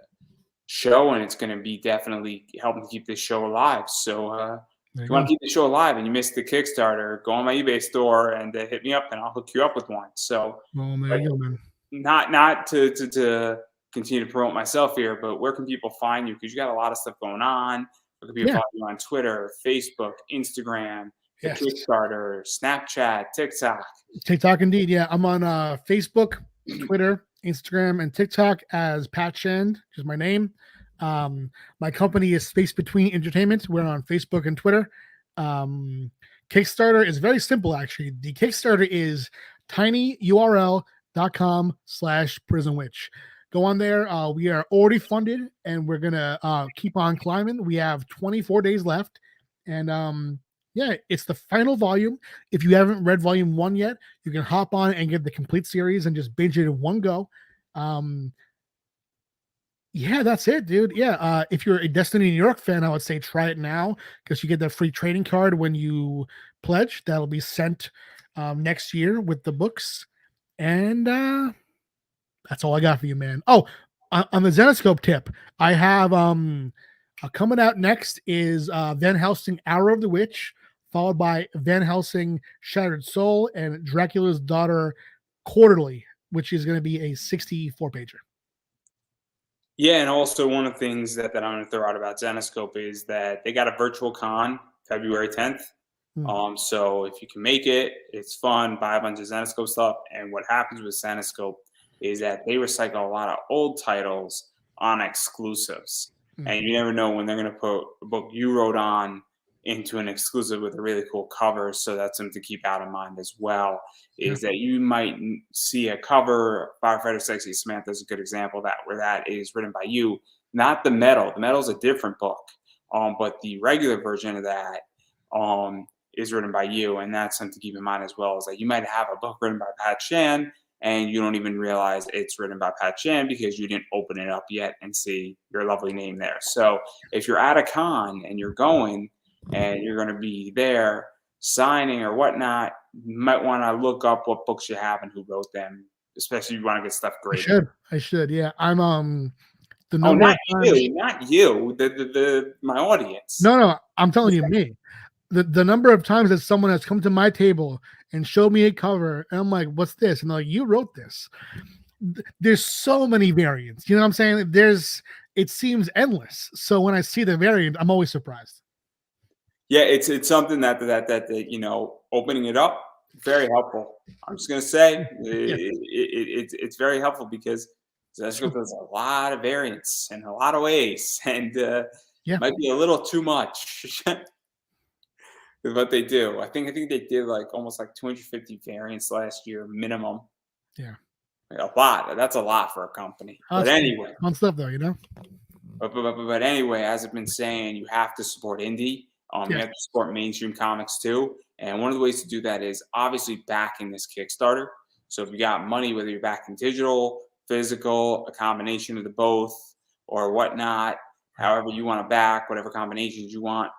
show, and it's going to be definitely helping to keep this show alive. So if you want to keep the show alive and you missed the Kickstarter, go on my eBay store and hit me up, and I'll hook you up with one. So well, there you go, man. Not to continue to promote myself here, but where can people find you? Because you got a lot of stuff going on. Where can people Yeah. find you on Twitter, Facebook, Instagram, the Yes. Kickstarter, Snapchat, TikTok? TikTok, indeed. Yeah, I'm on Facebook, Twitter, Instagram, and TikTok as Pat Shand, which is my name. My company is Space Between Entertainment. We're on Facebook and Twitter. Kickstarter is very simple, actually. The Kickstarter is tinyurl.com/Prison Witch. Go on there. We are already funded, and we're gonna keep on climbing. We have 24 days left, and yeah, it's the final volume. If you haven't read volume 1 yet, you can hop on and get the complete series and just binge it in one go. Yeah, that's it, dude. Yeah, if you're a Destiny New York fan, I would say try it now because you get that free trading card when you pledge. That'll be sent next year with the books, and that's all I got for you, man. Oh, on the Zenoscope tip, I have coming out next is Van Helsing Hour of the Witch, followed by Van Helsing Shattered Soul and Dracula's Daughter Quarterly, which is going to be a 64 pager. Yeah, and also one of the things that I'm going to throw out about Zenoscope is that they got a virtual con February 10th. So if you can make it, it's fun. Buy a bunch of Zenoscope stuff. And what happens with Zenoscope is that they recycle a lot of old titles on exclusives. And you never know when they're going to put a book you wrote on into an exclusive with a really cool cover. So that's something to keep out of mind as well, is that you might see a cover. Firefighter Sexy Samantha is a good example of that, where that is written by you, not the metal. The metal is a different book, but the regular version of that is written by you. And that's something to keep in mind as well, is that you might have a book written by Pat Shan and you don't even realize it's written by Pat Shan because you didn't open it up yet and see your lovely name there. So if you're at a con and you're going and you're going to be there signing or whatnot, you might want to look up what books you have and who wrote them, especially if you want to get stuff graded. I should. Yeah, I'm the Oh, number not of times, you, not you, the my audience. No, I'm telling you, me. The number of times that someone has come to my table and showed me a cover, and I'm like, "What's this?" And they're like, "You wrote this." There's so many variants. You know what I'm saying? It seems endless. So when I see the variant, I'm always surprised. Yeah, it's something that opening it up, very helpful. I'm just gonna say it's very helpful because Zesco does a lot of variants in a lot of ways, and might be a little too much with what they do. I think they did like almost like 250 variants last year minimum. Yeah, a lot. That's a lot for a company. But anyway, fun stuff though, you know. But anyway, as I've been saying, you have to support indie. You have to support mainstream comics too. And one of the ways to do that is obviously backing this Kickstarter. So if you got money, whether you're backing digital, physical, a combination of the both, or whatnot, however you want to back, whatever combinations you want,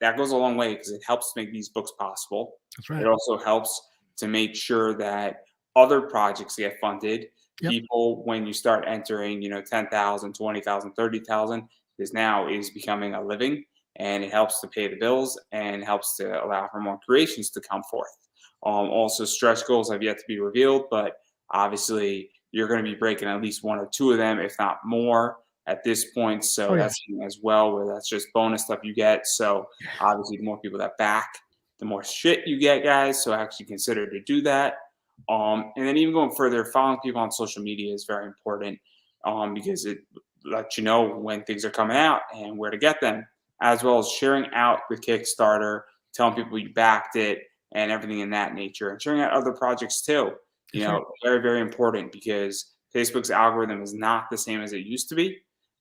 that goes a long way because it helps make these books possible. That's right. It also helps to make sure that other projects get funded. People, when you start entering, 10,000, 20,000, 30,000, this now is becoming a living. And it helps to pay the bills and helps to allow for more creations to come forth. Also, stretch goals have yet to be revealed, but obviously you're going to be breaking at least one or two of them, if not more, at this point. So that's as well, where that's just bonus stuff you get. So obviously, the more people that back, the more shit you get, guys. So actually consider to do that. And then even going further, following people on social media is very important because it lets you know when things are coming out and where to get them, as well as sharing out the Kickstarter, telling people you backed it and everything in that nature, and sharing out other projects too. Very, very important because Facebook's algorithm is not the same as it used to be.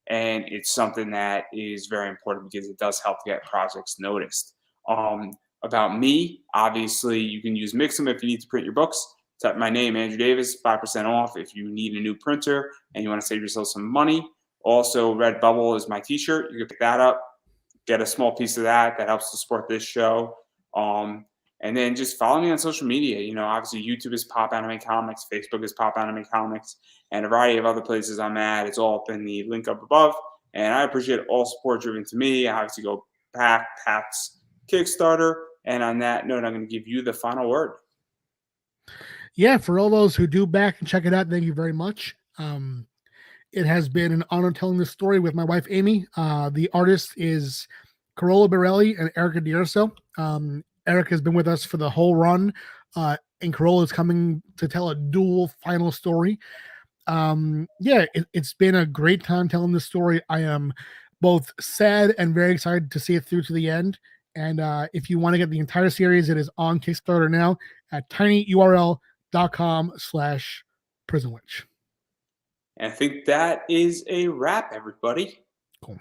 And it's something that is very important because it does help get projects noticed. About me, obviously, you can use Mix'em if you need to print your books. Type my name, Andrew Davis, 5% off if you need a new printer and you want to save yourself some money. Also, Redbubble is my t-shirt. You can pick that up, get a small piece of that. That helps to support this show. And then just follow me on social media. Obviously, YouTube is Pop Anime Comics. Facebook is Pop Anime Comics. And a variety of other places I'm at. It's all up in the link up above. And I appreciate all support driven to me. I obviously go back Pat's Kickstarter. And on that note, I'm going to give you the final word. Yeah, for all those who do back and check it out, thank you very much. It has been an honor telling this story with my wife, Amy. The artist is Carola Borelli and Erica D'Urso. Erica has been with us for the whole run, and Carola is coming to tell a dual final story. It's been a great time telling this story. I am both sad and very excited to see it through to the end. And if you want to get the entire series, it is on Kickstarter now at tinyurl.com/prisonwitch. And I think that is a wrap, everybody. Cool.